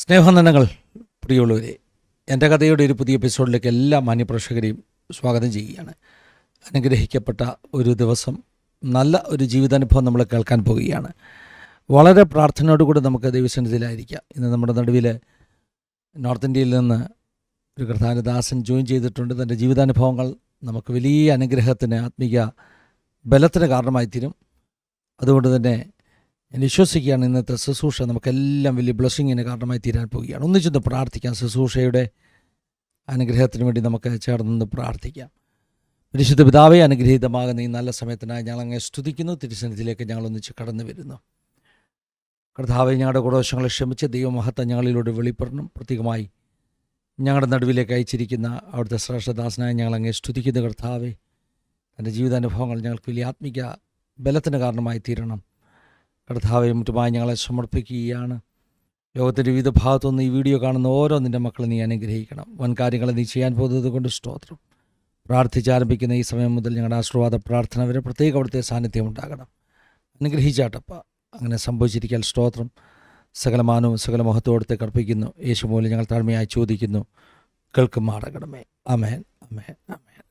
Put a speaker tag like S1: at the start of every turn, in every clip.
S1: സ്നേഹനന്ദനങ്ങൾ പ്രിയമുള്ളവരെ, എൻ്റെ കഥയുടെ ഒരു പുതിയ എപ്പിസോഡിലേക്ക് എല്ലാ മാന്യപ്രേക്ഷകരെയും സ്വാഗതം ചെയ്യുകയാണ്. അനുഗ്രഹിക്കപ്പെട്ട ഒരു ദിവസം, നല്ല ഒരു ജീവിതാനുഭവം നമ്മൾ കേൾക്കാൻ പോവുകയാണ്. വളരെ പ്രാർത്ഥനയോടുകൂടി നമുക്ക് ദൈവസന്നിധിയിലായിരിക്കാം. ഇന്ന് നമ്മുടെ നടുവിൽ നോർത്ത് ഇന്ത്യയിൽ നിന്ന് ഒരു കർത്താനദാസൻ ജോയിൻ ചെയ്തിട്ടുണ്ട്. തൻ്റെ ജീവിതാനുഭവങ്ങൾ നമുക്ക് വലിയ അനുഗ്രഹത്തിന്, ആത്മീയ ബലത്തിന് കാരണമായി തീരും. അതുകൊണ്ട് തന്നെ ഞാൻ വിശ്വസിക്കുകയാണ് ഇന്നത്തെ ശുശ്രൂഷ നമുക്കെല്ലാം വലിയ ബ്ലെസ്സിങ്ങിന് കാരണമായി തീരാൻ പോവുകയാണ്. ഒന്നിച്ചൊന്ന് പ്രാർത്ഥിക്കാം. ശുശ്രൂഷയുടെ അനുഗ്രഹത്തിന് വേണ്ടി നമുക്ക് ചേർന്നൊന്ന് പ്രാർത്ഥിക്കാം. പരിശുദ്ധ പിതാവേ, അനുഗ്രഹീതമാകുന്ന ഈ നല്ല സമയത്തിനായി ഞങ്ങൾ അങ്ങേ സ്തുതിക്കുന്നു. തിരുസന്നിധിയിലേക്ക് ഞങ്ങൾ ഒന്നിച്ച് കടന്നു വരുന്നു. കർത്താവേ, ഞങ്ങളുടെ കുറവശങ്ങളെ ക്ഷമിച്ച് ദൈവമഹത്വം ഞങ്ങളിലൂടെ വെളിപ്പെടണം. പ്രത്യേകമായി ഞങ്ങളുടെ നടുവിലേക്ക് അയച്ചിരിക്കുന്ന അവിടുത്തെ ശ്രേഷ്ഠദാസനായി ഞങ്ങൾ അങ്ങേ സ്തുതിക്കുന്നു. കർത്താവേ, തൻ്റെ ജീവിതാനുഭവങ്ങൾ ഞങ്ങൾക്ക് വലിയ ആത്മീക ബലത്തിന് കാരണമായി തീരണം. കർത്താവെ, മുറ്റുമായി ഞങ്ങളെ സമർപ്പിക്കുകയാണ്. ലോകത്തിൻ്റെ വിവിധ ഭാഗത്തുനിന്ന് ഈ വീഡിയോ കാണുന്ന ഓരോ നിൻ്റെ മക്കളെ നീ അനുഗ്രഹിക്കണം. വൻ കാര്യങ്ങളെ നീ ചെയ്യാൻ പോകുന്നത് കൊണ്ട് സ്തോത്രം. പ്രാർത്ഥിച്ചാരംഭിക്കുന്ന ഈ സമയം മുതൽ ഞങ്ങളുടെ ആശീർവാദ പ്രാർത്ഥന വരെ പ്രത്യേക അവിടുത്തെ സാന്നിധ്യം ഉണ്ടാകണം. അനുഗ്രഹിച്ചാട്ടപ്പ. അങ്ങനെ സംഭവിച്ചിരിക്കാൻ സ്തോത്രം. സകലമാനവും സകല മഹത്വത്തോടത്തെ കർപ്പിക്കുന്നു. യേശു മൂലം ഞങ്ങൾ താഴ്മയായി ചോദിക്കുന്നു, കേൾക്കുമാറാകണമേ. ആമേൻ, ആമേൻ, ആമേൻ.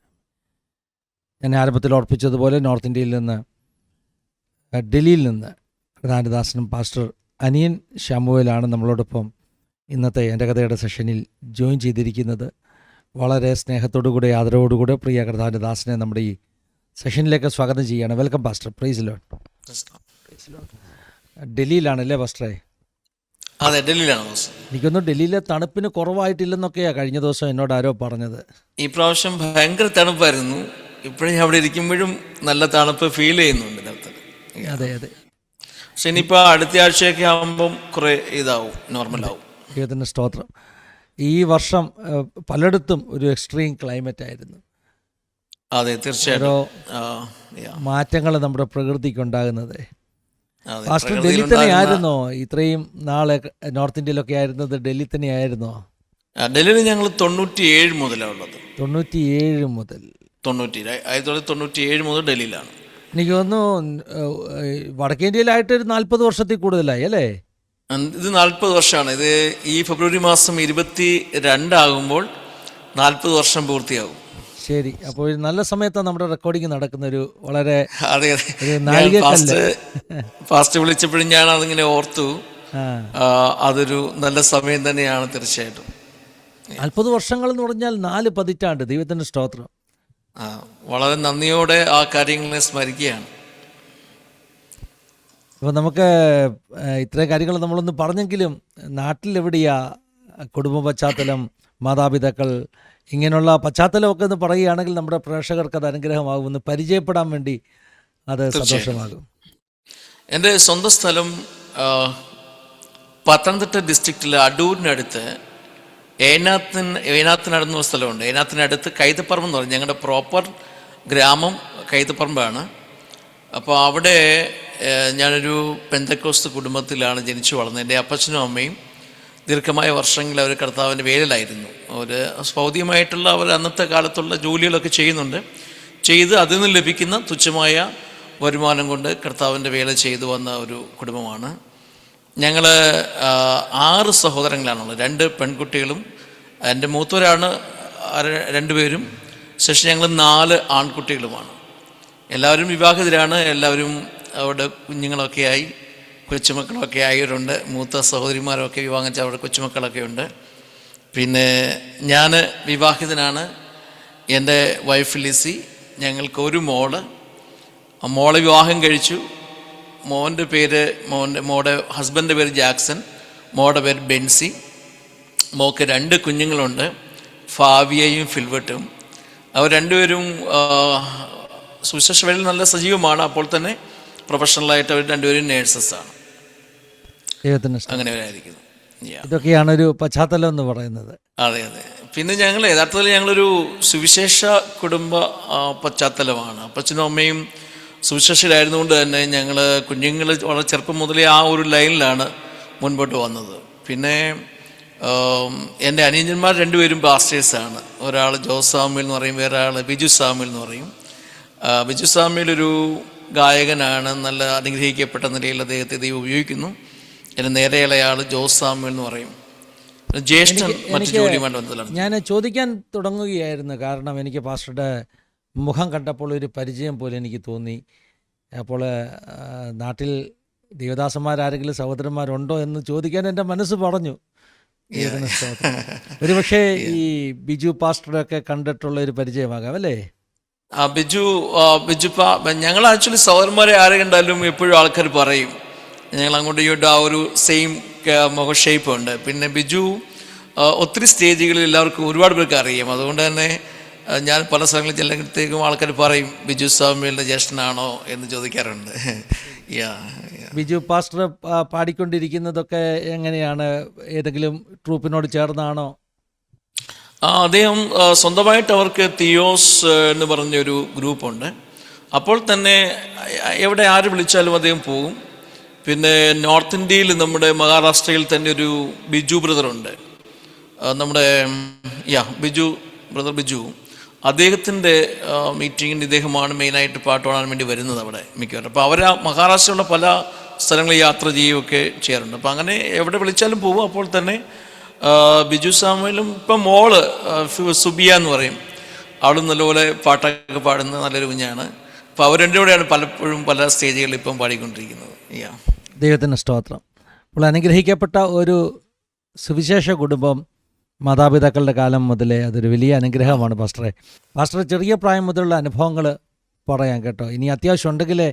S1: ഞാൻ ആരംഭത്തിൽ ഓർപ്പിച്ചതുപോലെ നോർത്ത് ഇന്ത്യയിൽ നിന്ന്, ഡൽഹിയിൽ നിന്ന് കർത്താനദാസനും പാസ്റ്റർ അനിയൻ ശാമുവേലാണ് നമ്മളോടൊപ്പം ഇന്നത്തെ എൻ്റെ കഥയുടെ സെഷനിൽ ജോയിൻ ചെയ്തിരിക്കുന്നത്. വളരെ സ്നേഹത്തോടുകൂടെ ആദരവോടുകൂടെ പ്രിയ കർത്താനദാസനെ നമ്മുടെ ഈ സെഷനിലേക്ക് സ്വാഗതം ചെയ്യുകയാണ്. Welcome pastor. Praise lord. ഡൽഹിയിലാണല്ലേ പാസ്റ്ററെ?
S2: അതെ, ഡൽഹിയിലാണ്.
S1: എനിക്കൊന്നും ഡൽഹിയിലെ തണുപ്പിന് കുറവായിട്ടില്ലെന്നൊക്കെയാണ് കഴിഞ്ഞ ദിവസം എന്നോട് ആരോ പറഞ്ഞത്.
S2: ഈ പ്രാവശ്യം ഭയങ്കര തണുപ്പായിരുന്നു. ഇപ്പോഴും അവിടെ ഇരിക്കുമ്പോഴും നല്ല തണുപ്പ് ഫീൽ ചെയ്യുന്നുണ്ട്.
S1: അതെ അതെ.
S2: പക്ഷെ ഇനിയിപ്പോൾ അടുത്ത ആഴ്ചയൊക്കെ ആകുമ്പം കുറേ ഇതാവും, നോർമലാവും.
S1: ദൈവത്തിൻ്റെ സ്തോത്രം. ഈ വർഷം പലയിടത്തും ഒരു എക്സ്ട്രീം ക്ലൈമറ്റ് ആയിരുന്നു.
S2: അതെ, തീർച്ചയായിട്ടും
S1: ഓരോ മാറ്റങ്ങൾ നമ്മുടെ പ്രകൃതിക്ക് ഉണ്ടാകുന്നത്. പാസ്റ്റർ ഡൽഹി തന്നെ ആയിരുന്നോ ഇത്രയും നാളെ? നോർത്ത് ഇന്ത്യയിലൊക്കെ ആയിരുന്നത് ഡൽഹി തന്നെ ആയിരുന്നോ?
S2: ഡൽഹിയിൽ ഞങ്ങൾ 97 മുതലാണ് ഉള്ളത്.
S1: 97 മുതൽ
S2: 1997 മുതൽ ഡൽഹിയിലാണ്.
S1: എനിക്ക് തോന്നുന്നു വടക്കേന്ത്യയിലായിട്ട് ഒരു 40 വർഷത്തിൽ കൂടുതലായി അല്ലേ?
S2: ഇത് 40 വർഷമാണ്. ഇത് ഈ ഫെബ്രുവരി മാസം 22 ആകുമ്പോൾ 40 വർഷം പൂർത്തിയാകും.
S1: ശരി. അപ്പോൾ നല്ല സമയത്താണ് നമ്മുടെ റെക്കോർഡിങ് നടക്കുന്ന ഒരു വളരെ
S2: ഫാസ്റ്റ് വിളിച്ചപ്പോഴും ഞാൻ അതിങ്ങനെ ഓർത്തു. അതൊരു നല്ല സമയം തന്നെയാണ് തീർച്ചയായിട്ടും.
S1: 40 വർഷങ്ങൾ എന്ന് പറഞ്ഞാൽ 4 പതിറ്റാണ്ട്. ദൈവത്തിൻ്റെ സ്തോത്രം.
S2: വളരെ നന്ദിയോടെ ആ കാര്യങ്ങളെ സ്മരിക്കുകയാണ്.
S1: അപ്പോൾ നമുക്ക് ഇത്രയും കാര്യങ്ങൾ നമ്മളൊന്ന് പറഞ്ഞെങ്കിലും നാട്ടിലെവിടെയാ കുടുംബ പശ്ചാത്തലം, മാതാപിതാക്കൾ, ഇങ്ങനെയുള്ള പശ്ചാത്തലമൊക്കെ ഒന്ന് പറയുകയാണെങ്കിൽ നമ്മുടെ പ്രേക്ഷകർക്ക് അത് അനുഗ്രഹമാകുമെന്ന് പരിചയപ്പെടാൻ വേണ്ടി അത് സന്തോഷമാകും.
S2: എൻ്റെ സ്വന്തം സ്ഥലം പത്തനംതിട്ട ഡിസ്ട്രിക്റ്റിലെ അടൂരിനടുത്ത് ഏനാത്തിനടുന്ന സ്ഥലമുണ്ട്. ഏനാത്തിനടുത്ത് കൈതപ്പറമ്പ് എന്ന് പറയും. ഞങ്ങളുടെ പ്രോപ്പർ ഗ്രാമം കൈതപ്പറമ്പാണ്. അപ്പോൾ അവിടെ ഞാനൊരു പെന്തക്കോസ്ത് കുടുംബത്തിലാണ് ജനിച്ചു വളർന്നത്. എൻ്റെ അപ്പച്ചനും അമ്മയും ദീർഘമായ വർഷങ്ങൾ അവർ കർത്താവിൻ്റെ വേലിലായിരുന്നു. അവർ ഭൗതികമായിട്ടുള്ള അവർ അന്നത്തെ കാലത്തുള്ള ജോലികളൊക്കെ ചെയ്ത് അതിൽ നിന്ന് ലഭിക്കുന്ന തുച്ഛമായ വരുമാനം കൊണ്ട് കർത്താവിൻ്റെ വേല ചെയ്തു വന്ന ഒരു കുടുംബമാണ്. ഞങ്ങൾ 6 സഹോദരങ്ങളാണുള്ളത്. 2 പെൺകുട്ടികളും എൻ്റെ മൂത്തവരാണ് 2 പേരും. ശേഷം ഞങ്ങൾ 4 ആൺകുട്ടികളുമാണ്. എല്ലാവരും വിവാഹിതരാണ്. എല്ലാവരും അവിടെ കുഞ്ഞുങ്ങളൊക്കെ ആയി, കൊച്ചുമക്കളൊക്കെ ആയവരുണ്ട്. മൂത്ത സഹോദരിമാരൊക്കെ വിവാഹം കഴിച്ച അവിടെ കൊച്ചുമക്കളൊക്കെ ഉണ്ട്. പിന്നെ ഞാൻ വിവാഹിതനാണ്. എൻ്റെ വൈഫ് ലിസി. ഞങ്ങൾക്ക് ഒരു മോളെ വിവാഹം കഴിച്ചു. മോളുടെ ഹസ്ബൻഡിൻ്റെ പേര് ജാക്സൺ, മോളുടെ പേര് ബെൻസി. മോൾക്ക് 2 കുഞ്ഞുങ്ങളുണ്ട്, ഫാവിയയും ഫിൽബർട്ടും. അവർ രണ്ടുപേരും സുവിശേഷ വേളയിൽ നല്ല സജീവമാണ്. അപ്പോൾ തന്നെ പ്രൊഫഷണലായിട്ട് അവർ രണ്ടുപേരും നേഴ്സസാണ്. അങ്ങനെ അവരായിരിക്കുന്നു.
S1: ഇതൊക്കെയാണ് ഒരു പശ്ചാത്തലം എന്ന് പറയുന്നത്.
S2: അതെ അതെ. പിന്നെ യഥാർത്ഥത്തിൽ ഞങ്ങളൊരു സുവിശേഷ കുടുംബ പശ്ചാത്തലമാണ്. അപ്പച്ചനും അമ്മയും സുവിശേഷരായിരുന്നുകൊണ്ട് തന്നെ ഞങ്ങൾ കുഞ്ഞുങ്ങൾ വളരെ ചെറുപ്പം മുതലേ ആ ഒരു ലൈനിലാണ് മുൻപോട്ട് വന്നത്. പിന്നെ എൻ്റെ അനിയന്മാർ 2 പേരും പാസ്റ്റേഴ്സാണ്. ഒരാൾ ജോസ് സാമുവേൽ എന്ന് പറയും, വേറെ ആൾ ബിജു സാമുവേൽ എന്ന് പറയും. ബിജു സാമുവേൽ ഒരു ഗായകനാണ്. നല്ല അനുഗ്രഹിക്കപ്പെട്ട നിലയിൽ അദ്ദേഹത്തെ ദൈവം ഉപയോഗിക്കുന്നു. എൻ്റെ നേരെയുള്ള ആൾ ജോസ് സാമുവേൽ എന്ന് പറയും. ജ്യേഷ്ഠൻ മറ്റു ജോലിയുമായിട്ട് ബന്ധത്തിലാണ്.
S1: ഞാൻ ചോദിക്കാൻ തുടങ്ങുകയായിരുന്നു, കാരണം എനിക്ക് പാസ്റ്ററുടെ മുഖം കണ്ടപ്പോൾ ഒരു പരിചയം പോലെ എനിക്ക് തോന്നി. അപ്പോൾ നാട്ടിൽ ദേവദാസന്മാരാരെങ്കിലും സഹോദരന്മാരുണ്ടോ എന്ന് ചോദിക്കാൻ എൻ്റെ മനസ്സ് പറഞ്ഞു. ഒരു പക്ഷേ ഈ ബിജു പാസ്റ്ററൊക്കെ കണ്ടിട്ടുള്ള ഒരു പരിചയമാകാം അല്ലേ?
S2: ഞങ്ങൾ ആക്ച്വലി സഹോദരന്മാരെ ആരെ കണ്ടാലും എപ്പോഴും ആൾക്കാർ പറയും ഞങ്ങൾ അങ്ങോട്ടും ഇങ്ങോട്ടും ആ ഒരു സെയിം മുഖ ഷേപ്പ് ഉണ്ട്. പിന്നെ ബിജു ഒത്തിരി സ്റ്റേജുകളിൽ എല്ലാവർക്കും ഒരുപാട് പേർക്ക് അറിയാം. അതുകൊണ്ട് തന്നെ ഞാൻ പല സ്ഥലങ്ങളിൽ ചെല്ലുമ്പോഴത്തേക്കും ആൾക്കാർ പറയും ബിജു സാമുവേലിൻ്റെ ജ്യേഷ്ഠനാണോ എന്ന് ചോദിക്കാറുണ്ട്.
S1: ബിജു പാസ്റ്റർ പാടിക്കൊണ്ടിരിക്കുന്നതൊക്കെ എങ്ങനെയാണ്? ഏതെങ്കിലും ട്രൂപ്പിനോട് ചേർന്നാണോ?
S2: അദ്ദേഹം സ്വന്തമായിട്ട് അവർക്ക് തിയോസ് എന്ന് പറഞ്ഞൊരു ഗ്രൂപ്പുണ്ട്. അപ്പോൾ തന്നെ എവിടെ ആര് വിളിച്ചാലും അദ്ദേഹം പോകും. പിന്നെ നോർത്ത് ഇന്ത്യയിൽ നമ്മുടെ മഹാരാഷ്ട്രയിൽ തന്നെ ഒരു ബിജു ബ്രദറുണ്ട്, നമ്മുടെ ബിജു അദ്ദേഹത്തിൻ്റെ മീറ്റിങ്ങിന് ഇദ്ദേഹമാണ് മെയിനായിട്ട് പാട്ട് പാടാൻ വേണ്ടി വരുന്നത് അവിടെ മിക്കവാറും. അപ്പോൾ അവർ മഹാരാഷ്ട്രയിലുള്ള പല സ്ഥലങ്ങളിൽ യാത്ര ചെയ്യുകയൊക്കെ ചെയ്യാറുണ്ട്. അപ്പോൾ അങ്ങനെ എവിടെ വിളിച്ചാലും പോകും. അപ്പോൾ തന്നെ ബിജു സാമുവേലും ഇപ്പം മോള് സുബിയ എന്ന് പറയും, അവളും നല്ലപോലെ പാട്ടൊക്കെ പാടുന്ന നല്ലൊരു കുഞ്ഞാണ്. അപ്പോൾ അവർ രണ്ടും കൂടെയാണ് പലപ്പോഴും പല സ്റ്റേജുകളിൽ ഇപ്പം പാടിക്കൊണ്ടിരിക്കുന്നത്.
S1: ദൈവത്തിന് സ്തോത്രം. അപ്പോൾ അനുഗ്രഹിക്കപ്പെട്ട ഒരു സുവിശേഷ കുടുംബം മാതാപിതാക്കളുടെ കാലം മുതലേ അതൊരു വലിയ അനുഗ്രഹമാണ് പാസ്റ്ററെ. പാസ്റ്റർ ചെറിയ പ്രായം മുതലുള്ള അനുഭവങ്ങൾ പറയാം കേട്ടോ. ഇനി അത്യാവശ്യം ഉണ്ടെങ്കിലേ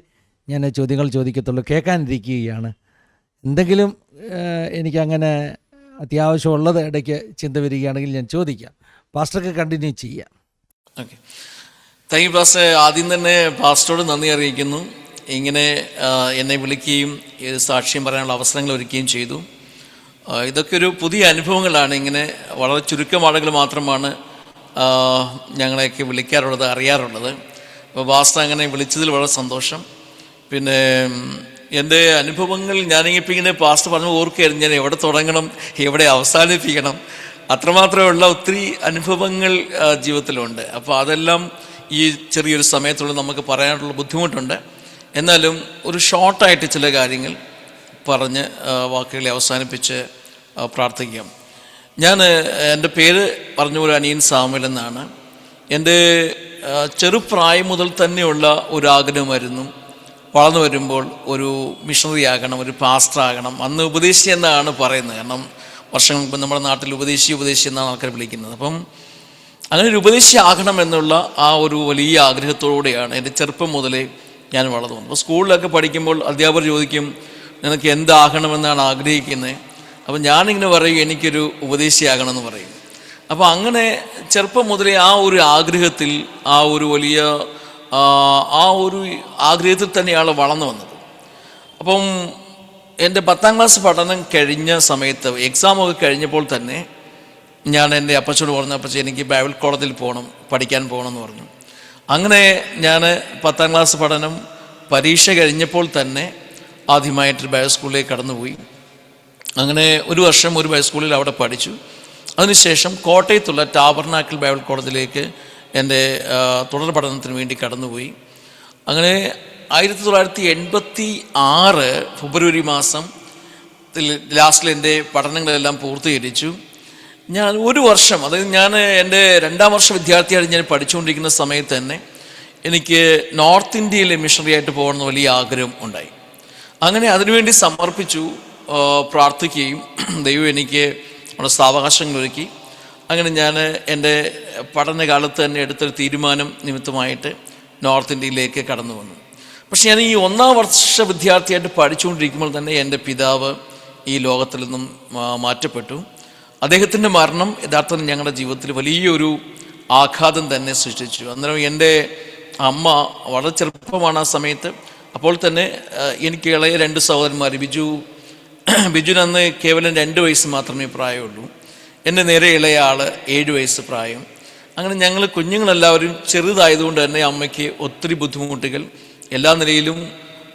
S1: ഞാൻ ചോദ്യങ്ങൾ ചോദിക്കത്തുള്ളൂ, കേൾക്കാനിരിക്കുകയാണ്. എന്തെങ്കിലും എനിക്കങ്ങനെ അത്യാവശ്യമുള്ളത് ഇടയ്ക്ക് ചിന്ത വരികയാണെങ്കിൽ ഞാൻ ചോദിക്കാം. പാസ്റ്റർക്ക് കണ്ടിന്യൂ ചെയ്യാം.
S2: Okay, thank you pastor. ആദ്യം തന്നെ പാസ്റ്ററോട് നന്ദി അറിയിക്കുന്നു. ഇങ്ങനെ എന്നെ വിളിക്കുകയും സാക്ഷ്യം പറയാനുള്ള അവസരങ്ങൾ ഒരുക്കുകയും ചെയ്തു. ഇതൊക്കെ ഒരു പുതിയ അനുഭവങ്ങളാണ്. ഇങ്ങനെ വളരെ ചുരുക്കം ആളുകൾ മാത്രമാണ് ഞങ്ങളെയൊക്കെ വിളിക്കാറുള്ളത്, അറിയാറുള്ളത്. അപ്പോൾ പാസ്റ്റർ അങ്ങനെ വിളിച്ചതിൽ വളരെ സന്തോഷം. പിന്നെ എൻ്റെ അനുഭവങ്ങൾ ഞാനിപ്പോൾ ഇങ്ങനെ പാസ്റ്റർ പറഞ്ഞു ഓർക്കുകയായിരുന്നു, ഞാൻ എവിടെ തുടങ്ങണം എവിടെ അവസാനിപ്പിക്കണം. അത്രമാത്രമുള്ള ഒത്തിരി അനുഭവങ്ങൾ ജീവിതത്തിലുണ്ട്. അപ്പോൾ അതെല്ലാം ഈ ചെറിയൊരു സമയത്തുള്ള നമുക്ക് പറയാനുള്ള ബുദ്ധിമുട്ടുണ്ട്. എന്നാലും ഒരു ഷോർട്ടായിട്ട് ചില കാര്യങ്ങൾ പറഞ്ഞ് വാക്കുകളെ അവസാനിപ്പിച്ച് പ്രാർത്ഥിക്കാം. എൻ്റെ പേര് പറഞ്ഞ പോലെ അനിയൻ സാമുവേൽ എന്നാണ്. എൻ്റെ ചെറുപ്രായം മുതൽ തന്നെയുള്ള ഒരു ആഗ്രഹമായിരുന്നു വളർന്നു വരുമ്പോൾ ഒരു മിഷണറി ആകണം, ഒരു പാസ്റ്റർ ആകണം. അന്ന് ഉപദേശി എന്നാണ് പറയുന്നത്, കാരണം വർഷങ്ങൾക്ക് മുമ്പ് നമ്മുടെ നാട്ടിൽ ഉപദേശി എന്നാണ് ആൾക്കാർ വിളിക്കുന്നത്. അപ്പം അങ്ങനെ ഒരു ഉപദേശി ആകണം എന്നുള്ള ആ ഒരു വലിയ ആഗ്രഹത്തോടെയാണ് എൻ്റെ ചെറുപ്പം മുതലേ ഞാൻ വളർന്നു വന്നത്. അപ്പോൾ സ്കൂളിലൊക്കെ പഠിക്കുമ്പോൾ അധ്യാപകർ ചോദിക്കും നിനക്ക് എന്താകണമെന്നാണ് ആഗ്രഹിക്കുന്നത്. അപ്പം ഞാനിങ്ങനെ പറയും എനിക്കൊരു ഉപദേശിയാകണമെന്ന് പറയും. അപ്പോൾ അങ്ങനെ ചെറുപ്പം മുതലേ ആ ഒരു ആഗ്രഹത്തിൽ ആ ഒരു വലിയ ആ ഒരു ആഗ്രഹത്തിൽ തന്നെയാണ് വളർന്നു വന്നത്. അപ്പം എൻ്റെ 10ാം ക്ലാസ് പഠനം കഴിഞ്ഞ സമയത്ത് എക്സാമൊക്കെ കഴിഞ്ഞപ്പോൾ തന്നെ ഞാൻ എൻ്റെ അപ്പച്ചനോട് പറഞ്ഞു, അപ്പച്ചൻ എനിക്ക് ബൈബിൾ കോളേജിൽ പോകണം, പഠിക്കാൻ പോകണമെന്ന് പറഞ്ഞു. അങ്ങനെ ഞാൻ 10ാം ക്ലാസ് പഠനം പരീക്ഷ കഴിഞ്ഞപ്പോൾ തന്നെ ആദ്യമായിട്ടൊരു ബൈബിൾ സ്കൂളിലേക്ക് കടന്നുപോയി. അങ്ങനെ ഒരു വർഷം ഒരു ബൈബിൾ സ്കൂളിൽ അവിടെ പഠിച്ചു. അതിനുശേഷം കോട്ടയത്തുള്ള ടാബർനാക്കിൾ ബൈബിൾ കോളേജിലേക്ക് എൻ്റെ തുടർ പഠനത്തിന് വേണ്ടി കടന്നുപോയി. അങ്ങനെ 1986 ഫെബ്രുവരി മാസം ലാസ്റ്റിൽ എൻ്റെ പഠനങ്ങളെല്ലാം പൂർത്തീകരിച്ചു. ഞാൻ ഒരു വർഷം, അതായത് ഞാൻ എൻ്റെ 2ാം വർഷ വിദ്യാർത്ഥിയായിട്ട് ഞാൻ പഠിച്ചുകൊണ്ടിരിക്കുന്ന സമയത്ത് തന്നെ എനിക്ക് നോർത്ത് ഇന്ത്യയിലെ മിഷണറി ആയിട്ട് പോകണമെന്ന് വലിയ ആഗ്രഹം ഉണ്ടായി. അങ്ങനെ അതിനുവേണ്ടി സമർപ്പിച്ചു, പ്രാർത്ഥിക്കുകയും ദൈവം എനിക്ക് നമ്മുടെ സാവകാശങ്ങൾ ഒരുക്കി. അങ്ങനെ ഞാൻ എൻ്റെ പഠനകാലത്ത് തന്നെ എടുത്തൊരു തീരുമാനം നിമിത്തമായിട്ട് നോർത്ത് ഇന്ത്യയിലേക്ക് കടന്നു വന്നു. പക്ഷെ ഞാൻ ഈ 1ാം വർഷ വിദ്യാർത്ഥിയായിട്ട് പഠിച്ചുകൊണ്ടിരിക്കുമ്പോൾ തന്നെ എൻ്റെ പിതാവ് ഈ ലോകത്തിൽ നിന്നും മാറ്റപ്പെട്ടു. അദ്ദേഹത്തിൻ്റെ മരണം യഥാർത്ഥത്തിൽ ഞങ്ങളുടെ ജീവിതത്തിൽ വലിയൊരു ആഘാതം തന്നെ സൃഷ്ടിച്ചു. അന്നേരം എൻ്റെ അമ്മ വളരെ ചെറുപ്പമാണ് ആ സമയത്ത്. അപ്പോൾ തന്നെ എനിക്ക് ഇളയ 2 സഹോദരന്മാർ, ബിജുവിന് അന്ന് കേവലം 2 വയസ്സ് മാത്രമേ പ്രായമുള്ളൂ. എൻ്റെ നേരെ ഇളയ ആൾ 7 വയസ്സ് പ്രായം. അങ്ങനെ ഞങ്ങൾ കുഞ്ഞുങ്ങളെല്ലാവരും ചെറുതായതുകൊണ്ട് തന്നെ അമ്മയ്ക്ക് ഒത്തിരി ബുദ്ധിമുട്ടുകൾ, എല്ലാ നിലയിലും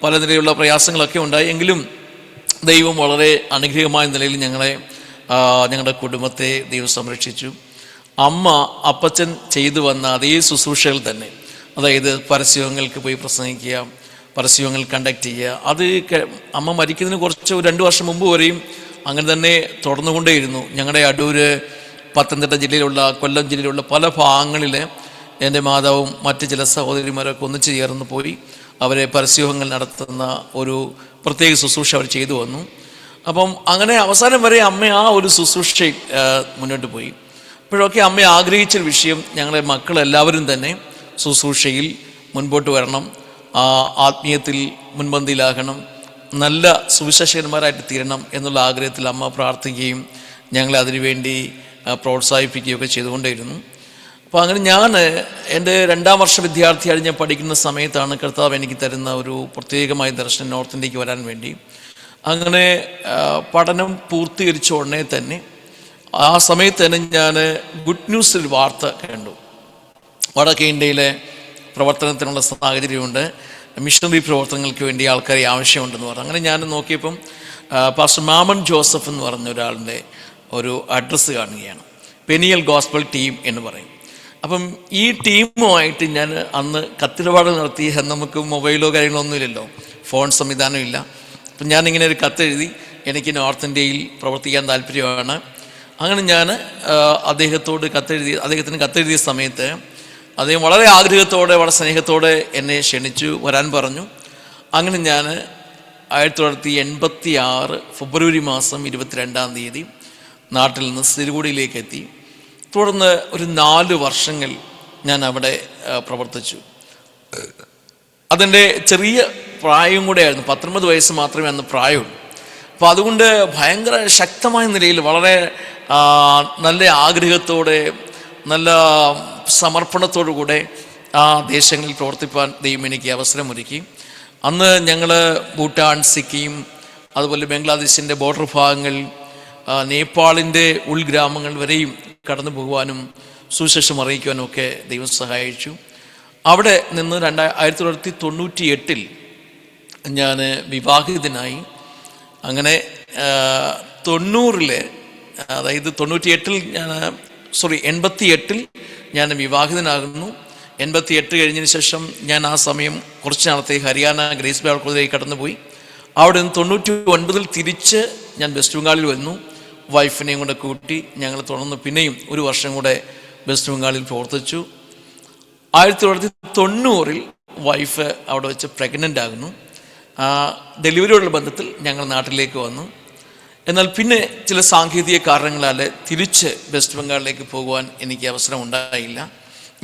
S2: പല നിലയിലുള്ള പ്രയാസങ്ങളൊക്കെ ഉണ്ടായി. എങ്കിലും ദൈവം വളരെ അനുഗ്രഹമായ നിലയിൽ ഞങ്ങളുടെ കുടുംബത്തെ ദൈവം സംരക്ഷിച്ചു. അമ്മ അപ്പച്ചൻ ചെയ്തു വന്ന അതേ ശുശ്രൂഷകൾ തന്നെ, അതായത് പരസ്യങ്ങൾക്ക് പോയി പ്രസംഗിക്കുക, പരസ്യങ്ങൾ കണ്ടക്ട് ചെയ്യുക. അത് അമ്മ മരിക്കുന്നതിന് കുറച്ച് 2 വർഷം മുമ്പ് വരെയും അങ്ങനെ തന്നെ തുടർന്നുകൊണ്ടേയിരുന്നു. ഞങ്ങളുടെ അടൂര്, പത്തനംതിട്ട ജില്ലയിലുള്ള, കൊല്ലം ജില്ലയിലുള്ള പല ഭാഗങ്ങളിൽ എൻ്റെ മാതാവും മറ്റ് ചില സഹോദരിമാരൊക്കെ ഒന്നിച്ച് ചേർന്ന് പോയി അവരെ പരസ്യങ്ങൾ നടത്തുന്ന ഒരു പ്രത്യേക ശുശ്രൂഷ അവർ ചെയ്തു വന്നു. അപ്പം അങ്ങനെ അവസാനം വരെ അമ്മ ആ ഒരു ശുശ്രൂഷയിൽ മുന്നോട്ട് പോയി. അപ്പോഴൊക്കെ അമ്മ ആഗ്രഹിച്ചൊരു വിഷയം, ഞങ്ങളെ മക്കളെല്ലാവരും തന്നെ ശുശ്രൂഷയിൽ മുൻപോട്ട് വരണം, ആത്മീയത്തിൽ മുൻപന്തിയിലാകണം, നല്ല സുവിശേഷകന്മാരായിട്ട് തീരണം എന്നുള്ള ആഗ്രഹത്തിൽ അമ്മ പ്രാർത്ഥിക്കുകയും ഞങ്ങളെ അതിനുവേണ്ടി പ്രോത്സാഹിപ്പിക്കുകയൊക്കെ ചെയ്തുകൊണ്ടേയിരുന്നു. അപ്പോൾ അങ്ങനെ ഞാൻ എൻ്റെ 2ാം വർഷ വിദ്യാർത്ഥിയായി ഞാൻ പഠിക്കുന്ന സമയത്താണ് കർത്താവ് എനിക്ക് തരുന്ന ഒരു പ്രത്യേകമായ ദർശനം നോർത്ത് ഇന്ത്യക്ക് വരാൻ വേണ്ടി. അങ്ങനെ പഠനം പൂർത്തീകരിച്ച ഉടനെ തന്നെ ആ സമയത്ത് തന്നെ ഞാൻ ഗുഡ് ന്യൂസിൽ വാർത്ത കണ്ടു. വടക്കേ ഇന്ത്യയിലെ പ്രവർത്തനത്തിനുള്ള സാഹചര്യമുണ്ട്, മിഷണറി പ്രവർത്തനങ്ങൾക്ക് വേണ്ടി ആൾക്കാരെ ആവശ്യമുണ്ടെന്ന് പറഞ്ഞു. അങ്ങനെ ഞാൻ നോക്കിയപ്പം പാസ്റ്റർ മാമൻ ജോസഫ് എന്ന് പറഞ്ഞ ഒരാളുടെ ഒരു അഡ്രസ്സ് കാണുകയാണ്. പെനിയൽ ഗോസ്ബൽ ടീം എന്ന് പറയും. അപ്പം ഈ ടീമുമായിട്ട് ഞാൻ അന്ന് കത്തിടപാട് നടത്തി. നമുക്ക് മൊബൈലോ കാര്യങ്ങളോ ഒന്നുമില്ലല്ലോ, ഫോൺ സംവിധാനം ഇല്ല. അപ്പം ഞാനിങ്ങനെ ഒരു കത്തെഴുതി, എനിക്ക് നോർത്ത് ഇന്ത്യയിൽ പ്രവർത്തിക്കാൻ താല്പര്യമാണ്. അങ്ങനെ ഞാൻ അദ്ദേഹത്തിന് കത്തെഴുതിയ സമയത്ത് അദ്ദേഹം വളരെ ആഗ്രഹത്തോടെ, വളരെ സ്നേഹത്തോടെ എന്നെ ക്ഷണിച്ചു, വരാൻ പറഞ്ഞു. അങ്ങനെ ഞാൻ 1986 ഫെബ്രുവരി മാസം 22-ാം തീയതി നാട്ടിൽ നിന്ന് സിരുകുടിയിലേക്ക് എത്തി. തുടർന്ന് ഒരു 4 വർഷങ്ങൾ ഞാൻ അവിടെ പ്രവർത്തിച്ചു. അതിൻ്റെ ചെറിയ പ്രായം കൂടെ ആയിരുന്നു, 19 വയസ്സ് മാത്രമേ അന്ന് പ്രായമുള്ളൂ. അപ്പോൾ അതുകൊണ്ട് ഭയങ്കര ശക്തമായ നിലയിൽ വളരെ നല്ല ആഗ്രഹത്തോടെ, നല്ല സമർപ്പണത്തോടു കൂടെ ആ ദേശങ്ങളിൽ പ്രവർത്തിപ്പാൻ ദൈവം എനിക്ക് അവസരമൊരുക്കി. അന്ന് ഞങ്ങൾ ഭൂട്ടാൻ, സിക്കിം, അതുപോലെ ബംഗ്ലാദേശിൻ്റെ ബോർഡർ ഭാഗങ്ങൾ, നേപ്പാളിൻ്റെ ഉൾഗ്രാമങ്ങൾ വരെയും കടന്നു പോകുവാനും സുവിശേഷം അറിയിക്കുവാനും ഒക്കെ ദൈവം സഹായിച്ചു. അവിടെ നിന്ന് 1998 ഞാൻ വിവാഹിതനായി. അങ്ങനെ 88 ഞാൻ വിവാഹിതനാകുന്നു. 88 കഴിഞ്ഞതിന് ശേഷം ഞാൻ ആ സമയം കുറച്ച് നാളത്തേക്ക് ഹരിയാന ഗ്രേസ് ബൈബിൾ കോളേജിലേക്ക് കടന്നുപോയി. അവിടെ നിന്ന് 99 തിരിച്ച് ഞാൻ വെസ്റ്റ് ബംഗാളിൽ വന്നു. വൈഫിനെയും കൂടെ കൂട്ടി ഞങ്ങൾ തുടർന്ന് പിന്നെയും 1 വർഷം കൂടെ വെസ്റ്റ് ബംഗാളിൽ പ്രവർത്തിച്ചു. 1990 വൈഫ് അവിടെ വെച്ച് പ്രഗ്നൻ്റ് ആകുന്നു. ഡെലിവറിയോടുള്ള ബന്ധത്തിൽ ഞങ്ങൾ നാട്ടിലേക്ക് വന്നു. എന്നാൽ പിന്നെ ചില സാങ്കേതിക കാരണങ്ങളാൽ തിരിച്ച് വെസ്റ്റ് ബംഗാളിലേക്ക് പോകുവാൻ എനിക്ക് അവസരം ഉണ്ടായില്ല.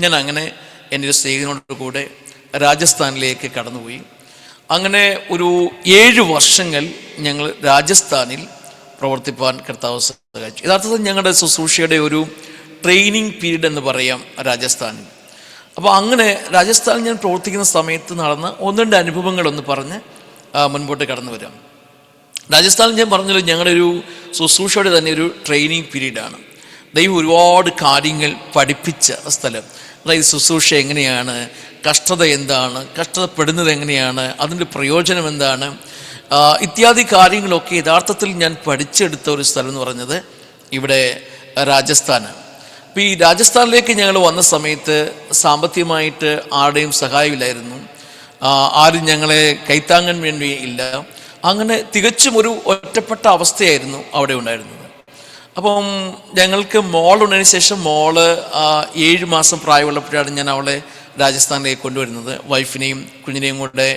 S2: ഞാൻ അങ്ങനെ എൻ്റെ ഒരു സ്നേഹിതനോട് കൂടെ രാജസ്ഥാനിലേക്ക് കടന്നുപോയി. അങ്ങനെ ഒരു 7 വർഷങ്ങൾ ഞങ്ങൾ രാജസ്ഥാനിൽ പ്രവർത്തിപ്പാൻ കർത്താവ് സഹായിച്ചു. യഥാർത്ഥത്തിൽ ഞങ്ങളുടെ ശുശ്രൂഷയുടെ ഒരു ട്രെയിനിങ് പീരീഡ് എന്ന് പറയാം രാജസ്ഥാനിൽ. അപ്പോൾ അങ്ങനെ രാജസ്ഥാനിൽ ഞാൻ പ്രവർത്തിക്കുന്ന സമയത്ത് നടന്ന 1-2 അനുഭവങ്ങളൊന്ന് പറഞ്ഞ് മുൻപോട്ട് കടന്നു വരാം. രാജസ്ഥാനിൽ ഞാൻ പറഞ്ഞല്ലോ, ഞങ്ങളുടെ ഒരു ശുശ്രൂഷയുടെ തന്നെ ഒരു ട്രെയിനിങ് പീരീഡാണ്. ദൈവം ഒരുപാട് കാര്യങ്ങൾ പഠിപ്പിച്ച സ്ഥലം. അതായത് ശുശ്രൂഷ എങ്ങനെയാണ്, കഷ്ടത എന്താണ്, കഷ്ടതപ്പെടുന്നത് എങ്ങനെയാണ്, അതിൻ്റെ പ്രയോജനം എന്താണ്, ഇത്യാദി കാര്യങ്ങളൊക്കെ യഥാർത്ഥത്തിൽ ഞാൻ പഠിച്ചെടുത്ത ഒരു സ്ഥലം എന്ന് പറഞ്ഞത് ഇവിടെ രാജസ്ഥാനാണ്. അപ്പോൾ ഈ രാജസ്ഥാനിലേക്ക് ഞങ്ങൾ വന്ന സമയത്ത് സാമ്പത്തികമായിട്ട് ആരുടെയും സഹായമില്ലായിരുന്നു, ആരും ഞങ്ങളെ കൈത്താങ്ങാൻ വേണ്ടി ഇല്ല. അങ്ങനെ തികച്ചും ഒരു ഒറ്റപ്പെട്ട അവസ്ഥയായിരുന്നു അവിടെ ഉണ്ടായിരുന്നത്. അപ്പം ഞങ്ങൾക്ക് മോളുണ്ടതിന് ശേഷം മോള് 7 മാസം പ്രായമുള്ളപ്പോഴാണ് ഞാൻ അവളെ രാജസ്ഥാനിലേക്ക് കൊണ്ടുവരുന്നത്. വൈഫിനെയും കുഞ്ഞിനെയും കൂടെ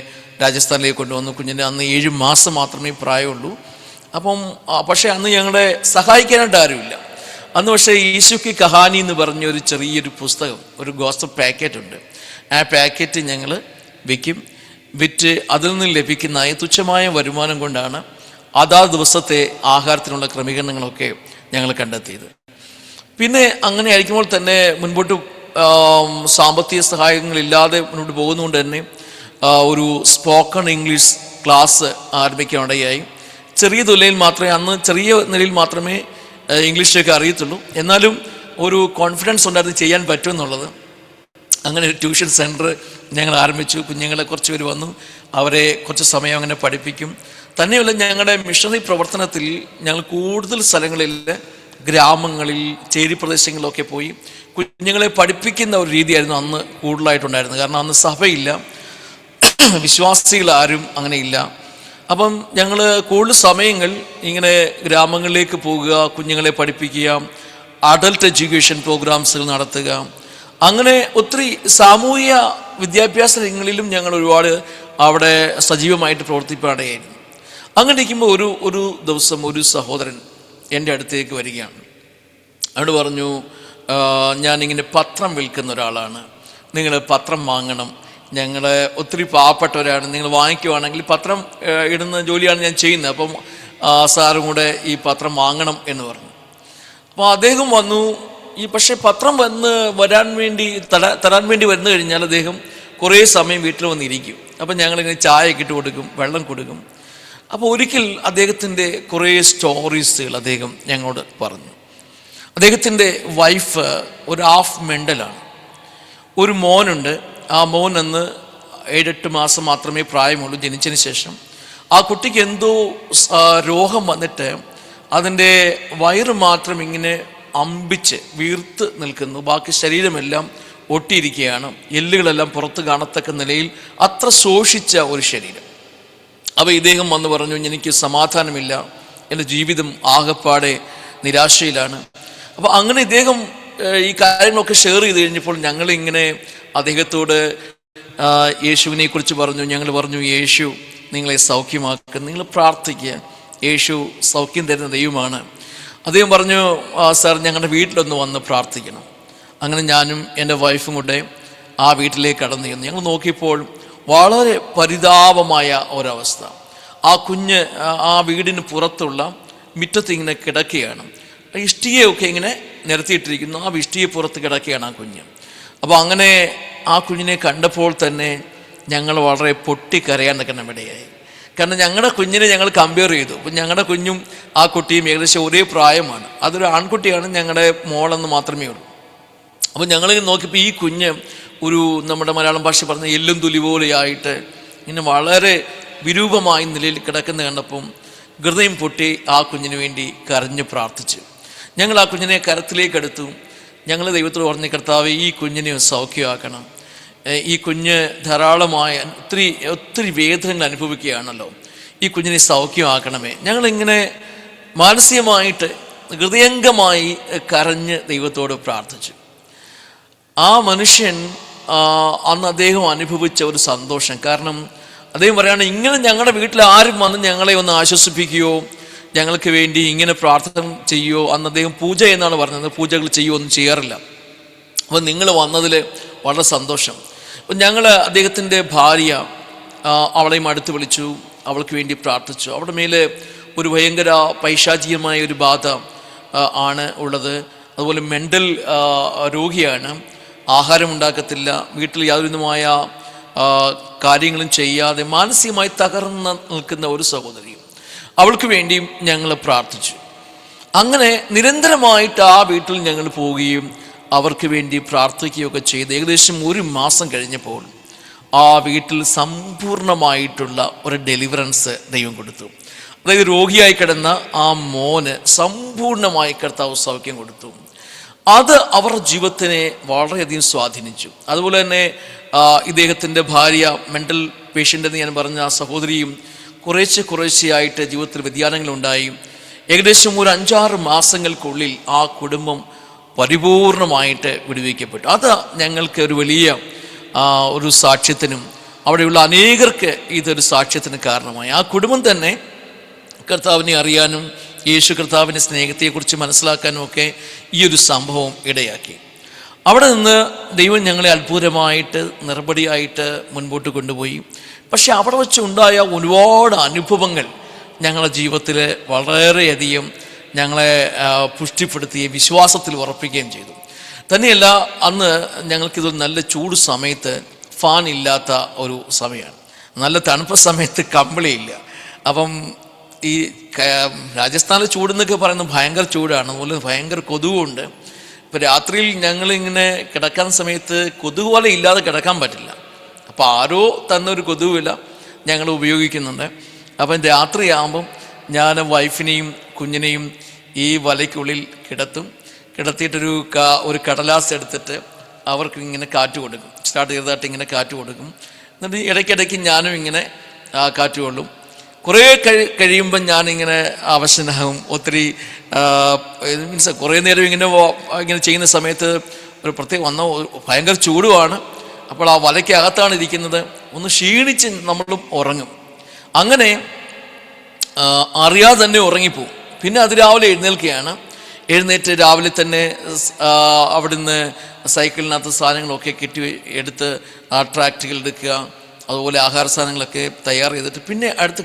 S2: രാജസ്ഥാനിലേക്ക് കൊണ്ടുവന്നു. കുഞ്ഞിന് അന്ന് 7 മാസം മാത്രമേ പ്രായമുള്ളൂ. അപ്പം പക്ഷേ അന്ന് ഞങ്ങളെ സഹായിക്കാനായിട്ട് ആരുമില്ല. അന്ന് പക്ഷേ ഈശുക്ക് കഹാനി എന്ന് പറഞ്ഞൊരു ചെറിയൊരു പുസ്തകം, ഒരു ഗോസ്പൽ പാക്കറ്റ് ഉണ്ട്. ആ പാക്കറ്റ് ഞങ്ങൾ വിറ്റ് അതിൽ നിന്ന് ലഭിക്കുന്ന തുച്ഛമായ വരുമാനം കൊണ്ടാണ് അതാത് ദിവസത്തെ ആഹാരത്തിനുള്ള ക്രമീകരണങ്ങളൊക്കെ ഞങ്ങൾ കണ്ടെത്തിയത്. പിന്നെ അങ്ങനെ ആയിരിക്കുമ്പോൾ തന്നെ മുൻപോട്ട് സാമ്പത്തിക സഹായങ്ങളില്ലാതെ മുന്നോട്ട് പോകുന്നതുകൊണ്ട് തന്നെ ഒരു സ്പോക്കൺ ഇംഗ്ലീഷ് ക്ലാസ് ആരംഭിക്കാനിടയായി. ചെറിയ നിലയിൽ മാത്രമേ ഇംഗ്ലീഷൊക്കെ അറിയത്തുള്ളൂ. എന്നാലും ഒരു കോൺഫിഡൻസ് ഉണ്ടായിരുന്നു ചെയ്യാൻ പറ്റുമെന്നുള്ളത്. അങ്ങനെ ഒരു ട്യൂഷൻ സെൻറ്റർ ഞങ്ങൾ ആരംഭിച്ചു. കുഞ്ഞുങ്ങളെ കുറച്ച് പേര് വന്നു, അവരെ കുറച്ച് സമയം അങ്ങനെ പഠിപ്പിക്കും. തന്നെയല്ല, ഞങ്ങളുടെ മിഷണറി പ്രവർത്തനത്തിൽ ഞങ്ങൾ കൂടുതൽ സ്ഥലങ്ങളിൽ, ഗ്രാമങ്ങളിൽ, ചേരി പ്രദേശങ്ങളിലൊക്കെ പോയി കുഞ്ഞുങ്ങളെ പഠിപ്പിക്കുന്ന ഒരു രീതിയായിരുന്നു അന്ന് കൂടുതലായിട്ടുണ്ടായിരുന്നത്. കാരണം അന്ന് സഭയില്ല, വിശ്വാസികൾ ആരും അങ്ങനെ ഇല്ല. അപ്പം ഞങ്ങൾ കൂടുതൽ സമയങ്ങൾ ഇങ്ങനെ ഗ്രാമങ്ങളിലേക്ക് പോകുക, കുഞ്ഞുങ്ങളെ പഠിപ്പിക്കുക, അഡൽട്ട് എഡ്യൂക്കേഷൻ പ്രോഗ്രാംസുകൾ നടത്തുക, അങ്ങനെ ഒത്തിരി സാമൂഹിക വിദ്യാഭ്യാസ രംഗങ്ങളിലും ഞങ്ങൾ ഒരുപാട് അവിടെ സജീവമായിട്ട് പ്രവർത്തിപ്പാടുകയായിരുന്നു. അങ്ങനെ ഇരിക്കുമ്പോൾ ഒരു ദിവസം ഒരു സഹോദരൻ എൻ്റെ അടുത്തേക്ക് വരികയാണ്. അവിടെ പറഞ്ഞു, ഞാനിങ്ങനെ പത്രം വിൽക്കുന്ന ഒരാളാണ്, നിങ്ങൾ പത്രം വാങ്ങണം, ഞങ്ങൾ ഒത്തിരി പാവപ്പെട്ടവരാണ്, നിങ്ങൾ വാങ്ങിക്കുവാണെങ്കിൽ പത്രം ഇടുന്ന ജോലിയാണ് ഞാൻ ചെയ്യുന്നത്, അപ്പം സാറും കൂടെ ഈ പത്രം വാങ്ങണം എന്ന് പറഞ്ഞു. അപ്പോൾ അദ്ദേഹം വന്നു. പക്ഷേ പത്രം തരാൻ വേണ്ടി വന്നു കഴിഞ്ഞാൽ അദ്ദേഹം കുറേ സമയം വീട്ടിൽ വന്നിരിക്കും. അപ്പം ഞങ്ങളിങ്ങനെ ചായയൊക്കെ ഇട്ട് കൊടുക്കും, വെള്ളം കൊടുക്കും. അപ്പോൾ ഒരിക്കൽ അദ്ദേഹത്തിൻ്റെ കുറേ സ്റ്റോറീസുകൾ അദ്ദേഹം ഞങ്ങളോട് പറഞ്ഞു. അദ്ദേഹത്തിൻ്റെ വൈഫ് ഒരു ഹാഫ് മെൻ്റലാണ്. ഒരു മോനുണ്ട്. ആ മോൻ അന്ന് 7-8 മാസം മാത്രമേ പ്രായമുള്ളൂ ജനിച്ചതിന് ശേഷം. ആ കുട്ടിക്ക് എന്തോ രോഗം വന്നിട്ട് അതിൻ്റെ വയറ് മാത്രം ഇങ്ങനെ അമ്പിച്ച് വീർത്ത് നിൽക്കുന്നു, ബാക്കി ശരീരമെല്ലാം ഒട്ടിയിരിക്കുകയാണ്, എല്ലുകളെല്ലാം പുറത്ത് കാണത്തക്ക നിലയിൽ അത്ര ശോഷിച്ച ഒരു ശരീരം. അപ്പോൾ ഇദ്ദേഹം വന്ന് പറഞ്ഞു, എനിക്ക് സമാധാനമില്ല, എൻ്റെ ജീവിതം ആകപ്പാടെ നിരാശയിലാണ്. അപ്പോൾ അങ്ങനെ ഇദ്ദേഹം ഈ കാര്യങ്ങളൊക്കെ ഷെയർ ചെയ്ത് കഴിഞ്ഞപ്പോൾ ഞങ്ങളിങ്ങനെ അദ്ദേഹത്തോട് യേശുവിനെ കുറിച്ച് പറഞ്ഞു. ഞങ്ങൾ പറഞ്ഞു, യേശു നിങ്ങളെ സൗഖ്യമാക്കുക, നിങ്ങൾ പ്രാർത്ഥിക്കുക, യേശു സൗഖ്യം തരുന്ന ദൈവമാണ്. അദ്ദേഹം പറഞ്ഞു, സാർ ഞങ്ങളുടെ വീട്ടിലൊന്ന് വന്ന് പ്രാർത്ഥിക്കണം. അങ്ങനെ ഞാനും എൻ്റെ വൈഫും കൂടെ ആ വീട്ടിലേക്ക് കടന്നു ചെന്നു. ഞങ്ങൾ നോക്കിയപ്പോൾ വളരെ പരിതാപമായ ഒരവസ്ഥ. ആ കുഞ്ഞ് ആ വീടിന് പുറത്തുള്ള മുറ്റത്ത് ഇങ്ങനെ കിടക്കുകയാണ്. ഇഷ്ടികയൊക്കെ ഇങ്ങനെ നിരത്തിയിട്ടിരിക്കുന്നു, ആ ഇഷ്ടിക പുറത്ത് കിടക്കുകയാണ് ആ കുഞ്ഞ്. അപ്പോൾ അങ്ങനെ ആ കുഞ്ഞിനെ കണ്ടപ്പോൾ തന്നെ ഞങ്ങൾ വളരെ പൊട്ടിക്കരയാൻ നിൽക്കണം ഇടയായി. കാരണം ഞങ്ങളുടെ കുഞ്ഞിനെ ഞങ്ങൾ കമ്പയർ ചെയ്തു. അപ്പം ഞങ്ങളുടെ കുഞ്ഞും ആ കുട്ടിയും ഏകദേശം ഒരേ പ്രായമാണ്. അതൊരു ആൺകുട്ടിയാണ്, ഞങ്ങളുടെ മോളെന്ന് മാത്രമേ ഉള്ളൂ. അപ്പോൾ ഞങ്ങളിങ്ങനെ നോക്കിയപ്പോൾ ഈ കുഞ്ഞ് ഒരു നമ്മുടെ മലയാളം ഭാഷ പറഞ്ഞ എല്ലും തുലി പോലെയായിട്ട് ഇങ്ങനെ വളരെ വിരൂപമായ നിലയിൽ കിടക്കുന്ന കണ്ടപ്പം ഹൃദയം പൊട്ടി ആ കുഞ്ഞിന് വേണ്ടി കരഞ്ഞ് പ്രാർത്ഥിച്ചു. ഞങ്ങൾ ആ കുഞ്ഞിനെ കരത്തിലേക്ക് എടുത്തു. ഞങ്ങൾ ദൈവത്തോട് പറഞ്ഞ, കർത്താവേ, ഈ കുഞ്ഞിനെ സൗഖ്യമാക്കണം. ഈ കുഞ്ഞ് ധാരാളമായ ഒത്തിരി വേദനകൾ അനുഭവിക്കുകയാണല്ലോ, ഈ കുഞ്ഞിനെ സൗഖ്യമാക്കണമേ. ഞങ്ങളിങ്ങനെ മാനസികമായിട്ട് ഹൃദയംഗമായി കരഞ്ഞ് ദൈവത്തോട് പ്രാർത്ഥിച്ചു. ആ മനുഷ്യൻ അന്ന് അദ്ദേഹം അനുഭവിച്ച ഒരു സന്തോഷം, കാരണം അദ്ദേഹം പറയുകയാണ്, ഇങ്ങനെ ഞങ്ങളുടെ വീട്ടിൽ ആരും വന്ന് ഞങ്ങളെ ഒന്ന് ആശ്വസിപ്പിക്കുകയോ ഞങ്ങൾക്ക് വേണ്ടി ഇങ്ങനെ പ്രാർത്ഥന ചെയ്യുമോ, അന്ന് അദ്ദേഹം പൂജ എന്നാണ് പറഞ്ഞത്, പൂജകൾ ചെയ്യുമോ ഒന്നും ചെയ്യാറില്ല. അപ്പോൾ നിങ്ങൾ വന്നതിൽ വളരെ സന്തോഷം. അപ്പം ഞങ്ങൾ അദ്ദേഹത്തിൻ്റെ ഭാര്യ അവളെയും അടുത്ത് വിളിച്ചു, അവൾക്ക് വേണ്ടി പ്രാർത്ഥിച്ചു. അവിടെ മേലെ ഒരു ഭയങ്കര പൈശാചികമായ ഒരു ബാധ ആണ് ഉള്ളത്. അതുപോലെ മെൻ്റൽ രോഗിയാണ്, ആഹാരം ഉണ്ടാക്കത്തില്ല, വീട്ടിൽ യാതൊരുവിധമായ കാര്യങ്ങളും ചെയ്യാതെ മാനസികമായി തകർന്ന് നിൽക്കുന്ന ഒരു സഹോദരി. അവൾക്ക് വേണ്ടിയും ഞങ്ങൾ പ്രാർത്ഥിച്ചു. അങ്ങനെ നിരന്തരമായിട്ട് ആ വീട്ടിൽ ഞങ്ങൾ പോവുകയും അവർക്ക് വേണ്ടി പ്രാർത്ഥിക്കുകയൊക്കെ ചെയ്ത് ഏകദേശം 1 മാസം കഴിഞ്ഞപ്പോൾ ആ വീട്ടിൽ സമ്പൂർണമായിട്ടുള്ള ഒരു ഡെലിവറൻസ് ദൈവം കൊടുത്തു. അതായത് രോഗിയായി കിടന്ന ആ മോന് സമ്പൂർണമായി കർത്താവ് സൗഖ്യം കൊടുത്തു. അത് അവരുടെ ജീവിതത്തിനെ വളരെയധികം സ്വാധീനിച്ചു. അതുപോലെ തന്നെ ഇദ്ദേഹത്തിൻ്റെ ഭാര്യ മെൻ്റൽ പേഷ്യൻ്റ് എന്ന് ഞാൻ പറഞ്ഞ ആ സഹോദരിയും കുറേശ്ശെയായിട്ട് ജീവിതത്തിൽ വ്യതിയാനങ്ങളുണ്ടായി. ഏകദേശം ഒരു 5-6 മാസങ്ങൾക്കുള്ളിൽ ആ കുടുംബം പരിപൂർണമായിട്ട് വിടുവിക്കപ്പെട്ടു. അത് ഞങ്ങൾക്ക് ഒരു വലിയ ഒരു സാക്ഷ്യത്തിനും അവിടെയുള്ള അനേകർക്ക് ഇതൊരു സാക്ഷ്യത്തിന് കാരണമായി. ആ കുടുംബം തന്നെ കർത്താവിനെ അറിയാനും യേശു കർത്താവിൻ്റെ സ്നേഹത്തെക്കുറിച്ച് മനസ്സിലാക്കാനും ഒക്കെ ഈ ഒരു സംഭവം ഇടയാക്കി. അവിടെ നിന്ന് ദൈവം ഞങ്ങളെ അത്ഭുതമായിട്ട് നിർബടിയായിട്ട് മുൻപോട്ട് കൊണ്ടുപോയി. പക്ഷെ അവിടെ വെച്ച് ഉണ്ടായ ഒരുപാട് അനുഭവങ്ങൾ ഞങ്ങളുടെ ജീവിതത്തിൽ വളരെയധികം ഞങ്ങളെ പുഷ്ടിപ്പെടുത്തുകയും വിശ്വാസത്തിൽ ഉറപ്പിക്കുകയും ചെയ്തു. തന്നെയല്ല, അന്ന് ഞങ്ങൾക്കിതൊരു നല്ല ചൂട് സമയത്ത് ഫാൻ ഇല്ലാത്ത ഒരു സമയമാണ്. നല്ല തണുപ്പ് സമയത്ത് കമ്പിളിയില്ല. അപ്പം ഈ രാജസ്ഥാനിലെ ചൂടെന്നൊക്കെ പറയുന്നത് ഭയങ്കര ചൂടാണ്, അതുപോലെ ഭയങ്കര കൊതുകുണ്ട്. ഇപ്പോൾ രാത്രിയിൽ ഞങ്ങളിങ്ങനെ കിടക്കാൻ സമയത്ത് കൊതുക് പോലെ ഇല്ലാതെ കിടക്കാൻ പറ്റില്ല. അപ്പോൾ ആരോ തന്നൊരു കൊതുകുവില ഞങ്ങൾ ഉപയോഗിക്കുന്നുണ്ട്. അപ്പം രാത്രിയാകുമ്പം ഞാൻ വൈഫിനെയും കുഞ്ഞിനെയും ഈ വലയ്ക്കുള്ളിൽ കിടത്തിയിട്ടൊരു കടലാസ് എടുത്തിട്ട് അവർക്ക് ഇങ്ങനെ കാറ്റ് കൊടുക്കും. ചെറുതായിട്ട് ഇങ്ങനെ കാറ്റ് കൊടുക്കും. എന്നിട്ട് ഇടയ്ക്കിടയ്ക്ക് ഞാനും ഇങ്ങനെ കാറ്റ് കൊള്ളും. കുറേ കഴിയുമ്പം ഞാനിങ്ങനെ അവശനാകും. ഒത്തിരി മീൻസ് കുറേ നേരം ഇങ്ങനെ ചെയ്യുന്ന സമയത്ത് ഒരു പ്രത്യേക ഭയങ്കര ചൂടുമാണ്. അപ്പോൾ ആ വലയ്ക്കകത്താണ് ഇരിക്കുന്നത്. ഒന്ന് ക്ഷീണിച്ച് നമ്മളും ഉറങ്ങും. അങ്ങനെ അറിയാതെ തന്നെ ഉറങ്ങിപ്പോവും. പിന്നെ അത് രാവിലെ എഴുന്നേറ്റ് രാവിലെ തന്നെ അവിടുന്ന് സൈക്കിളിനകത്ത് സാധനങ്ങളൊക്കെ കെട്ടി എടുത്ത് ആ ട്രാക്റ്റുകൾ എടുക്കുക, അതുപോലെ ആഹാര സാധനങ്ങളൊക്കെ തയ്യാർ ചെയ്തിട്ട് പിന്നെ അടുത്ത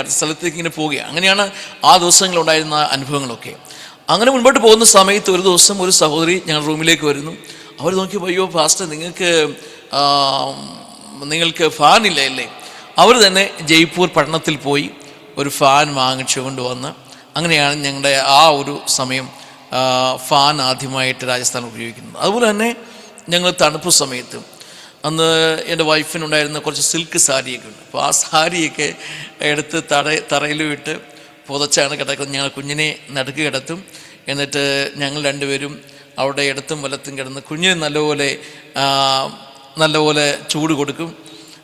S2: അടുത്ത സ്ഥലത്തേക്ക് ഇങ്ങനെ പോവുകയാണ്. അങ്ങനെയാണ് ആ ദിവസങ്ങളുണ്ടായിരുന്ന അനുഭവങ്ങളൊക്കെ. അങ്ങനെ മുൻപോട്ട് പോകുന്ന സമയത്ത് ഒരു ദിവസം ഒരു സഹോദരി ഞങ്ങൾ റൂമിലേക്ക് വരുന്നു. അവർ നോക്കിയപ്പോൾ, അയ്യോ പാസ്റ്റർ, നിങ്ങൾക്ക് ഫാൻ ഇല്ല അല്ലേ? അവർ തന്നെ ജയ്പൂർ പട്ടണത്തിൽ പോയി ഒരു ഫാൻ വാങ്ങിച്ചുകൊണ്ട് വന്ന്, അങ്ങനെയാണ് ഞങ്ങളുടെ ആ ഒരു സമയം ഫാൻ ആദ്യമായിട്ട് രാജസ്ഥാൻ ഉപയോഗിക്കുന്നത്. അതുപോലെ തന്നെ ഞങ്ങൾ തണുപ്പ് സമയത്ത് അന്ന് എൻ്റെ വൈഫിനുണ്ടായിരുന്ന കുറച്ച് സിൽക്ക് സാരിയൊക്കെ ഉണ്ട്. അപ്പോൾ ആ സാരിയൊക്കെ എടുത്ത് തറയിലും ഇട്ട് പുതച്ചാണ് കിടക്കുന്നത്. ഞങ്ങൾ കുഞ്ഞിനെ നടുക്ക് കിടത്തും. എന്നിട്ട് ഞങ്ങൾ രണ്ടുപേരും അവിടെ ഇടത്തും വലത്തും കിടന്ന് കുഞ്ഞിന് നല്ലപോലെ ചൂട് കൊടുക്കും.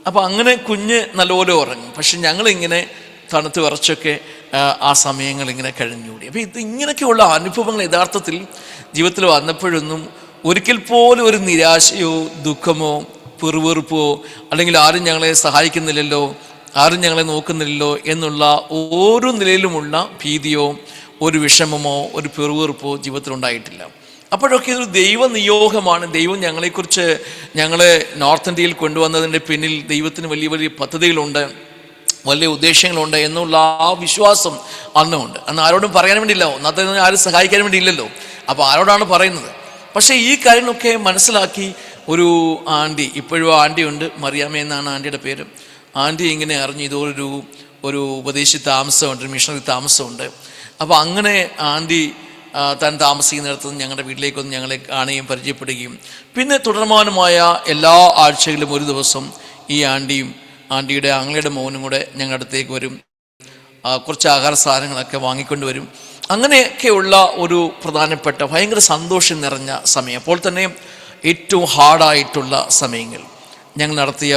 S2: അപ്പോൾ അങ്ങനെ കുഞ്ഞ് നല്ലപോലെ ഉറങ്ങും. പക്ഷെ ഞങ്ങളിങ്ങനെ തണുത്ത് വിറച്ചൊക്കെ ആ സമയങ്ങളിങ്ങനെ കഴിഞ്ഞുകൂടി. അപ്പോൾ ഇങ്ങനെയൊക്കെയുള്ള അനുഭവങ്ങൾ യഥാർത്ഥത്തിൽ ജീവിതത്തിൽ വന്നപ്പോഴൊന്നും ഒരിക്കൽ പോലും ഒരു നിരാശയോ ദുഃഖമോ പെറുവെറുപ്പോ അല്ലെങ്കിൽ ആരും ഞങ്ങളെ സഹായിക്കുന്നില്ലല്ലോ, ആരും ഞങ്ങളെ നോക്കുന്നില്ലല്ലോ എന്നുള്ള ഓരോ നിലയിലുമുള്ള ഭീതിയോ ഒരു വിഷമമോ ഒരു പെറുവെറുപ്പോ ജീവിതത്തിലുണ്ടായിട്ടില്ല. അപ്പോഴൊക്കെ ഇതൊരു ദൈവനിയോഗമാണ്. ദൈവം ഞങ്ങളെ നോർത്ത് ഇന്ത്യയിൽ കൊണ്ടുവന്നതിൻ്റെ പിന്നിൽ ദൈവത്തിന് വലിയ വലിയ പദ്ധതികളുണ്ട്, വലിയ ഉദ്ദേശങ്ങളുണ്ട് എന്നുള്ള ആ വിശ്വാസം അന്നുണ്ട്. അന്ന് ആരോടും പറയാൻ വേണ്ടിയില്ല, ഒന്നാമത്തെ ആരും സഹായിക്കാൻ വേണ്ടിയില്ലല്ലോ. അപ്പോൾ ആരോടാണ് പറയുന്നത്? പക്ഷേ ഈ കാര്യങ്ങളൊക്കെ മനസ്സിലാക്കി ഒരു ആൻറ്റി, ഇപ്പോഴും ആൻറ്റി ഉണ്ട്, മറിയാമ്മ എന്നാണ് ആൻറ്റിയുടെ പേര്. ആൻറ്റി ഇങ്ങനെ അറിഞ്ഞു ഒരു ഉപദേശി താമസമുണ്ട്, മിഷണറി താമസമുണ്ട്. അപ്പോൾ അങ്ങനെ ആൻറ്റി താൻ താമസിക്കുന്നിടത്ത് ഞങ്ങളുടെ വീട്ടിലേക്ക് വന്ന് ഞങ്ങളെ കാണുകയും പരിചയപ്പെടുകയും പിന്നെ തുടർമാനമായ എല്ലാ ആഴ്ചകളിലും ഒരു ദിവസം ഈ ആൻറ്റിയുടെ ആങ്ങളുടെ മോനും കൂടെ ഞങ്ങളുടെ അടുത്തേക്ക് വരും. കുറച്ച് ആഹാര സാധനങ്ങളൊക്കെ വാങ്ങിക്കൊണ്ട് വരും. അങ്ങനെയൊക്കെയുള്ള ഒരു പ്രധാനപ്പെട്ട ഭയങ്കര സന്തോഷം നിറഞ്ഞ സമയം. അപ്പോൾ തന്നെ ഏറ്റവും ഹാർഡായിട്ടുള്ള സമയങ്ങൾ ഞങ്ങൾ നടത്തിയ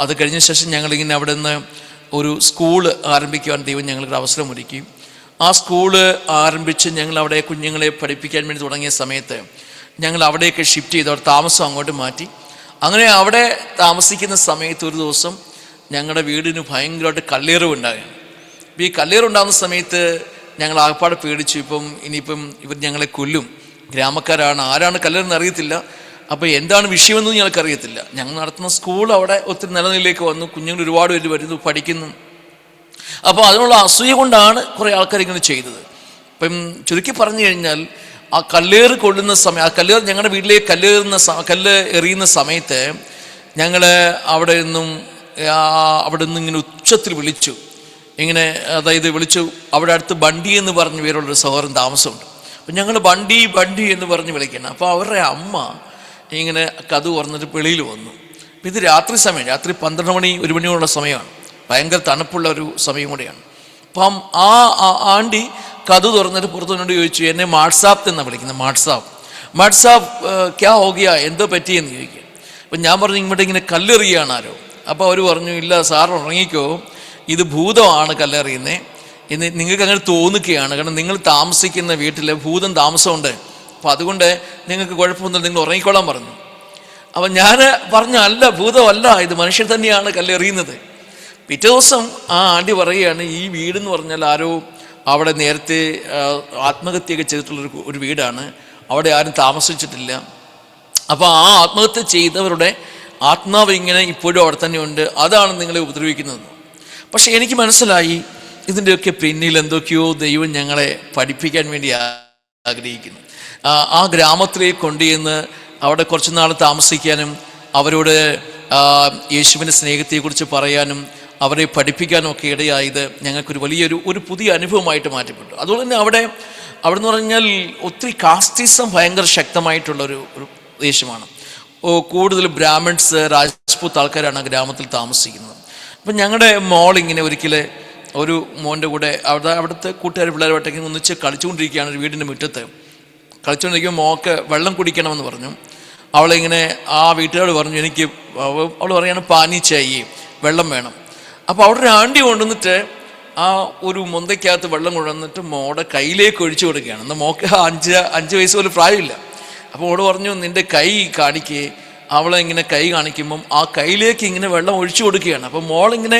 S2: അത് കഴിഞ്ഞ ശേഷം ഞങ്ങളിങ്ങനെ അവിടെ നിന്ന് ഒരു സ്കൂള് ആരംഭിക്കുവാൻ ദൈവം ഞങ്ങൾക്ക് അവസരം ഒരുക്കി. ആ സ്കൂള് ആരംഭിച്ച് ഞങ്ങൾ അവിടെ കുഞ്ഞുങ്ങളെ പഠിപ്പിക്കാൻ വേണ്ടി തുടങ്ങിയ സമയത്ത് ഞങ്ങൾ അവിടേക്ക് ഷിഫ്റ്റ് ചെയ്ത് അവിടെ താമസം അങ്ങോട്ട് മാറ്റി. അങ്ങനെ അവിടെ താമസിക്കുന്ന സമയത്ത് ഒരു ദിവസം ഞങ്ങളുടെ വീടിന് ഭയങ്കരമായിട്ട് കല്ലേറുണ്ടാകുകയാണ്. അപ്പോൾ ഈ കല്ലേറുണ്ടാകുന്ന സമയത്ത് ഞങ്ങൾ ആകപ്പാടെ പേടിച്ചു. ഇനിയിപ്പം ഇവർ ഞങ്ങളെ കൊല്ലും, ഗ്രാമക്കാരാണ്, ആരാണ് കല്ലേറെന്ന് അറിയത്തില്ല. അപ്പോൾ എന്താണ് വിഷയമെന്ന് ഞങ്ങൾക്കറിയത്തില്ല. ഞങ്ങൾ നടത്തുന്ന സ്കൂൾ അവിടെ ഒത്തിരി നിലനിലേക്ക് വന്നു, കുഞ്ഞുങ്ങൾ ഒരുപാട് പേര് വരുന്നു, പഠിക്കുന്നു. അപ്പോൾ അതിനുള്ള അസൂയ കൊണ്ടാണ് കുറേ ആൾക്കാർ ഇങ്ങനെ ചെയ്തത്. ചുരുക്കി പറഞ്ഞു കഴിഞ്ഞാൽ ആ കല്ലേറ് കൊള്ളുന്ന സമയം, ആ കല്ലേറ് ഞങ്ങളുടെ വീട്ടിലേക്ക് കല്ല് എറിയുന്ന സമയത്ത് ഞങ്ങൾ അവിടെ നിന്നും ഇങ്ങനെ ഉച്ചത്തിൽ വിളിച്ചു. വിളിച്ചു. അവിടെ അടുത്ത് ബണ്ടി എന്ന് പറഞ്ഞ പേരുള്ളൊരു സഹോദരൻ താമസമുണ്ട്. അപ്പം ഞങ്ങൾ ബണ്ടി എന്ന് പറഞ്ഞ് വിളിക്കണം. അപ്പോൾ അവരുടെ അമ്മ ഇങ്ങനെ കഥ തുറന്നിട്ട് വെളിയിൽ വന്നു. അപ്പം ഇത് രാത്രി 12 മണി 1 മണിയുള്ള സമയമാണ്, ഭയങ്കര തണുപ്പുള്ള ഒരു സമയം കൂടെയാണ്. അപ്പം ആ ആൻറ്റി കഥ തുറന്നിട്ട് പുറത്തുകൊണ്ട് ചോദിച്ചു, എന്നെ മാട്സാപ്പ് എന്നാണ് വിളിക്കുന്നത്, മാട്സാപ്പ് ക്യാ ഹോഗിയ, എന്തോ പറ്റിയെന്ന് ചോദിക്കുക. അപ്പം ഞാൻ പറഞ്ഞു, ഇങ്ങോട്ട് കല്ലെറിയാണ് ആരോ. അപ്പോൾ അവർ പറഞ്ഞു, ഇല്ല സാർ ഉറങ്ങിക്കോ, ഇത് ഭൂതമാണ് കല്ലെറിയുന്നത് എന്ന് നിങ്ങൾക്ക് അങ്ങനെ തോന്നുകയാണ്, കാരണം നിങ്ങൾ താമസിക്കുന്ന വീട്ടിൽ ഭൂതം താമസമുണ്ട്, അപ്പം അതുകൊണ്ട് നിങ്ങൾക്ക് കുഴപ്പമൊന്നുമില്ല, നിങ്ങൾ ഉറങ്ങിക്കോളാൻ പറഞ്ഞു. അപ്പം ഞാൻ പറഞ്ഞു, അല്ല, ഭൂതമല്ല, ഇത് മനുഷ്യൻ തന്നെയാണ് കല്ലെറിയുന്നത്. പിറ്റേ ദിവസം ആ ആൻറ്റി പറയുകയാണ്, ഈ വീടെന്ന് പറഞ്ഞാൽ ആരോ അവിടെ നേരത്തെ ആത്മഹത്യയൊക്കെ ചെയ്തിട്ടുള്ളൊരു വീടാണ്, അവിടെ ആരും താമസിച്ചിട്ടില്ല. അപ്പോൾ ആ ആത്മഹത്യ ചെയ്തവരുടെ ആത്മാവ് ഇങ്ങനെ ഇപ്പോഴും അവിടെ തന്നെ ഉണ്ട്, അതാണ് നിങ്ങളെ ഉപദ്രവിക്കുന്നത്. പക്ഷെ എനിക്ക് മനസ്സിലായി, ഇതിൻ്റെയൊക്കെ പിന്നിൽ എന്തൊക്കെയോ ദൈവം ഞങ്ങളെ പഠിപ്പിക്കാൻ വേണ്ടി ആഗ്രഹിക്കുന്നു. ആ ഗ്രാമത്തിലേക്ക് കൊണ്ടുചെന്ന് അവിടെ കുറച്ച് നാൾ താമസിക്കാനും അവരോട് യേശുവിൻ്റെ സ്നേഹത്തെക്കുറിച്ച് പറയാനും അവരെ പഠിപ്പിക്കാനും ഒക്കെ ഇടയായത് ഞങ്ങൾക്കൊരു വലിയൊരു പുതിയ അനുഭവമായിട്ട് മാറ്റപ്പെട്ടു. അതുപോലെ തന്നെ അവിടെ എന്ന് പറഞ്ഞാൽ ഒത്തിരി കാസ്റ്റിസം ഭയങ്കര ശക്തമായിട്ടുള്ളൊരു ദേശമാണ്. കൂടുതൽ ബ്രാഹ്മിൺസ്, രാജ്പൂത്ത് ആൾക്കാരാണ് ആ ഗ്രാമത്തിൽ താമസിക്കുന്നത്. അപ്പം ഞങ്ങളുടെ മോൾ ഇങ്ങനെ ഒരിക്കൽ ഒരു മോൻ്റെ കൂടെ അവിടുത്തെ കൂട്ടുകാർ പിള്ളേരുമായിട്ടൊക്കെ ഒന്നിച്ച് കളിച്ചുകൊണ്ടിരിക്കുകയാണ് ഒരു വീടിൻ്റെ മുറ്റത്ത്. കളിച്ചുകൊണ്ടിരിക്കുമ്പോൾ മോൾക്ക് വെള്ളം കുടിക്കണമെന്ന് പറഞ്ഞു. അവളിങ്ങനെ ആ വീട്ടുകാരോട് പറഞ്ഞു, അവൾ പറയാണ് പാനി ചായി, വെള്ളം വേണം. അപ്പോൾ അവിടെ ഒരു ആണ്ടി കൊണ്ടുവന്നിട്ട് ആ ഒരു മുന്തയ്ക്കകത്ത് വെള്ളം കൊണ്ടുവന്നിട്ട് മോടെ കയ്യിലേക്ക് ഒഴിച്ചു കൊടുക്കുകയാണ്. എന്നാൽ മോക്ക് അഞ്ച് വയസ്സ് പോലും പ്രായമില്ല. അപ്പോൾ മോട് പറഞ്ഞു, നിൻ്റെ കൈ കാണിക്കേ. അവളെ ഇങ്ങനെ കൈ കാണിക്കുമ്പം ആ കൈയിലേക്ക് ഇങ്ങനെ വെള്ളം ഒഴിച്ചു കൊടുക്കുകയാണ്. അപ്പം മോളിങ്ങനെ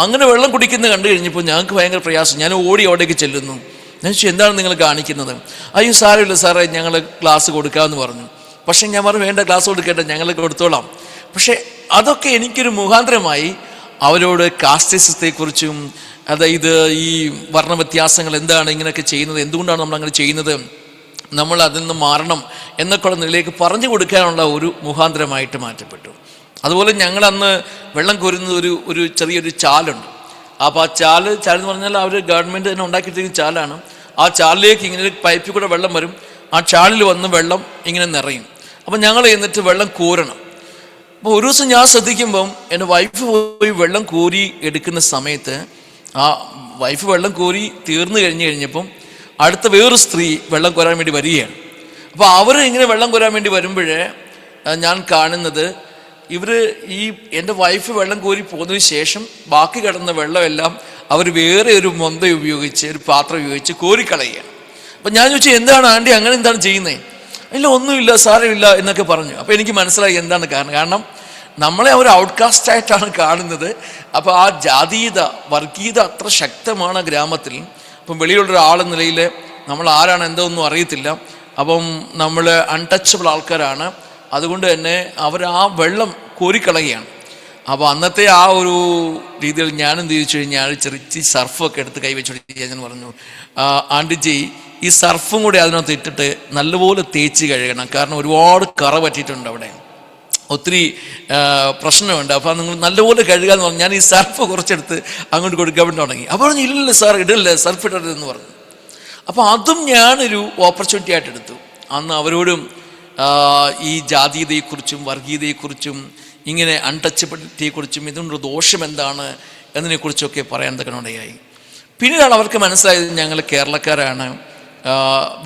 S2: അങ്ങനെ വെള്ളം കുടിക്കുന്നത് കണ്ടു കഴിഞ്ഞപ്പോൾ ഞങ്ങൾക്ക് ഭയങ്കര പ്രയാസം. ഞാൻ ഓടി അവിടേക്ക് ചെല്ലുന്നു. ഞാൻ ചോദിച്ചു, എന്താണ് നിങ്ങൾ കാണിക്കുന്നത്? അയ്യോ സാരമില്ല സാറേ, ഞങ്ങൾ ക്ലാസ് കൊടുക്കാമെന്ന് പറഞ്ഞു. പക്ഷേ ഞാൻ പറഞ്ഞു, വേണ്ട, ക്ലാസ് കൊടുക്കേണ്ട, ഞങ്ങൾ കൊടുത്തോളാം. പക്ഷേ അതൊക്കെ എനിക്കൊരു മുഖാന്തരമായി അവരോട് കാസ്റ്റിസത്തെക്കുറിച്ചും, അതായത് ഈ വർണ്ണവ്യത്യാസങ്ങൾ എന്താണ് ഇങ്ങനെയൊക്കെ ചെയ്യുന്നത്, എന്തുകൊണ്ടാണ് നമ്മളങ്ങനെ ചെയ്യുന്നത്, നമ്മൾ അതിൽ നിന്ന് മാറണം എന്നൊക്കെയുള്ള നിലയിലേക്ക് പറഞ്ഞു കൊടുക്കാനുള്ള ഒരു മുഖാന്തരമായിട്ട് മാറ്റപ്പെട്ടു. അതുപോലെ ഞങ്ങൾ അന്ന് വെള്ളം കോരുന്നത് ഒരു ചെറിയൊരു ചാലുണ്ട്. അപ്പോൾ ആ ചാല് എന്ന് പറഞ്ഞാൽ അവർ ഗവൺമെൻറ് തന്നെ ഉണ്ടാക്കിയിട്ടിരിക്കുന്ന ചാലാണ്. ആ ചാലിലേക്ക് ഇങ്ങനെ പൈപ്പിൽ കൂടെ വെള്ളം വരും. ആ ചാലിൽ വന്ന് വെള്ളം ഇങ്ങനെ നിറയും. അപ്പം ഞങ്ങൾ എന്നിട്ട് വെള്ളം കോരണം. അപ്പോൾ ഒരു ദിവസം ഞാൻ ശ്രദ്ധിക്കുമ്പം എൻ്റെ വൈഫ് പോയി വെള്ളം കോരി എടുക്കുന്ന സമയത്ത് ആ വൈഫ് വെള്ളം കോരി തീർന്നു കഴിഞ്ഞപ്പം അടുത്ത വേറൊരു സ്ത്രീ വെള്ളം കോരാൻ വേണ്ടി വരികയാണ്. അപ്പോൾ അവർ ഇങ്ങനെ വെള്ളം കോരാൻ വേണ്ടി വരുമ്പോഴേ ഞാൻ കാണുന്നത്, ഇവർ എൻ്റെ വൈഫ് വെള്ളം കോരി പോന്നതിന് ശേഷം ബാക്കി കിടന്ന വെള്ളമെല്ലാം അവർ വേറെ ഒരു മൊന്ത ഉപയോഗിച്ച്, ഒരു പാത്രം ഉപയോഗിച്ച് കോരിക്കളയുകയാണ്. അപ്പം ഞാൻ ചോദിച്ചു, എന്താണ് ആൻറ്റി അങ്ങനെ എന്താണ് ചെയ്യുന്നത്? ഇല്ല, ഒന്നുമില്ല, സാരമില്ല എന്നൊക്കെ പറഞ്ഞു. അപ്പോൾ എനിക്ക് മനസ്സിലായി എന്താണ് കാരണം നമ്മളെ അവർ ഔട്ട്കാസ്റ്റായിട്ടാണ് കാണുന്നത്. അപ്പോൾ ആ ജാതീയത, വർഗീയത അത്ര ശക്തമാണ് ഗ്രാമത്തിൽ. അപ്പം വെളിയിലുള്ളൊരാളെന്ന നിലയിൽ നമ്മൾ ആരാണ് എന്തോന്നും അറിയത്തില്ല. അപ്പം നമ്മൾ അൺടച്ചബിൾ ആൾക്കാരാണ്. അതുകൊണ്ട് തന്നെ അവർ ആ വെള്ളം കോരിക്കളയുകയാണ്. അപ്പോൾ അന്നത്തെ ആ ഒരു രീതിയിൽ ഞാൻ എന്ത് ചോദിച്ചു കഴിഞ്ഞാൽ ചെറിയ സർഫൊക്കെ എടുത്ത് കൈവച്ചു ഞാൻ പറഞ്ഞു, ആൻറ്റിജി ഈ സർഫും കൂടി അതിനകത്ത് ഇട്ടിട്ട് നല്ലപോലെ തേച്ച് കഴുകണം, കാരണം ഒരുപാട് കറ പറ്റിയിട്ടുണ്ട്, അവിടെ ഒത്തിരി പ്രശ്നമുണ്ട്. അപ്പോൾ നിങ്ങൾ നല്ലപോലെ കഴുകാന്ന് പറഞ്ഞു. ഞാൻ ഈ സർഫ് കുറച്ചെടുത്ത് അങ്ങോട്ട് കൊടുക്കാൻ വേണ്ടി തുടങ്ങി. അപ്പോൾ പറഞ്ഞു, ഇല്ലല്ലോ സാർ, ഇടല്ലേ, സർഫ് ഇടരുതെന്ന് പറഞ്ഞു. അപ്പോൾ അതും ഞാനൊരു ഓപ്പർച്യൂണിറ്റി ആയിട്ട് എടുത്തു. അന്ന് അവരോടും ഈ ജാതീയതയെക്കുറിച്ചും വർഗീയതയെക്കുറിച്ചും ഇങ്ങനെ അൺടച്ചബിലിറ്റിയെക്കുറിച്ചും ഇതിനുള്ള ദോഷം എന്താണ് എന്നതിനെക്കുറിച്ചൊക്കെ പറയാൻ തക്കനുണ്ടായി. പിന്നീടാണ് അവർക്ക് മനസ്സിലായത് ഞങ്ങൾ കേരളക്കാരാണ്,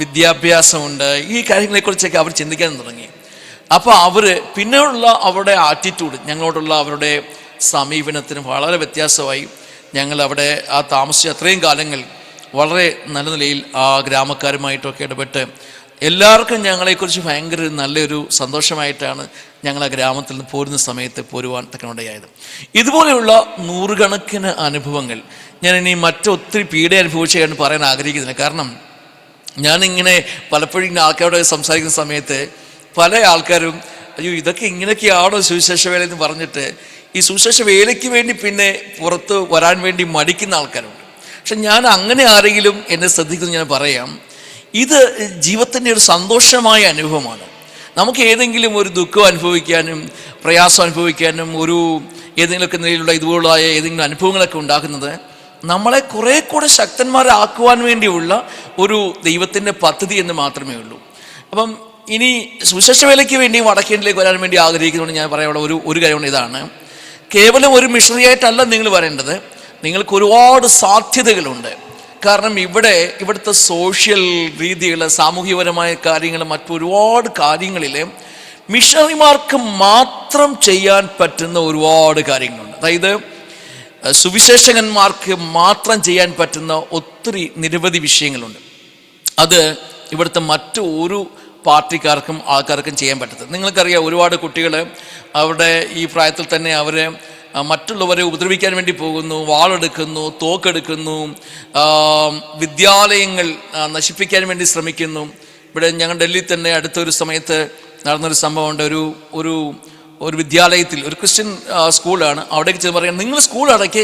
S2: വിദ്യാഭ്യാസമുണ്ട്, ഈ കാര്യങ്ങളെക്കുറിച്ചൊക്കെ അവർ ചിന്തിക്കാൻ തുടങ്ങി. അപ്പോൾ അവർ പിന്നെയുള്ള അവരുടെ ആറ്റിറ്റ്യൂഡ്, ഞങ്ങളോടുള്ള അവരുടെ സമീപനത്തിന് വളരെ വ്യത്യാസമായി. ഞങ്ങൾ അവിടെ ആ താമസിച്ച അത്രയും കാലങ്ങൾ വളരെ നല്ല നിലയിൽ ആ ഗ്രാമക്കാരുമായിട്ടൊക്കെ ഇടപെട്ട് എല്ലാവർക്കും ഞങ്ങളെക്കുറിച്ച് ഭയങ്കര നല്ലൊരു സന്തോഷമായിട്ടാണ് ഞങ്ങൾ ആ ഗ്രാമത്തിൽ നിന്ന് പോരുന്ന സമയത്ത് പോരുവാൻ തക്കനുണ്ടായത്. ഇതുപോലെയുള്ള നൂറുകണക്കിന് അനുഭവങ്ങൾ ഞാൻ ഇനി മറ്റൊത്തിരി പീഡ അനുഭവിച്ചാണ് പറയാൻ ആഗ്രഹിക്കുന്നില്ല. കാരണം ഞാനിങ്ങനെ പലപ്പോഴും ഇങ്ങനെ ആൾക്കാരോട് സംസാരിക്കുന്ന സമയത്ത് പല ആൾക്കാരും, അയ്യോ ഇതൊക്കെ ഇങ്ങനെയൊക്കെയാണോ സുവിശേഷ വേല എന്ന് പറഞ്ഞിട്ട് ഈ സുവിശേഷ വേലയ്ക്ക് വേണ്ടി പിന്നെ പുറത്ത് വരാൻ വേണ്ടി മടിക്കുന്ന ആൾക്കാരുണ്ട്. പക്ഷെ ഞാൻ അങ്ങനെ ആരെങ്കിലും എന്നെ ശ്രദ്ധിക്കുന്നു ഞാൻ പറയാം, ഇത് ജീവിതത്തിൻ്റെ ഒരു സന്തോഷമായ അനുഭവമാണ്. നമുക്ക് ഏതെങ്കിലും ഒരു ദുഃഖം അനുഭവിക്കാനും പ്രയാസം അനുഭവിക്കാനും ഒരു ഏതെങ്കിലുമൊക്കെ നിലയിലുള്ള ഇതുപോലുള്ള ഏതെങ്കിലും അനുഭവങ്ങളൊക്കെ ഉണ്ടാക്കുന്നത് നമ്മളെ കുറേ കൂടെ ശക്തന്മാരാക്കുവാൻ വേണ്ടിയുള്ള ഒരു ദൈവത്തിൻ്റെ പദ്ധതി എന്ന് മാത്രമേ ഉള്ളൂ. അപ്പം ഇനി സുവിശേഷ വേലയ്ക്ക് വേണ്ടി വടക്കേണ്ടിലേക്ക് വരാൻ വേണ്ടി ആഗ്രഹിക്കുന്നതുകൊണ്ട് ഞാൻ പറയാനുള്ള ഒരു കാര്യമാണ് ഇതാണ്. കേവലം ഒരു മിഷണറി ആയിട്ടല്ല നിങ്ങൾ വരേണ്ടത്, നിങ്ങൾക്ക് ഒരുപാട് സാധ്യതകളുണ്ട്. കാരണം ഇവിടുത്തെ സോഷ്യൽ രീതികൾ, സാമൂഹികപരമായ കാര്യങ്ങൾ, മറ്റൊരുപാട് കാര്യങ്ങളിൽ മിഷണറിമാർക്ക് മാത്രം ചെയ്യാൻ പറ്റുന്ന ഒരുപാട് കാര്യങ്ങളുണ്ട്. അതായത് സുവിശേഷകന്മാർക്ക് മാത്രം ചെയ്യാൻ പറ്റുന്ന ഒത്തിരി നിരവധി വിഷയങ്ങളുണ്ട്. അത് ഇവിടുത്തെ മറ്റു ഒരു പാർട്ടിക്കാർക്കും ആൾക്കാർക്കും ചെയ്യാൻ പറ്റത്തില്ല. നിങ്ങൾക്കറിയാം, ഒരുപാട് കുട്ടികൾ അവരുടെ ഈ പ്രായത്തിൽ തന്നെ അവരെ മറ്റുള്ളവരെ ഉപദ്രവിക്കാൻ വേണ്ടി പോകുന്നു, വാളെടുക്കുന്നു, തോക്കെടുക്കുന്നു, വിദ്യാലയങ്ങൾ നശിപ്പിക്കാൻ വേണ്ടി ശ്രമിക്കുന്നു. ഇവിടെ ഞങ്ങൾ ഡൽഹിയിൽ തന്നെ അടുത്തൊരു സമയത്ത് നടന്നൊരു സംഭവമുണ്ട്. ഒരു വിദ്യാലയത്തിൽ, ഒരു ക്രിസ്ത്യൻ സ്കൂളാണ്, അവിടേക്ക് ചെന്ന് പറയാം, നിങ്ങൾ സ്കൂൾ അടക്കി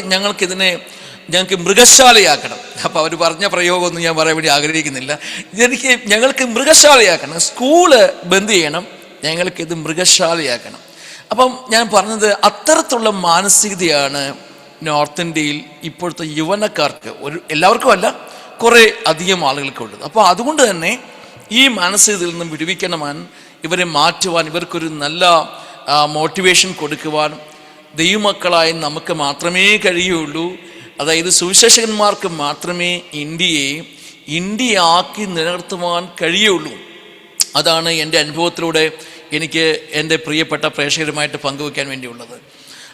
S2: ഞങ്ങൾക്ക് മൃഗശാലയാക്കണം. അപ്പോൾ അവർ പറഞ്ഞ പ്രയോഗമൊന്നും ഞാൻ പറയാൻ വേണ്ടി ആഗ്രഹിക്കുന്നില്ല. ഞങ്ങൾക്ക് മൃഗശാലയാക്കണം, സ്കൂള് ബന്ദ് ചെയ്യണം, ഞങ്ങൾക്കിത് മൃഗശാലയാക്കണം. അപ്പം ഞാൻ പറഞ്ഞത് അത്തരത്തിലുള്ള മാനസികതയാണ് നോർത്ത് ഇന്ത്യയിൽ ഇപ്പോഴത്തെ യുവനക്കാർക്ക്, എല്ലാവർക്കും അല്ല, കുറേ അധികം ആളുകൾക്കുള്ളത്. അപ്പോൾ അതുകൊണ്ട് തന്നെ ഈ മാനസികതയിൽ നിന്നും വിടുവിക്കണമെൻ, ഇവരെ മാറ്റുവാൻ, ഇവർക്കൊരു നല്ല മോട്ടിവേഷൻ കൊടുക്കുവാൻ ദൈവമക്കളായി നമുക്ക് മാത്രമേ കഴിയുള്ളൂ. അതായത് സുവിശേഷകന്മാർക്ക് മാത്രമേ ഇന്ത്യയാക്കി നിലനിർത്തുവാൻ കഴിയുള്ളൂ. അതാണ് എൻ്റെ അനുഭവത്തിലൂടെ എനിക്ക് എൻ്റെ പ്രിയപ്പെട്ട പ്രേക്ഷകരുമായിട്ട് പങ്കുവയ്ക്കാൻ വേണ്ടിയുള്ളത്.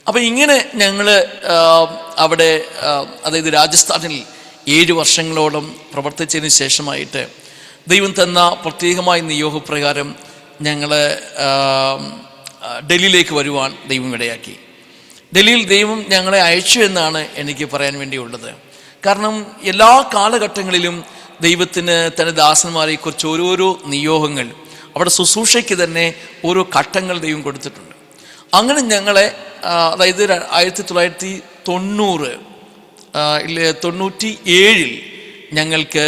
S2: അപ്പം ഇങ്ങനെ ഞങ്ങൾ അവിടെ അതായത് രാജസ്ഥാനിൽ 7 വർഷങ്ങളോളം പ്രവർത്തിച്ചതിന് ശേഷമായിട്ട് ദൈവം തന്ന പ്രത്യേകമായ നിയോഗപ്രകാരം ഞങ്ങൾ ഡൽഹിയിലേക്ക് വരുവാൻ ദൈവം ഇടയാക്കി. ഡൽഹിയിൽ ദൈവം ഞങ്ങളെ അയച്ചു എന്നാണ് എനിക്ക് പറയാൻ വേണ്ടിയുള്ളത്. കാരണം എല്ലാ കാലഘട്ടങ്ങളിലും ദൈവത്തിന് തൻ്റെ ദാസന്മാരെക്കുറിച്ച് ഓരോരോ നിയോഗങ്ങൾ, അവിടെ ശുശ്രൂഷയ്ക്ക് തന്നെ ഓരോ ഘട്ടങ്ങൾ ദൈവം കൊടുത്തിട്ടുണ്ട്. അങ്ങനെ ഞങ്ങളെ അതായത് 1997 ഞങ്ങൾക്ക്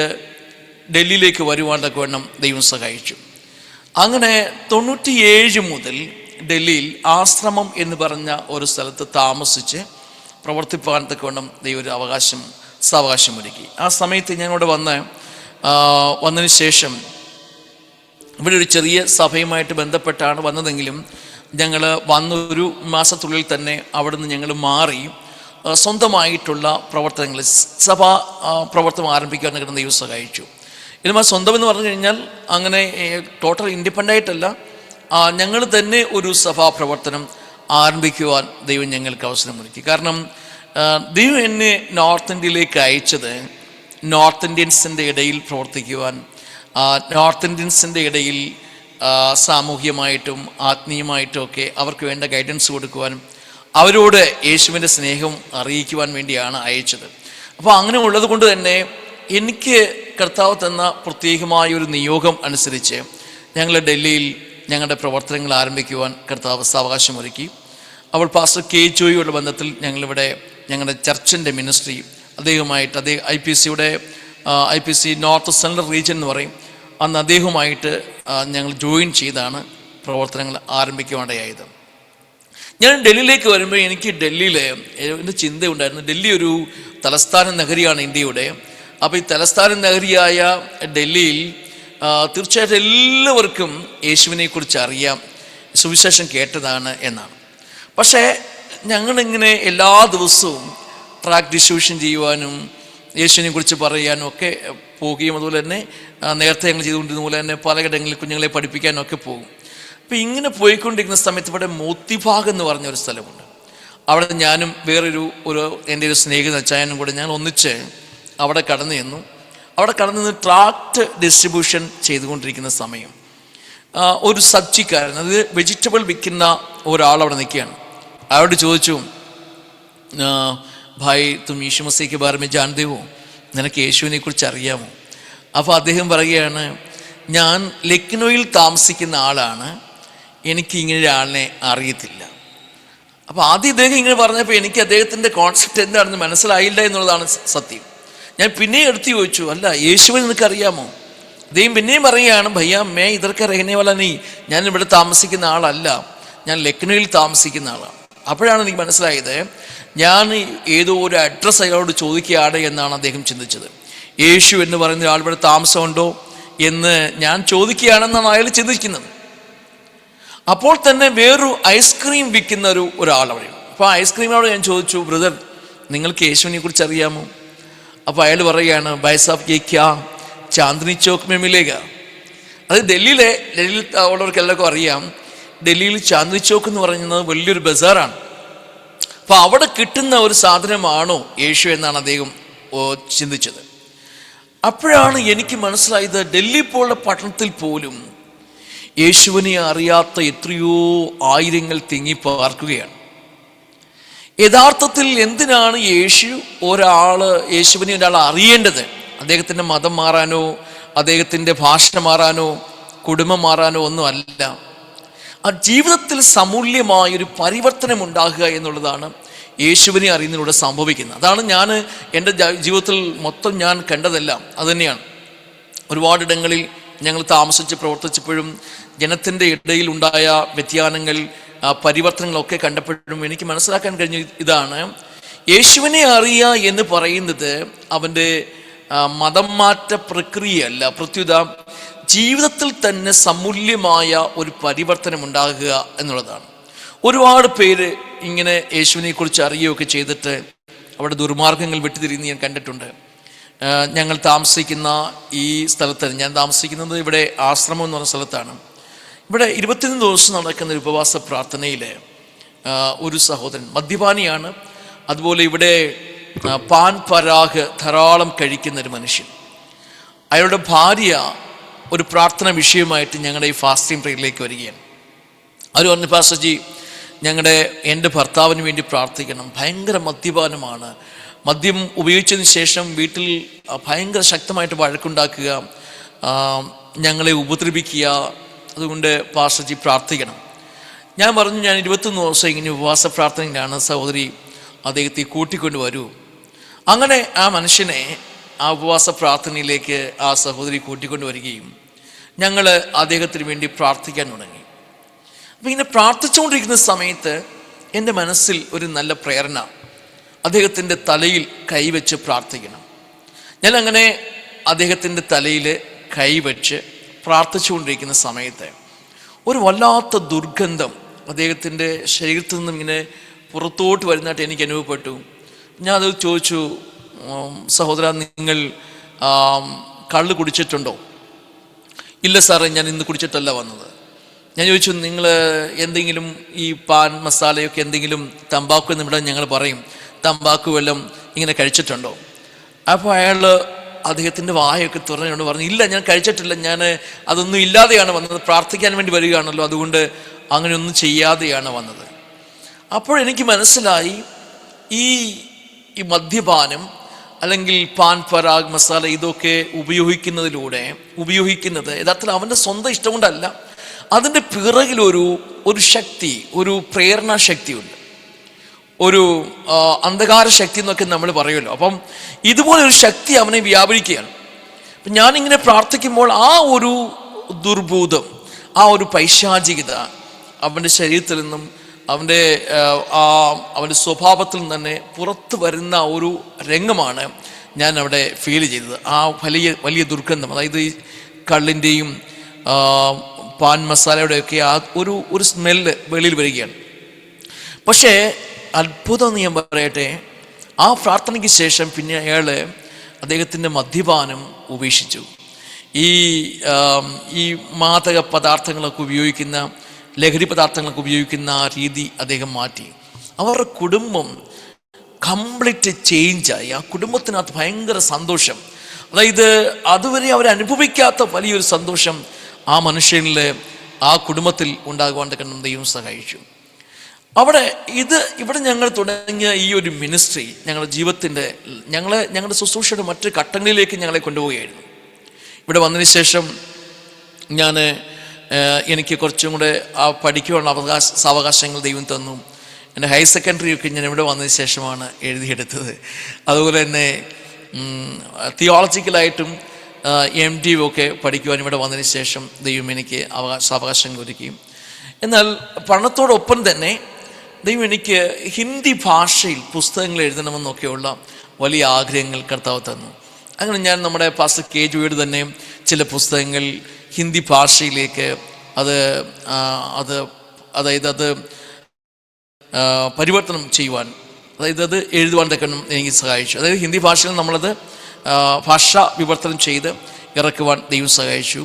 S2: ഡൽഹിയിലേക്ക് വരുവാൻ തക്കവണ്ണം ദൈവം സഹായിച്ചു. അങ്ങനെ 97 മുതൽ ഡൽഹിയിൽ ആശ്രമം എന്ന് പറഞ്ഞ ഒരു സ്ഥലത്ത് താമസിച്ച് പ്രവർത്തിപ്പാൻ തക്കവണ്ണം ദൈവം ഒരു സാവകാശം ഒരുക്കി. ആ സമയത്ത് ഞങ്ങളിവിടെ വന്നതിന് ശേഷം ഇവിടെ ഒരു ചെറിയ സഭയുമായിട്ട് ബന്ധപ്പെട്ടാണ് വന്നതെങ്കിലും ഞങ്ങൾ വന്നൊരു മാസത്തുള്ളിൽ തന്നെ അവിടെ നിന്ന് ഞങ്ങൾ മാറി സ്വന്തമായിട്ടുള്ള പ്രവർത്തനങ്ങൾ, സഭാ പ്രവർത്തനം ആരംഭിക്കാൻ ദൈവം സഹായിച്ചു. ഇതിന് സ്വന്തം എന്ന് പറഞ്ഞു കഴിഞ്ഞാൽ അങ്ങനെ ടോട്ടൽ ഇൻഡിപെൻഡൻ്റായിട്ടല്ല, ഞങ്ങൾ തന്നെ ഒരു സഭാപ്രവർത്തനം ആരംഭിക്കുവാൻ ദൈവം ഞങ്ങൾക്ക് അവസരമൊരുക്കി. കാരണം ദൈവം എന്നെ നോർത്ത് ഇന്ത്യയിലേക്ക് അയച്ചത് നോർത്ത് ഇന്ത്യൻസിൻ്റെ ഇടയിൽ പ്രവർത്തിക്കുവാൻ, നോർത്ത് ഇന്ത്യൻസിൻ്റെ ഇടയിൽ സാമൂഹ്യമായിട്ടും ആത്മീയമായിട്ടും ഒക്കെ അവർക്ക് വേണ്ട ഗൈഡൻസ് കൊടുക്കുവാനും അവരോട് യേശുവിൻ്റെ സ്നേഹം അറിയിക്കുവാൻ വേണ്ടിയാണ് അയച്ചത്. അപ്പോൾ അങ്ങനെ ഉള്ളത് കൊണ്ട് തന്നെ എനിക്ക് കർത്താവ് തന്ന പ്രത്യേകമായൊരു നിയോഗം അനുസരിച്ച് ഞങ്ങൾ ഡൽഹിയിൽ ഞങ്ങളുടെ പ്രവർത്തനങ്ങൾ ആരംഭിക്കുവാൻ കർത്താവ് സാവകാശമൊരുക്കി. അവൾ പാസ്റ്റർ കെ ജോയിയുടെ ബന്ധത്തിൽ ഞങ്ങളിവിടെ ഞങ്ങളുടെ ചർച്ചിൻ്റെ മിനിസ്ട്രി അദ്ദേഹവുമായിട്ട് IPC നോർത്ത് സെൻട്രൽ റീജിയൻ എന്ന് പറയും, അന്ന് അദ്ദേഹവുമായിട്ട് ഞങ്ങൾ ജോയിൻ ചെയ്താണ് പ്രവർത്തനങ്ങൾ ആരംഭിക്കുവാനിടയായത്. ഞാൻ ഡൽഹിയിലേക്ക് വരുമ്പോൾ എനിക്ക് ഡൽഹിയിൽ എൻ്റെ ചിന്തയുണ്ടായിരുന്നു, ഡൽഹി ഒരു തലസ്ഥാന നഗരിയാണ് ഇന്ത്യയുടെ. അപ്പോൾ ഈ തലസ്ഥാന നഗരിയായ ഡൽഹിയിൽ തീർച്ചയായിട്ടും എല്ലാവർക്കും യേശുവിനെക്കുറിച്ച് അറിയാം, സുവിശേഷം കേട്ടതാണ് എന്നാണ്. പക്ഷേ ഞങ്ങളിങ്ങനെ എല്ലാ ദിവസവും ട്രാക്ക് ഡിസ്ട്രിബ്യൂഷൻ ചെയ്യുവാനും യേശുവിനെക്കുറിച്ച് പറയാനും ഒക്കെ പോകുകയും അതുപോലെ തന്നെ നേരത്തെ ഞങ്ങൾ ചെയ്തുകൊണ്ടിരുന്ന പോലെ തന്നെ പലയിടങ്ങളിൽ കുഞ്ഞുങ്ങളെ പഠിപ്പിക്കാനും ഒക്കെ പോകും. അപ്പോൾ ഇങ്ങനെ പോയിക്കൊണ്ടിരിക്കുന്ന സമയത്ത് ഇവിടെ മോത്തിഭാഗ് എന്ന് പറഞ്ഞൊരു സ്ഥലമുണ്ട്. അവിടെ ഞാനും വേറൊരു എൻ്റെ ഒരു സ്നേഹിത ചായനും കൂടെ ഞങ്ങൾ ഒന്നിച്ച് അവിടെ കടന്നു ചെന്നു. അവിടെ കടന്നു ട്രാക്ട് ഡിസ്ട്രിബ്യൂഷൻ ചെയ്തുകൊണ്ടിരിക്കുന്ന സമയം ഒരു സബ്ജിക്കാരൻ, അത് വെജിറ്റബിൾ വിൽക്കുന്ന ഒരാളവിടെ നിൽക്കുകയാണ്. അയാളോട് ചോദിച്ചു, ഭായ് തും യീശു മസീഹ് കെ ബാരെ മേ ജാൻതേ ഹോ, നിനക്ക് യേശുവിനെ കുറിച്ച് അറിയാമോ? അപ്പോൾ അദ്ദേഹം പറയുകയാണ്, ഞാൻ ലക്നോയിൽ താമസിക്കുന്ന ആളാണ്, എനിക്ക് ഇങ്ങനെ ഒരാളിനെ അറിയത്തില്ല. അപ്പോൾ ആദ്യം ഇദ്ദേഹം ഇങ്ങനെ പറഞ്ഞപ്പോൾ എനിക്ക് അദ്ദേഹത്തിൻ്റെ കോൺസെപ്റ്റ് എന്താണെന്ന് മനസ്സിലായില്ല എന്നുള്ളതാണ് സത്യം. ഞാൻ പിന്നെയും എടുത്ത് ചോദിച്ചു, അല്ല യേശുവിനെ നിനക്കറിയാമോ? അദ്ദേഹം പിന്നെയും പറയുകയാണ്, ഭയ്യ മേ ഇതൊക്കെ രഹനെ വാല നീ, ഞാൻ ഇവിടെ താമസിക്കുന്ന ആളല്ല, ഞാൻ ലക്നോയിൽ താമസിക്കുന്ന ആളാണ്. അപ്പോഴാണ് എനിക്ക് മനസ്സിലായത്, ഞാൻ ഏതോ ഒരു അഡ്രസ്സ് അയാളോട് ചോദിക്കുകയാണ് എന്നാണ് അദ്ദേഹം ചിന്തിച്ചത്. യേശു എന്ന് പറയുന്ന ഒരാൾ ഇവിടെ താമസമുണ്ടോ എന്ന് ഞാൻ ചോദിക്കുകയാണെന്നാണ് അയാൾ ചിന്തിക്കുന്നത്. അപ്പോൾ തന്നെ വേറൊരു ഐസ്ക്രീം വിൽക്കുന്ന ഒരാൾ അവിടെ. അപ്പോൾ ഐസ്ക്രീമിനോട് ഞാൻ ചോദിച്ചു, ബ്രദർ നിങ്ങൾക്ക് യേശുവിനെ കുറിച്ച് അറിയാമോ? അപ്പോൾ അയാൾ പറയുകയാണ്, ഭായ് സാബ് കെ ക്യാ ചാന്ദിനി ചോക്ക് മേ മിലേഗ. അത് ഡൽഹിയിൽ ഉള്ളവർക്ക് എല്ലാവർക്കും അറിയാം, ഡൽഹിയിൽ ചാന്ദിനി ചോക്ക് എന്ന് പറയുന്നത് വലിയൊരു ബസാറാണ്. അപ്പോൾ അവിടെ കിട്ടുന്ന ഒരു സാധനമാണോ യേശു എന്നാണ് അദ്ദേഹം ചിന്തിച്ചത്. അപ്പോഴാണ് എനിക്ക് മനസ്സിലായത്, ഡൽഹി പോലുള്ള പട്ടണത്തിൽ പോലും യേശുവിനെ അറിയാത്ത എത്രയോ ആയിരങ്ങൾ തിങ്ങി പാർക്കുകയാണ്. യഥാർത്ഥത്തിൽ എന്തിനാണ് യേശുവിനെ ഒരാൾ അറിയേണ്ടത്? അദ്ദേഹത്തിൻ്റെ മതം മാറാനോ അദ്ദേഹത്തിൻ്റെ ഭാഷ മാറാനോ കുടുംബം മാറാനോ ഒന്നും അല്ല. ആ ജീവിതത്തിൽ സമൂല്യമായൊരു പരിവർത്തനം ഉണ്ടാകുക എന്നുള്ളതാണ് യേശുവിനെ അറിയുന്നതിലൂടെ സംഭവിക്കുന്നത്. അതാണ് ഞാൻ എൻ്റെ ജീവിതത്തിൽ മൊത്തം ഞാൻ കണ്ടതെല്ലാം അതുതന്നെയാണ്. ഒരുപാടിടങ്ങളിൽ ഞങ്ങൾ താമസിച്ച് പ്രവർത്തിച്ചപ്പോഴും ജനത്തിൻ്റെ ഇടയിൽ ഉണ്ടായ വ്യതിയാനങ്ങൾ, പരിവർത്തനങ്ങളൊക്കെ കണ്ടപ്പോഴും എനിക്ക് മനസ്സിലാക്കാൻ കഴിഞ്ഞ ഇതാണ്, യേശുവിനെ അറിയുക എന്ന് പറയുന്നത് അവൻ്റെ മതം മാറ്റ പ്രക്രിയയല്ല, പ്രത്യുത ജീവിതത്തിൽ തന്നെ സമൂല്യമായ ഒരു പരിവർത്തനം ഉണ്ടാകുക എന്നുള്ളതാണ്. ഒരുപാട് പേര് ഇങ്ങനെ യേശുവിനെക്കുറിച്ച് അറിയുകയൊക്കെ ചെയ്തിട്ട് അവിടെ ദുർമാർഗങ്ങൾ വിട്ടുതിരിഞ്ഞ് ഞാൻ കണ്ടിട്ടുണ്ട്. ഞങ്ങൾ താമസിക്കുന്ന ഈ സ്ഥലത്ത്, ഞാൻ താമസിക്കുന്നത് ഇവിടെ ആശ്രമം എന്ന് പറഞ്ഞ സ്ഥലത്താണ്. ഇവിടെ 21 ദിവസം നടക്കുന്ന ഒരു ഉപവാസ പ്രാർത്ഥനയിൽ ഒരു സഹോദരൻ മദ്യപാനിയാണ്. അതുപോലെ ഇവിടെ പാൻ പരാഗ് ധാരാളം കഴിക്കുന്ന ഒരു മനുഷ്യൻ. അയാളുടെ ഭാര്യ ഒരു പ്രാർത്ഥന വിഷയമായിട്ട് ഞങ്ങളുടെ ഈ ഫാസ്റ്റിംഗ് പ്രേയറിലേക്ക് വരികയാണ്. അവർ പറഞ്ഞു, പാസ്റ്റർജി എൻ്റെ ഭർത്താവിന് വേണ്ടി പ്രാർത്ഥിക്കണം, ഭയങ്കര മദ്യപാനമാണ്, മദ്യം ഉപയോഗിച്ചതിന് ശേഷം വീട്ടിൽ ഭയങ്കര ശക്തമായിട്ട് വഴക്കുണ്ടാക്കുക, ഞങ്ങളെ ഉപദ്രവിക്കുക, അതുകൊണ്ട് പാസ്റ്റർജി പ്രാർത്ഥിക്കണം. ഞാൻ പറഞ്ഞു, ഞാൻ 21 ദിവസം ഇങ്ങനെ ഉപവാസ പ്രാർത്ഥനയിലാണ്, സഹോദരി അദ്ദേഹത്തെ കൂട്ടിക്കൊണ്ട് വരൂ. അങ്ങനെ ആ മനുഷ്യനെ ആ ഉപവാസ പ്രാർത്ഥനയിലേക്ക് ആ സഹോദരി കൂട്ടിക്കൊണ്ട് വരികയും ഞങ്ങൾ അദ്ദേഹത്തിന് വേണ്ടി പ്രാർത്ഥിക്കാൻ തുടങ്ങി. അപ്പം ഇങ്ങനെ പ്രാർത്ഥിച്ചുകൊണ്ടിരിക്കുന്ന സമയത്ത് എൻ്റെ മനസ്സിൽ ഒരു നല്ല പ്രേരണ, അദ്ദേഹത്തിൻ്റെ തലയിൽ കൈവച്ച് പ്രാർത്ഥിക്കണം. ഞാൻ അങ്ങനെ അദ്ദേഹത്തിൻ്റെ തലയിൽ കൈവച്ച് പ്രാർത്ഥിച്ചുകൊണ്ടിരിക്കുന്ന സമയത്ത് ഒരു വല്ലാത്ത ദുർഗന്ധം അദ്ദേഹത്തിൻ്റെ ശരീരത്തിൽ നിന്നും ഇങ്ങനെ പുറത്തോട്ട് വരുന്നതായിട്ട് എനിക്ക് അനുഭവപ്പെട്ടു. ഞാൻ അത് ചോദിച്ചു, സഹോദര, നിങ്ങൾ കള്ള് കുടിച്ചിട്ടുണ്ടോ? ഇല്ല സാറേ, ഞാൻ ഇന്ന് കുടിച്ചിട്ടല്ല വന്നത്. ഞാൻ ചോദിച്ചു, നിങ്ങൾ എന്തെങ്കിലും ഈ പാൻ മസാലയൊക്കെ എന്തെങ്കിലും തമ്പാക്കു എന്നിവിടെ ഞങ്ങൾ പറയും, തമ്പാക്കു വല്ലതും ഇങ്ങനെ കഴിച്ചിട്ടുണ്ടോ? അപ്പോൾ അയാൾ അദ്ദേഹത്തിൻ്റെ വായൊക്കെ തുറന്നുകൊണ്ട് പറഞ്ഞു, ഇല്ല, ഞാൻ കഴിച്ചിട്ടില്ല, ഞാൻ അതൊന്നും ഇല്ലാതെയാണ് വന്നത്, പ്രാർത്ഥിക്കാൻ വേണ്ടി വരികയാണല്ലോ, അതുകൊണ്ട് അങ്ങനെയൊന്നും ചെയ്യാതെയാണ് വന്നത്. അപ്പോഴെനിക്ക് മനസ്സിലായി, ഈ മദ്യപാനം അല്ലെങ്കിൽ പാൻ പരാഗ് മസാല ഇതൊക്കെ ഉപയോഗിക്കുന്നത് യഥാർത്ഥത്തിൽ അവൻ്റെ സ്വന്തം ഇഷ്ടം കൊണ്ടല്ല, അതിൻ്റെ പിറകിലൊരു ശക്തി, ഒരു പ്രേരണാ ശക്തിയുണ്ട്, ഒരു അന്ധകാര ശക്തി എന്നൊക്കെ നമ്മൾ പറയുമല്ലോ. അപ്പം ഇതുപോലൊരു ശക്തി അവനെ വ്യാപരിക്കുകയാണ്. അപ്പം ഞാനിങ്ങനെ പ്രാർത്ഥിക്കുമ്പോൾ ആ ഒരു ദുർബോധം, ആ ഒരു പൈശാചികത അവൻ്റെ ശരീരത്തിൽ നിന്നും അവൻ്റെ സ്വഭാവത്തിൽ നിന്ന് തന്നെ പുറത്തു വരുന്ന ഒരു രംഗമാണ് ഞാൻ അവിടെ ഫീൽ ചെയ്തത്. ആ വലിയ ദുർഗന്ധം, അതായത് ഈ കള്ളിൻ്റെയും പാൻ മസാലയുടെയൊക്കെ ആ ഒരു സ്മെല്ല് വെളിയിൽ വരികയാണ്. പക്ഷേ അത്ഭുതം എന്ന് ഞാൻ പറയട്ടെ, ആ പ്രാർത്ഥനയ്ക്ക് ശേഷം പിന്നെ അദ്ദേഹത്തിൻ്റെ മദ്യപാനം ഉപേക്ഷിച്ചു. ഈ മാദക പദാർത്ഥങ്ങളൊക്കെ ഉപയോഗിക്കുന്ന, ലഹരി പദാർത്ഥങ്ങളൊക്കെ ഉപയോഗിക്കുന്ന ആ രീതി അദ്ദേഹം മാറ്റി. അവരുടെ കുടുംബം കംപ്ലീറ്റ് ചേഞ്ചായി. ആ കുടുംബത്തിനകത്ത് ഭയങ്കര സന്തോഷം, അതായത് അതുവരെ അവരനുഭവിക്കാത്ത വലിയൊരു സന്തോഷം ആ മനുഷ്യനിൽ, ആ കുടുംബത്തിൽ ഉണ്ടാകുവാൻ തക്കണം ദൈവം സഹായിച്ചു. ഇവിടെ ഞങ്ങൾ തുടങ്ങിയ ഈ ഒരു മിനിസ്ട്രി ഞങ്ങളുടെ ജീവിതത്തിൻ്റെ, ഞങ്ങളുടെ ശുശ്രൂഷയുടെ മറ്റ് ഘട്ടങ്ങളിലേക്ക് ഞങ്ങളെ കൊണ്ടുപോവുകയായിരുന്നു. ഇവിടെ വന്നതിന് ശേഷം എനിക്ക് കുറച്ചും കൂടെ പഠിക്കുവാനുള്ള സാവകാശങ്ങൾ ദൈവം തന്നു. എൻ്റെ ഹയർ സെക്കൻഡറി ഒക്കെ ഞാൻ ഇവിടെ വന്നതിന് ശേഷമാണ് എഴുതിയെടുത്തത്. അതുപോലെ തന്നെ തിയോളജിക്കലായിട്ടും MD ഒക്കെ പഠിക്കുവാൻ ഇവിടെ വന്നതിന് ശേഷം ദൈവം എനിക്ക് സാവകാശങ്ങൾ ഒരുക്കി. എന്നാൽ പഠനത്തോടൊപ്പം തന്നെ ദൈവം എനിക്ക് ഹിന്ദി ഭാഷയിൽ പുസ്തകങ്ങൾ എഴുതണമെന്നൊക്കെയുള്ള വലിയ ആഗ്രഹങ്ങൾ കർത്താവ് തന്നു. അങ്ങനെ ഞാൻ നമ്മുടെ പാസ്റ്റർ കെ ജോയുടെ തന്നെ ചില പുസ്തകങ്ങൾ ഹിന്ദി ഭാഷയിലേക്ക് അത് പരിവർത്തനം ചെയ്യുവാൻ, അതായത് അത് എഴുതുവാൻ തക്കണം എനിക്ക് സഹായിച്ചു. അതായത് ഹിന്ദി ഭാഷയിൽ നമ്മളത് ഭാഷാ വിവർത്തനം ചെയ്ത് ഇറക്കുവാൻ ദൈവം സഹായിച്ചു.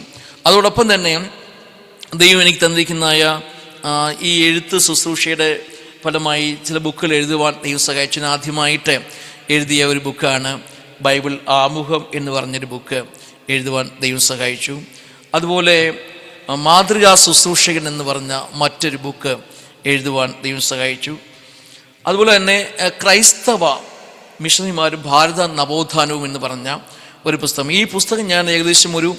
S2: അതോടൊപ്പം തന്നെ ദൈവം എനിക്ക് തന്നിരിക്കുന്നതായ ഈ എഴുത്ത് ശുശ്രൂഷയുടെ ഫലമായി ചില ബുക്കുകൾ എഴുതുവാൻ ദൈവം സഹായിച്ചു. ആദ്യമായിട്ട് എഴുതിയ ഒരു ബുക്കാണ് ബൈബിൾ ആമുഖം എന്ന് പറഞ്ഞൊരു ബുക്ക് എഴുതുവാൻ ദൈവം സഹായിച്ചു. അതുപോലെ മാതൃകാ ശുശ്രൂഷകൻ എന്ന് പറഞ്ഞ മറ്റൊരു ബുക്ക് എഴുതുവാൻ ദൈവം സഹായിച്ചു. അതുപോലെ തന്നെ ക്രൈസ്തവ മിഷണറിമാരും ഭാരത നവോത്ഥാനവും എന്ന് പറഞ്ഞ ഒരു പുസ്തകം. ഈ പുസ്തകം ഞാൻ ഏകദേശം ഒരു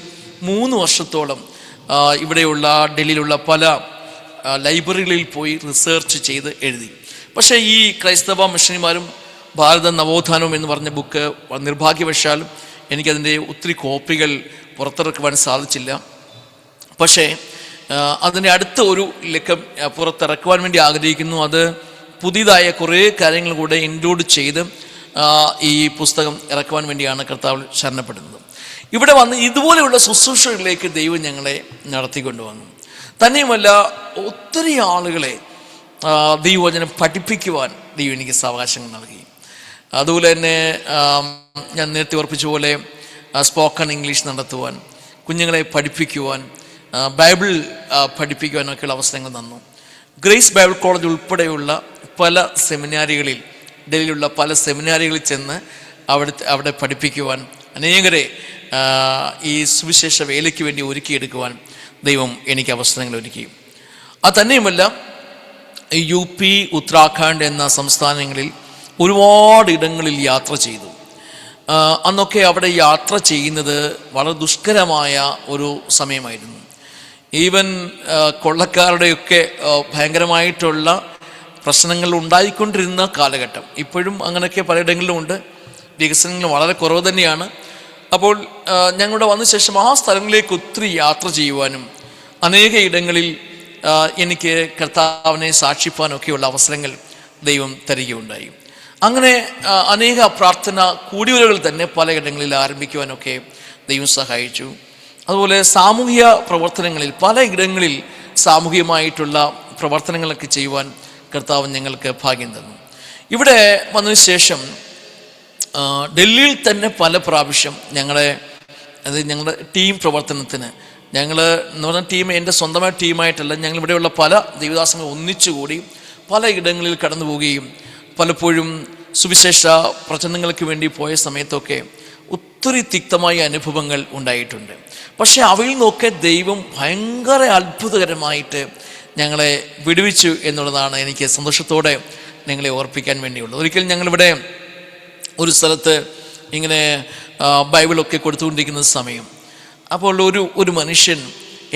S2: 3 വർഷത്തോളം ഇവിടെയുള്ള ഡൽഹിയിലുള്ള പല ലൈബ്രറികളിൽ പോയി റിസർച്ച് ചെയ്ത് എഴുതി. പക്ഷേ ഈ ക്രൈസ്തവ മിഷണറിമാരും ഭാരത നവോത്ഥാനവും എന്ന് പറഞ്ഞ ബുക്ക് നിർഭാഗ്യവശാൽ എനിക്കതിൻ്റെ ഒത്തിരി കോപ്പികൾ പുറത്തിറക്കുവാൻ സാധിച്ചില്ല. പക്ഷേ അതിൻ്റെ അടുത്ത ഒരു ലക്കം പുറത്തിറക്കുവാൻ വേണ്ടി ആഗ്രഹിക്കുന്നു. അത് പുതിയതായ കുറേ കാര്യങ്ങൾ കൂടെ ഇൻക്ലൂഡ് ചെയ്ത് ഈ പുസ്തകം ഇറക്കുവാൻ വേണ്ടിയാണ് കർത്താവ് ശരണപ്പെടുന്നത്. ഇവിടെ വന്ന് ഇതുപോലെയുള്ള ശുശ്രൂഷകളിലേക്ക് ദൈവം ഞങ്ങളെ നടത്തിക്കൊണ്ടുവന്നു. തന്നെയുമല്ല, ഒത്തിരി ആളുകളെ ദൈവവചനം പഠിപ്പിക്കുവാൻ ദൈവം എനിക്ക് സാവകാശങ്ങൾ നൽകി. അതുപോലെ തന്നെ ഞാൻ നേരത്തെ ഓർപ്പിച്ച പോലെ സ്പോക്കൺ ഇംഗ്ലീഷ് നടത്തുവാൻ, കുഞ്ഞുങ്ങളെ പഠിപ്പിക്കുവാൻ, ബൈബിൾ പഠിപ്പിക്കുവാനൊക്കെയുള്ള അവസരങ്ങൾ തന്നു. ഗ്രേസ് ബൈബിൾ കോളേജ് ഉൾപ്പെടെയുള്ള പല സെമിനാരികളിൽ, ഡൽഹിയിലുള്ള പല സെമിനാരികളിൽ ചെന്ന് അവിടെ പഠിപ്പിക്കുവാൻ, അനേകരെ ഈ സുവിശേഷ വേലയ്ക്ക് വേണ്ടി ഒരുക്കിയെടുക്കുവാൻ ദൈവം എനിക്ക് അവസരങ്ങൾ ഒരുക്കി. അത് തന്നെയുമല്ല, UP, ഉത്തരാഖണ്ഡ് എന്ന സംസ്ഥാനങ്ങളിൽ ഒരുപാട് ഇടങ്ങളിൽ യാത്ര ചെയ്തു. അന്നൊക്കെ അവിടെ യാത്ര ചെയ്യുന്നത് വളരെ ദുഷ്കരമായ ഒരു സമയമായിരുന്നു. ഈവൻ കൊള്ളക്കാരുടെയൊക്കെ ഭയങ്കരമായിട്ടുള്ള പ്രശ്നങ്ങൾ ഉണ്ടായിക്കൊണ്ടിരുന്ന കാലഘട്ടം. ഇപ്പോഴും അങ്ങനെയൊക്കെ പലയിടങ്ങളിലും ഉണ്ട്, വികസനങ്ങൾ വളരെ കുറവ് തന്നെയാണ്. അപ്പോൾ ഞങ്ങളുടെ വന്ന ശേഷം ആ സ്ഥലങ്ങളിലേക്ക് ഒത്തിരി യാത്ര ചെയ്യുവാനും അനേക ഇടങ്ങളിൽ എനിക്ക് കർത്താവിനെ സാക്ഷിപ്പാനൊക്കെയുള്ള അവസരങ്ങൾ ദൈവം തരികയുണ്ടായി. അങ്ങനെ അനേക പ്രാർത്ഥന കൂടിവരകൾ തന്നെ പലയിടങ്ങളിൽ ആരംഭിക്കുവാനൊക്കെ ദൈവം സഹായിച്ചു. അതുപോലെ സാമൂഹിക പ്രവർത്തനങ്ങളിൽ പല ഇടങ്ങളിൽ സാമൂഹികമായിട്ടുള്ള പ്രവർത്തനങ്ങളൊക്കെ ചെയ്യുവാൻ കർത്താവ് ഞങ്ങൾക്ക് ഭാഗ്യം തന്നു. ഇവിടെ വന്നതിന് ശേഷം ഡൽഹിയിൽ തന്നെ പല പ്രാവശ്യം ഞങ്ങളുടെ ടീം പ്രവർത്തനത്തിന്, ഞങ്ങൾ എന്ന് പറഞ്ഞ ടീം എൻ്റെ സ്വന്തമായ ടീമായിട്ടല്ല, ഞങ്ങളിവിടെയുള്ള പല ദൈവദാസങ്ങൾ ഒന്നിച്ചുകൂടി പല ഇടങ്ങളിൽ കടന്നു പോവുകയും പലപ്പോഴും സുവിശേഷ പ്രചരണങ്ങൾക്ക് വേണ്ടി പോയ സമയത്തൊക്കെ ഒത്തിരി തിക്തമായ അനുഭവങ്ങൾ ഉണ്ടായിട്ടുണ്ട്. പക്ഷേ അവയിൽ നിന്നൊക്കെ ദൈവം ഭയങ്കര അത്ഭുതകരമായിട്ട് ഞങ്ങളെ വിടുവിച്ചു എന്നുള്ളതാണ് എനിക്ക് സന്തോഷത്തോടെ നിങ്ങളെ ഓർപ്പിക്കാൻ വേണ്ടിയുള്ളത്. ഒരിക്കലും ഞങ്ങളിവിടെ ഒരു സ്ഥലത്ത് ഇങ്ങനെ ബൈബിളൊക്കെ കൊടുത്തുകൊണ്ടിരിക്കുന്ന സമയം, അപ്പോൾ ഒരു മനുഷ്യൻ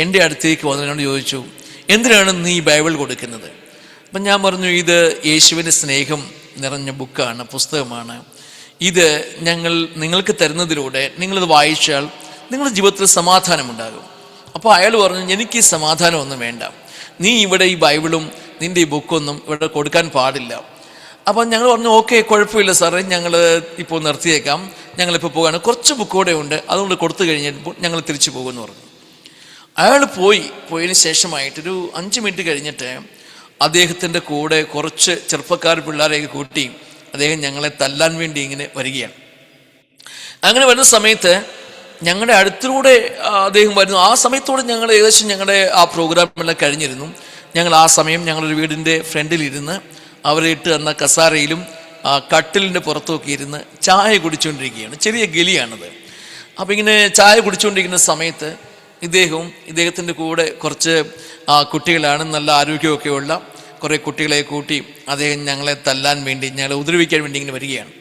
S2: എൻ്റെ അടുത്തേക്ക് വന്നതിനോട് ചോദിച്ചു, എന്തിനാണ് നീ ബൈബിൾ കൊടുക്കുന്നത്? അപ്പം ഞാൻ പറഞ്ഞു, ഇത് യേശുവിൻ്റെ സ്നേഹം നിറഞ്ഞ ബുക്കാണ്, പുസ്തകമാണ്. ഇത് നിങ്ങൾക്ക് തരുന്നതിലൂടെ നിങ്ങളിത് വായിച്ചാൽ നിങ്ങളുടെ ജീവിതത്തിൽ സമാധാനമുണ്ടാകും. അപ്പോൾ അയാൾ പറഞ്ഞു, എനിക്ക് ഈ സമാധാനമൊന്നും വേണ്ട, നീ ഇവിടെ ഈ ബൈബിളും നിൻ്റെ ഈ ബുക്കൊന്നും ഇവിടെ കൊടുക്കാൻ പാടില്ല. അപ്പം ഞങ്ങൾ പറഞ്ഞു, ഓക്കെ, കുഴപ്പമില്ല സാറേ, ഞങ്ങൾ ഇപ്പോൾ നിർത്തിയേക്കാം, ഞങ്ങളിപ്പോൾ പോകാണ്, കുറച്ച് ബുക്ക് കൂടെ ഉണ്ട്, അതുകൊണ്ട് കൊടുത്തു കഴിഞ്ഞപ്പോൾ ഞങ്ങൾ തിരിച്ചു പോകുമെന്ന് പറഞ്ഞു. അയാൾ പോയതിന് ശേഷമായിട്ടൊരു 5 മിനിറ്റ് കഴിഞ്ഞിട്ട് അദ്ദേഹത്തിൻ്റെ കൂടെ കുറച്ച് ചെറുപ്പക്കാർ പിള്ളേരെയൊക്കെ കൂട്ടി അദ്ദേഹം ഞങ്ങളെ തല്ലാൻ വേണ്ടി ഇങ്ങനെ വരികയാണ്. അങ്ങനെ വരുന്ന സമയത്ത് ഞങ്ങളുടെ അടുത്തിലൂടെ അദ്ദേഹം വരുന്നു. ആ സമയത്തോടെ ഞങ്ങൾ ഏകദേശം ഞങ്ങളുടെ ആ പ്രോഗ്രാമെല്ലാം കഴിഞ്ഞിരുന്നു. ഞങ്ങൾ ആ സമയം ഞങ്ങളൊരു വീടിൻ്റെ ഫ്രണ്ടിലിരുന്ന് അവരെ ഇട്ട് തന്ന കസാരയിലും കട്ടിലിൻ്റെ പുറത്തുമൊക്കെ ഇരുന്ന് ചായ കുടിച്ചുകൊണ്ടിരിക്കുകയാണ്. ചെറിയ ഗലിയാണത്. അപ്പോൾ ഇങ്ങനെ ചായ കുടിച്ചുകൊണ്ടിരിക്കുന്ന സമയത്ത് ഇദ്ദേഹത്തിൻ്റെ കൂടെ കുറച്ച് കുട്ടികളാണ്, നല്ല ആരോഗ്യമൊക്കെ ഉള്ള കുറേ കുട്ടികളെ കൂട്ടി അദ്ദേഹം ഞങ്ങളെ തല്ലാൻ വേണ്ടി, ഞങ്ങളെ ഉപദ്രവിക്കാൻ വേണ്ടി ഇങ്ങനെ വരികയാണ്.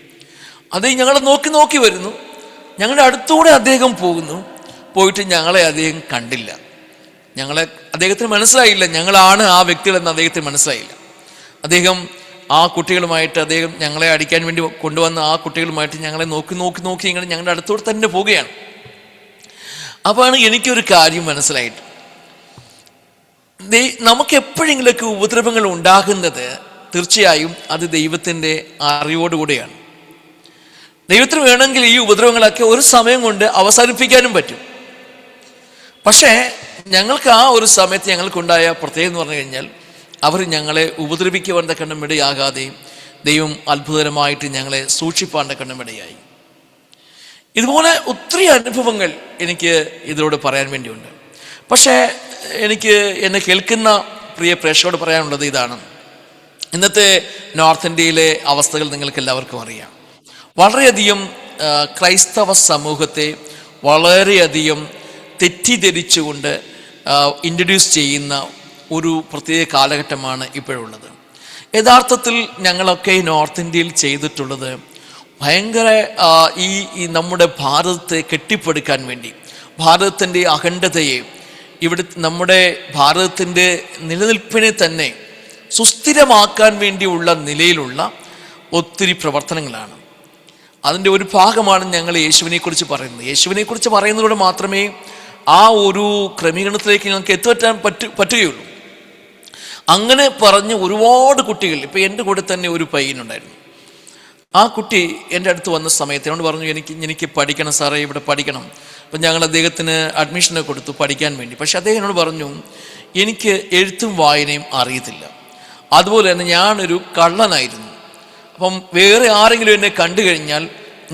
S2: അദ്ദേഹം ഞങ്ങളെ നോക്കി വരുന്നു. ഞങ്ങളുടെ അടുത്തൂടെ അദ്ദേഹം പോയിട്ട് ഞങ്ങളെ അദ്ദേഹം കണ്ടില്ല. അദ്ദേഹത്തിന് മനസ്സിലായില്ല ഞങ്ങളാണ് ആ വ്യക്തികളെന്ന് അദ്ദേഹത്തിന് മനസ്സിലായില്ല. അദ്ദേഹം ആ കുട്ടികളുമായിട്ട്, അദ്ദേഹം ഞങ്ങളെ അടിക്കാൻ വേണ്ടി കൊണ്ടുവന്ന ആ കുട്ടികളുമായിട്ട് ഞങ്ങളെ നോക്കി ഇങ്ങനെ ഞങ്ങളുടെ അടുത്തോടെ തന്നെ പോവുകയാണ്. അപ്പോഴാണ് എനിക്കൊരു കാര്യം മനസ്സിലായിട്ട്, നമുക്ക് എപ്പോഴെങ്കിലൊക്കെ ഉപദ്രവങ്ങൾ ഉണ്ടാകുന്നത് തീർച്ചയായും അത് ദൈവത്തിൻ്റെ അറിവോടുകൂടിയാണ്. ദൈവത്തിന് വേണമെങ്കിൽ ഈ ഉപദ്രവങ്ങളൊക്കെ ഒരു സമയം കൊണ്ട് അവസാനിപ്പിക്കാനും പറ്റും. പക്ഷേ ഞങ്ങൾക്ക് ആ ഒരു സമയത്ത് ഞങ്ങൾക്കുണ്ടായ പ്രത്യേകം എന്ന് പറഞ്ഞു കഴിഞ്ഞാൽ, അവർ ഞങ്ങളെ ഉപദ്രവിക്കുവാൻ തക്കണ്ണം ഇടയാകാതെ ദൈവം അത്ഭുതകരമായിട്ട് ഞങ്ങളെ സൂക്ഷിപ്പാൻ തക്കണ്ണം ഇടയായി. ഇതുപോലെ ഒത്തിരി അനുഭവങ്ങൾ എനിക്ക് ഇതിലൂടെ പറയാൻ വേണ്ടിയുണ്ട്. പക്ഷേ എനിക്ക് എന്നെ കേൾക്കുന്ന പ്രിയ പ്രേക്ഷകരോട് പറയാനുള്ളത് ഇതാണ്. ഇന്നത്തെ നോർത്ത് ഇന്ത്യയിലെ അവസ്ഥകൾ നിങ്ങൾക്ക് എല്ലാവർക്കും അറിയാം. വളരെയധികം ക്രൈസ്തവ സമൂഹത്തെ വളരെയധികം തെറ്റിദ്ധരിച്ചുകൊണ്ട് ഇൻട്രൊഡ്യൂസ് ചെയ്യുന്ന ഒരു പ്രത്യേക കാലഘട്ടമാണ് ഇപ്പോഴുള്ളത്. യഥാർത്ഥത്തിൽ ഞങ്ങളൊക്കെ നോർത്ത് ഇന്ത്യയിൽ ചെയ്തിട്ടുള്ളത് ഭയങ്കര ഈ നമ്മുടെ ഭാരതത്തെ കെട്ടിപ്പടുക്കാൻ വേണ്ടി, ഭാരതത്തിൻ്റെ അഖണ്ഡതയെ, നമ്മുടെ ഭാരതത്തിൻ്റെ നിലനിൽപ്പിനെ തന്നെ സുസ്ഥിരമാക്കാൻ വേണ്ടിയുള്ള നിലയിലുള്ള ഒത്തിരി പ്രവർത്തനങ്ങളാണ്. അതിൻ്റെ ഒരു ഭാഗമാണ് ഞങ്ങൾ യേശുവിനെക്കുറിച്ച് പറയുന്നത്. യേശുവിനെക്കുറിച്ച് പറയുന്നതിലൂടെ മാത്രമേ ആ ഒരു ക്രമീകരണത്തിലേക്ക് ഞങ്ങൾക്ക് എത്തിപ്പറ്റാൻ പറ്റുകയുള്ളൂ. അങ്ങനെ പറഞ്ഞ് ഒരുപാട് കുട്ടികൾ, ഇപ്പോൾ എൻ്റെ കൂടെ തന്നെ ഒരു പയ്യനുണ്ടായിരുന്നു. ആ കുട്ടി എൻ്റെ അടുത്ത് വന്ന സമയത്ത് എന്നോട് പറഞ്ഞു, എനിക്ക് പഠിക്കണം സാറേ, ഇവിടെ പഠിക്കണം. അപ്പം ഞങ്ങൾ അദ്ദേഹത്തിന് അഡ്മിഷനൊക്കെ കൊടുത്തു പഠിക്കാൻ വേണ്ടി. പക്ഷെ അദ്ദേഹം എന്നോട് പറഞ്ഞു, എനിക്ക് എഴുത്തും വായനയും അറിയത്തില്ല, അതുപോലെ തന്നെ ഞാനൊരു കള്ളനായിരുന്നു. അപ്പം വേറെ ആരെങ്കിലും എന്നെ കണ്ടു കഴിഞ്ഞാൽ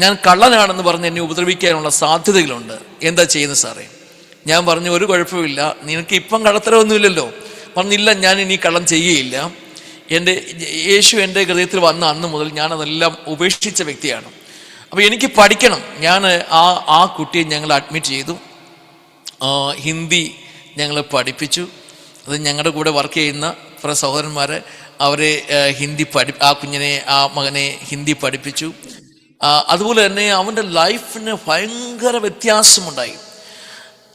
S2: ഞാൻ കള്ളനാണെന്ന് പറഞ്ഞ് എന്നെ ഉപദ്രവിക്കാനുള്ള സാധ്യതകളുണ്ട്, എന്താ ചെയ്യുന്നത് സാറേ? ഞാൻ പറഞ്ഞു, ഒരു കുഴപ്പമില്ല, നിനക്ക് ഇപ്പം കള്ളത്തരമൊന്നുമില്ലല്ലോ, പറഞ്ഞില്ല, ഞാൻ ഇനി കള്ളം ചെയ്യുകയില്ല. യേശു എൻ്റെ ഹൃദയത്തിൽ വന്ന അന്ന് മുതൽ ഞാനതെല്ലാം ഉപേക്ഷിച്ച വ്യക്തിയാണ്. അപ്പോൾ എനിക്ക് പഠിക്കണം. ആ കുട്ടിയെ ഞങ്ങൾ അഡ്മിറ്റ് ചെയ്തു. ഹിന്ദി ഞങ്ങൾ പഠിപ്പിച്ചു. അത് ഞങ്ങളുടെ കൂടെ വർക്ക് ചെയ്യുന്ന കുറേ സഹോദരന്മാർ അവരെ ആ മകനെ ഹിന്ദി പഠിപ്പിച്ചു. അതുപോലെ തന്നെ അവൻ്റെ ലൈഫിന് ഭയങ്കര വ്യത്യാസമുണ്ടായി.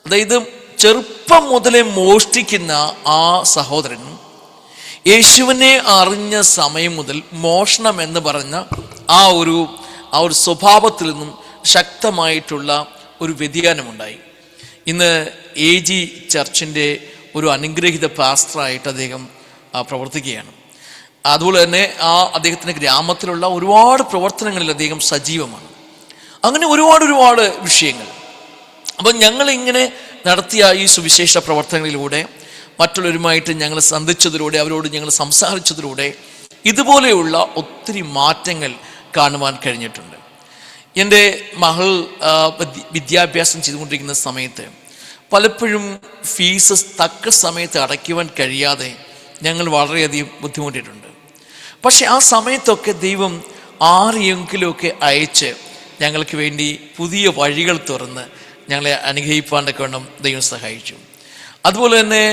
S2: അതായത് ചെറുപ്പം മുതലേ മോഷ്ടിക്കുന്ന ആ സഹോദരൻ യേശുവിനെ അറിഞ്ഞ സമയം മുതൽ മോഷണം എന്ന് പറഞ്ഞ ആ ഒരു സ്വഭാവത്തിൽ നിന്നും ശക്തമായിട്ടുള്ള ഒരു വ്യതിയാനമുണ്ടായി. ഇന്ന് AG ചർച്ചിൻ്റെ ഒരു അനുഗ്രഹീത പാസ്റ്ററായിട്ട് അദ്ദേഹം പ്രവർത്തിക്കുകയാണ്. അതുപോലെ തന്നെ അദ്ദേഹത്തിൻ്റെ ഗ്രാമത്തിലുള്ള ഒരുപാട് പ്രവർത്തനങ്ങളിൽ അദ്ദേഹം സജീവമാണ്. അങ്ങനെ ഒരുപാട് വിഷയങ്ങൾ. അപ്പം ഞങ്ങളിങ്ങനെ നടത്തിയ ഈ സുവിശേഷ പ്രവർത്തനങ്ങളിലൂടെ മറ്റുള്ളവരുമായിട്ട് ഞങ്ങൾ സന്ധിച്ചതിലൂടെ അവരോട് ഞങ്ങൾ സംസാരിച്ചതിലൂടെ ഇതുപോലെയുള്ള ഒത്തിരി മാറ്റങ്ങൾ കാണുവാൻ കഴിഞ്ഞിട്ടുണ്ട്. എൻ്റെ മകൾ വിദ്യാഭ്യാസം ചെയ്തുകൊണ്ടിരിക്കുന്ന സമയത്ത് പലപ്പോഴും ഫീസ് തക്ക സമയത്ത് അടയ്ക്കുവാൻ കഴിയാതെ ഞങ്ങൾ വളരെയധികം ബുദ്ധിമുട്ടിയിട്ടുണ്ട്. പക്ഷെ ആ സമയത്തൊക്കെ ദൈവം ആരെയെങ്കിലുമൊക്കെ അയച്ച് ഞങ്ങൾക്ക് വേണ്ടി പുതിയ വഴികൾ തുറന്ന് ഞങ്ങളെ അനുഗ്രഹിപ്പാണ്ടൊക്കെ വേണം ദൈവം സഹായിച്ചു. അതുപോലെ തന്നെ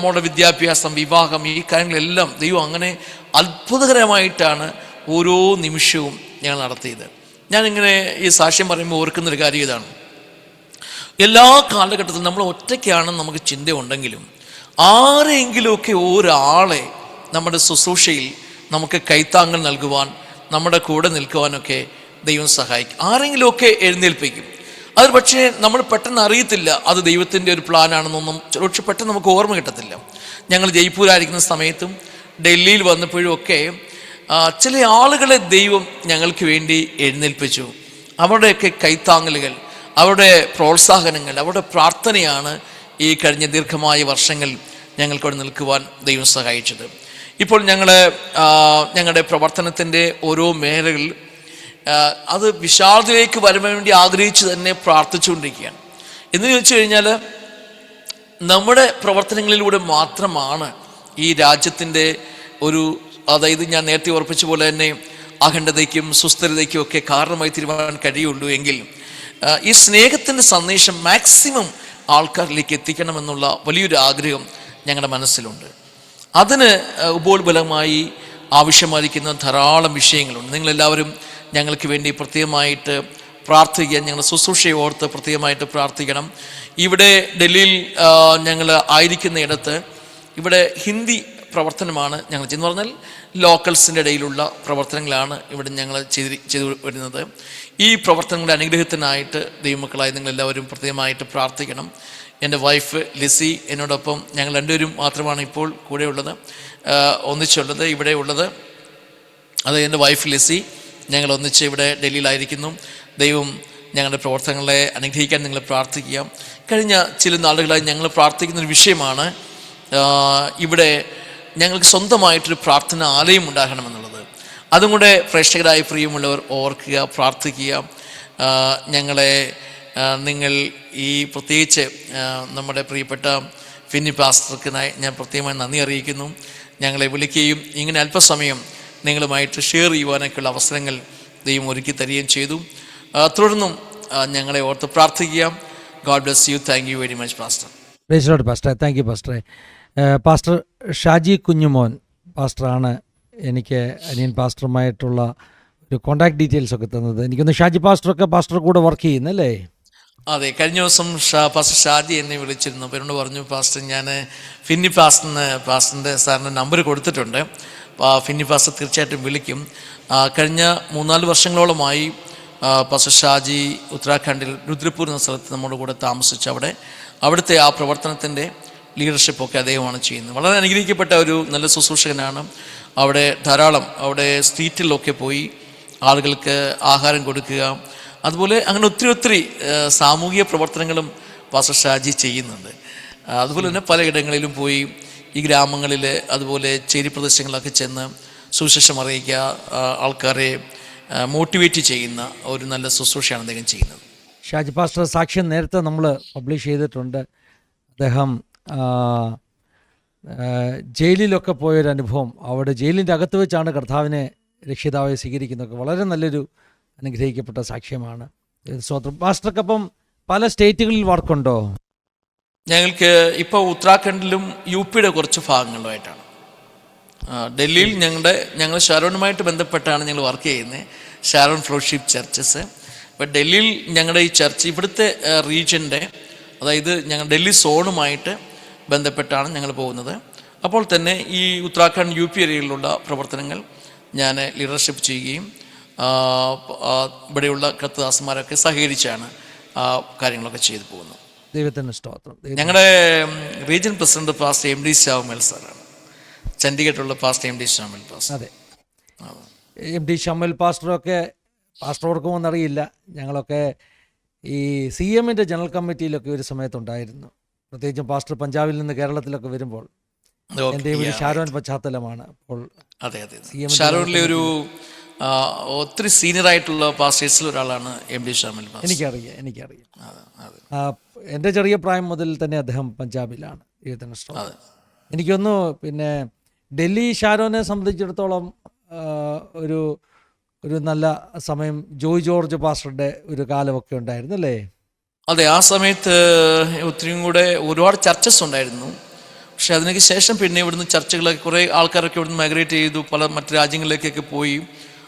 S2: മോളുടെ വിദ്യാഭ്യാസം, വിവാഹം, ഈ കാര്യങ്ങളെല്ലാം ദൈവം അങ്ങനെ അത്ഭുതകരമായിട്ടാണ് ഓരോ നിമിഷവും ഞങ്ങൾ നടത്തിയത്. ഞാനിങ്ങനെ ഈ സാക്ഷ്യം പറയുമ്പോൾ ഓർക്കുന്നൊരു കാര്യം ഇതാണ്. എല്ലാ കാലഘട്ടത്തിലും നമ്മൾ ഒറ്റയ്ക്കാണെന്ന് നമുക്ക് ചിന്തയുണ്ടെങ്കിലും ആരെങ്കിലുമൊക്കെ ഒരാളെ നമ്മുടെ ശുശ്രൂഷയിൽ നമുക്ക് കൈത്താങ്ങൽ നൽകുവാൻ, നമ്മുടെ കൂടെ നിൽക്കുവാനൊക്കെ ദൈവം സഹായിക്കും. ആരെങ്കിലുമൊക്കെ എഴുന്നേൽപ്പിക്കും. അത് പക്ഷേ നമ്മൾ പെട്ടെന്ന് അറിയത്തില്ല അത് ദൈവത്തിൻ്റെ ഒരു പ്ലാനാണെന്നൊന്നും പക്ഷെ പെട്ടെന്ന് നമുക്ക് ഓർമ്മ കിട്ടത്തില്ല. ഞങ്ങൾ ജയ്പൂരായിരിക്കുന്ന സമയത്തും ഡൽഹിയിൽ വന്നപ്പോഴും ഒക്കെ ചില ആളുകളെ ദൈവം ഞങ്ങൾക്ക് വേണ്ടി എഴുന്നേൽപ്പിച്ചു. അവരുടെയൊക്കെ കൈത്താങ്ങലുകൾ, അവരുടെ പ്രോത്സാഹനങ്ങൾ, അവരുടെ പ്രാർത്ഥനയാണ് ഈ കഴിഞ്ഞ ദീർഘമായ വർഷങ്ങൾ ഞങ്ങൾക്കവിടെ നിൽക്കുവാൻ ദൈവം സഹായിച്ചത്. ഇപ്പോൾ ഞങ്ങളുടെ പ്രവർത്തനത്തിൻ്റെ ഓരോ മേഖലകളിൽ അത് വിശാലതയിലേക്ക് വരാൻ വേണ്ടി ആഗ്രഹിച്ച് തന്നെ പ്രാർത്ഥിച്ചുകൊണ്ടിരിക്കുകയാണ്. എന്ന് ചോദിച്ചു കഴിഞ്ഞാൽ നമ്മുടെ പ്രവർത്തനങ്ങളിലൂടെ മാത്രമാണ് ഈ രാജ്യത്തിൻ്റെ അതായത് ഞാൻ നേരത്തെ ഉറപ്പിച്ച പോലെ തന്നെ അഖണ്ഡതയ്ക്കും സുസ്ഥിരതയ്ക്കും ഒക്കെ കാരണമായി തീരുമാൻ കഴിയുള്ളൂ എങ്കിൽ ഈ സ്നേഹത്തിൻ്റെ സന്ദേശം മാക്സിമം ആൾക്കാരിലേക്ക് എത്തിക്കണമെന്നുള്ള വലിയൊരു ആഗ്രഹം ഞങ്ങളുടെ മനസ്സിലുണ്ട്. അതിന് ഉപോത്ബലമായി ആവശ്യമായിരിക്കുന്ന ധാരാളം വിഷയങ്ങളുണ്ട്. നിങ്ങളെല്ലാവരും ഞങ്ങൾക്ക് വേണ്ടി പ്രത്യേകമായിട്ട് പ്രാർത്ഥിക്കുക. ഞങ്ങളുടെ ശുശ്രൂഷയെ ഓർത്ത് പ്രത്യേകമായിട്ട് പ്രാർത്ഥിക്കണം. ഇവിടെ ഡൽഹിയിൽ ഞങ്ങൾ ആയിരിക്കുന്ന ഇടത്ത് ഇവിടെ ഹിന്ദി പ്രവർത്തനമാണ് ഞങ്ങൾ ചെയ്യുന്നത്. പറഞ്ഞാൽ ലോക്കൽസിൻ്റെ ഇടയിലുള്ള പ്രവർത്തനങ്ങളാണ് ഇവിടെ ഞങ്ങൾ ചെയ്തു വരുന്നത്. ഈ പ്രവർത്തനങ്ങളുടെ അനുഗ്രഹത്തിനായിട്ട് ദൈവമക്കളായി നിങ്ങളെല്ലാവരും പ്രത്യേകമായിട്ട് പ്രാർത്ഥിക്കണം. എൻ്റെ വൈഫ് ലിസി, എന്നോടൊപ്പം ഞങ്ങൾ രണ്ടുപേരും മാത്രമാണ് ഇപ്പോൾ കൂടെ ഉള്ളത്, ഒന്നിച്ചുള്ളത് ഇവിടെ ഉള്ളത്. അത് എൻ്റെ വൈഫ് ലിസി. ഞങ്ങൾ ഒന്നിച്ച് ഇവിടെ ഡൽഹിയിലായിരിക്കുന്നു. ദൈവം ഞങ്ങളുടെ പ്രവർത്തനങ്ങളെ അനുഗ്രഹിക്കാൻ നിങ്ങൾ പ്രാർത്ഥിക്കുക. കഴിഞ്ഞ ചില നാളുകളായി ഞങ്ങൾ പ്രാർത്ഥിക്കുന്നൊരു വിഷയമാണ് ഇവിടെ ഞങ്ങൾക്ക് സ്വന്തമായിട്ടൊരു പ്രാർത്ഥന ആലയം ഉണ്ടാകണമെന്നുള്ളത്. അതും കൂടെ പ്രേക്ഷകരായ പ്രിയമുള്ളവർ ഓർക്കുക, പ്രാർത്ഥിക്കുക. നിങ്ങൾ ഈ പ്രത്യേകിച്ച് നമ്മുടെ പ്രിയപ്പെട്ട ഫിന്നി പാസ്റ്റർക്കിനായി ഞാൻ പ്രത്യേകമായി നന്ദി അറിയിക്കുന്നു. ഞങ്ങളെ വിളിക്കുകയും ഇങ്ങനെ അല്പസമയം നിങ്ങളുമായിട്ട് ഷെയർ ചെയ്യുവാനൊക്കെയുള്ള അവസരങ്ങൾ ദൈവം ഒരുക്കി തരികയും ചെയ്തു. തുടർന്നും ഞങ്ങളെ ഓർത്ത് പ്രാർത്ഥിക്കുക. God bless you. Thank you very much pastor.
S1: Praise Lord pastor. Thank you പാസ്റ്ററെ. പാസ്റ്റർ ഷാജി കുഞ്ഞുമോൻ പാസ്റ്ററാണ് എനിക്ക് അനിയൻ പാസ്റ്ററുമായിട്ടുള്ള ഒരു കോൺടാക്ട് ഡീറ്റെയിൽസ് ഒക്കെ തന്നത്. എനിക്കൊന്ന് ഷാജി പാസ്റ്ററൊക്കെ പാസ്റ്റർ കൂടെ വർക്ക് ചെയ്യുന്നല്ലേ?
S2: അതെ, കഴിഞ്ഞ ദിവസം പാസ്റ്റർ ഷാജി എന്നെ വിളിച്ചിരുന്നു. അപ്പോൾ എന്നോട് പറഞ്ഞു, പാസ്റ്റർ ഞാൻ ഫിന്നി പാസ്റ്ററിൻ്റെ സാറിൻ്റെ നമ്പർ കൊടുത്തിട്ടുണ്ട്, ഫിന്നി പാസ്റ്റർ തീർച്ചയായിട്ടും വിളിക്കും. കഴിഞ്ഞ 3-4 വർഷങ്ങളോളമായി പാസ്റ്റർ ഷാജി ഉത്തരാഖണ്ഡിൽ രുദ്രപൂർ എന്ന സ്ഥലത്ത് നമ്മുടെ കൂടെ താമസിച്ച് അവിടുത്തെ ആ പ്രവർത്തനത്തിൻ്റെ ലീഡർഷിപ്പൊക്കെ അദ്ദേഹമാണ് ചെയ്യുന്നത്. വളരെ അനുഗ്രഹിക്കപ്പെട്ട ഒരു നല്ല ശുശ്രൂഷകനാണ്. അവിടെ സ്ട്രീറ്റിലൊക്കെ പോയി ആളുകൾക്ക് ആഹാരം കൊടുക്കുക, അതുപോലെ അങ്ങനെ ഒത്തിരി സാമൂഹിക പ്രവർത്തനങ്ങളും പാസ്റ്റർ ഷാജി ചെയ്യുന്നുണ്ട്. അതുപോലെ തന്നെ പലയിടങ്ങളിലും പോയി ഈ ഗ്രാമങ്ങളിൽ അതുപോലെ ചേരി പ്രദേശങ്ങളിലൊക്കെ ചെന്ന് സുവിശേഷം അറിയിക്കുക, ആൾക്കാരെ മോട്ടിവേറ്റ് ചെയ്യുന്ന ഒരു നല്ല ശുശ്രൂഷയാണ് അദ്ദേഹം ചെയ്യുന്നത്.
S1: ഷാജി പാസ്റ്റർ സാക്ഷ്യം നേരത്തെ നമ്മൾ പബ്ലിഷ് ചെയ്തിട്ടുണ്ട്. അദ്ദേഹം ജയിലിലൊക്കെ പോയൊരു അനുഭവം, അവിടെ ജയിലിൻ്റെ അകത്ത് വെച്ചാണ് കർത്താവിനെ രക്ഷിതാവായി സ്വീകരിക്കുന്നതൊക്കെ വളരെ നല്ലൊരു അനുഗ്രഹിക്കപ്പെട്ട സാക്ഷ്യമാണ്. സ്വന്തം പാസ്റ്റർക്കപ്പം പല സ്റ്റേറ്റുകളിൽ വർക്കുണ്ടോ?
S2: ഞങ്ങൾക്ക് ഇപ്പോൾ ഉത്തരാഖണ്ഡിലും UP-യുടെ കുറച്ച് ഭാഗങ്ങളുമായിട്ടാണ്. ഡൽഹിയിൽ ഞങ്ങൾ ഷാരോണുമായിട്ട് ബന്ധപ്പെട്ടാണ് ഞങ്ങൾ വർക്ക് ചെയ്യുന്നത്, ഷാരോൺ ഫ്ലോഷിപ്പ് ചർച്ചസ്. ഇപ്പോൾ ഡൽഹിയിൽ ഞങ്ങളുടെ ഈ ചർച്ച് ഇവിടുത്തെ റീജിയൻ്റെ, അതായത് ഞങ്ങൾ ഡൽഹി സോണുമായിട്ട് ബന്ധപ്പെട്ടാണ് ഞങ്ങൾ പോകുന്നത്. അപ്പോൾ തന്നെ ഈ ഉത്തരാഖണ്ഡ് UP ഏരിയയിലുള്ള പ്രവർത്തനങ്ങൾ ഞാൻ ലീഡർഷിപ്പ് ചെയ്യുകയും ഇവിടെയുള്ള കർത്തദാസന്മാരൊക്കെ സഹകരിച്ചാണ് കാര്യങ്ങളൊക്കെ ചെയ്തു പോകുന്നത്.
S1: ദൈവത്തിന് സ്തോത്രം.
S2: ഞങ്ങളുടെ region president pastor MD Shyamal സാറാണ്, ചണ്ഡീഗഡിലുള്ള പാസ്റ്റർ MD ശ്യാമൽ പാസ്റ്റർ.
S1: അതെ, MD ശ്യാമൽ പാസ്റ്ററൊക്കെ പാസ്റ്റർ ഓർക്കുമെന്നറിയില്ല, ഞങ്ങളൊക്കെ ഈ CM-ൻ്റെ ജനറൽ കമ്മിറ്റിയിലൊക്കെ ഒരു സമയത്തുണ്ടായിരുന്നു. പ്രത്യേകിച്ചും പാസ്റ്റർ പഞ്ചാബിൽ നിന്ന് കേരളത്തിലൊക്കെ വരുമ്പോൾ എൻ്റെ ഒരു ഷാരോൺ പശ്ചാത്തലമാണ്. അപ്പോൾ
S2: അതെ, ഷാരോണിലെ ഒരു ഒത്തിരി സീനിയർ ആയിട്ടുള്ള പാസ്റ്റേഴ്സിൽ ഒരാളാണ് MD ശ്യാമൽ പാസ്റ്റർ.
S1: എനിക്കറിയാം. എൻ്റെ ചെറിയ പ്രായം മുതൽ തന്നെ അദ്ദേഹം പഞ്ചാബിലാണ്. എനിക്കൊന്നു പിന്നെ ഡൽഹി ഷാരോനെ സംബന്ധിച്ചിടത്തോളം ഒരു നല്ല സമയം ജോയ് ജോർജ് പാസ്റ്ററുടെ ഒരു കാലമൊക്കെ ഉണ്ടായിരുന്നു അല്ലേ?
S2: അതെ, ആ സമയത്ത് ഒത്തിരിയും കൂടെ ഒരുപാട് ചർച്ചസ് ഉണ്ടായിരുന്നു. പക്ഷെ അതിനൊക്കെ ശേഷം പിന്നെ ഇവിടുന്ന് ചർച്ചകളൊക്കെ കുറേ ആൾക്കാരൊക്കെ ഇവിടുന്ന് മൈഗ്രേറ്റ് ചെയ്തു, പല മറ്റ് രാജ്യങ്ങളിലേക്കൊക്കെ പോയി.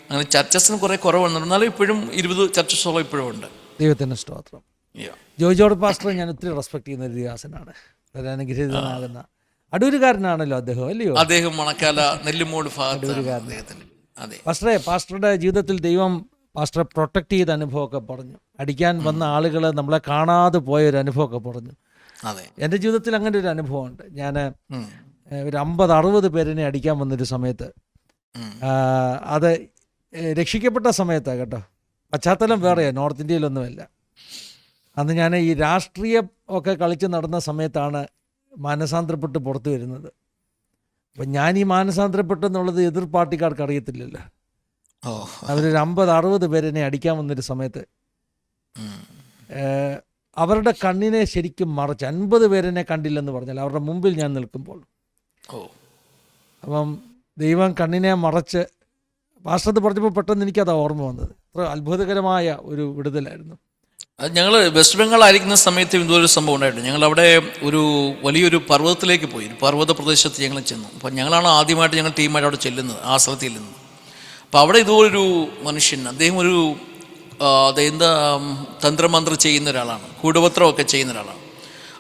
S2: അങ്ങനെ ചർച്ചസിന് കുറേ കുറവുണ്ട്, എന്നാലും ഇപ്പോഴും 20 ചർച്ചസോളം ഇപ്പോഴും ഉണ്ട്.
S1: ദൈവത്തിൻ്റെ സ്തോത്രം. ജോയ് ജോർജ് പാസ്റ്റർ ഞാൻ ഒത്തിരി റെസ്പെക്ട് ചെയ്യുന്ന ഒരു ദാസനാണ്, അനുഗ്രഹീതനാകുന്ന അടൂരുകാരനാണല്ലോ അദ്ദേഹം, അല്ലയോ?
S2: അദ്ദേഹം മണക്കാല നെല്ലുമൂട് ഭാഗത്ത്.
S1: പാസ്റ്ററുടെ ജീവിതത്തിൽ ദൈവം പാസ്റ്ററെ പ്രൊട്ടക്ട് ചെയ്ത അനുഭവമൊക്കെ പറഞ്ഞു, അടിക്കാൻ വന്ന ആളുകൾ നമ്മളെ കാണാതെ പോയൊരു അനുഭവമൊക്കെ പറഞ്ഞു. എൻ്റെ ജീവിതത്തിൽ അങ്ങനെ ഒരു അനുഭവമുണ്ട്. ഞാൻ ഒരു 50-60 പേരിനെ അടിക്കാൻ വന്നൊരു സമയത്ത്, അത് രക്ഷിക്കപ്പെട്ട സമയത്താണ് കേട്ടോ, പശ്ചാത്തലം വേറെയാണ്, നോർത്ത് ഇന്ത്യയിലൊന്നുമല്ല. അന്ന് ഞാൻ ഈ രാഷ്ട്രീയം ഒക്കെ കളിച്ച് നടന്ന സമയത്താണ് മാനസാന്തരപ്പെട്ട് പുറത്തു വരുന്നത്. അപ്പം ഞാൻ ഈ മാനസാന്തരപ്പെട്ടെന്നുള്ളത് എതിർ പാർട്ടിക്കാർക്ക് അറിയത്തില്ലല്ലോ. അവരൊരു 50-60 പേരെന്നെ അടിക്കാൻ വന്നൊരു സമയത്ത് അവരുടെ കണ്ണിനെ ശരിക്കും മറച്ച് 50 പേരെന്നെ കണ്ടില്ലെന്ന് പറഞ്ഞാൽ അവരുടെ മുമ്പിൽ ഞാൻ നിൽക്കുമ്പോൾ, അപ്പം ദൈവം കണ്ണിനെ മറച്ച് പാസ്റ്റർ പറഞ്ഞപ്പോൾ പെട്ടെന്ന് എനിക്കത് ഓർമ്മ വന്നത്. അത്ര അത്ഭുതകരമായ ഒരു വിടുതലായിരുന്നു.
S2: ഞങ്ങൾ വെസ്റ്റ് ബംഗാളായിരിക്കുന്ന സമയത്ത് ഇതുപോലെ ഒരു സംഭവം ഉണ്ടായിട്ടുണ്ട്. ഞങ്ങളവിടെ ഒരു വലിയൊരു പർവ്വതത്തിലേക്ക് പോയി, ഒരു പർവ്വത പ്രദേശത്ത് ഞങ്ങൾ ചെന്നു. അപ്പം ഞങ്ങളാണ് ആദ്യമായിട്ട് ഞങ്ങൾ ടീമായിട്ട് അവിടെ ചെല്ലുന്നത്, ആ സ്ഥലത്ത് ചെല്ലുന്നത്. അപ്പോൾ അവിടെ ഇതുപോലൊരു മനുഷ്യൻ, അദ്ദേഹം ഒരു തന്ത്രമന്ത്രം ചെയ്യുന്ന ഒരാളാണ്, കൂടപത്രമൊക്കെ ചെയ്യുന്ന ഒരാളാണ്,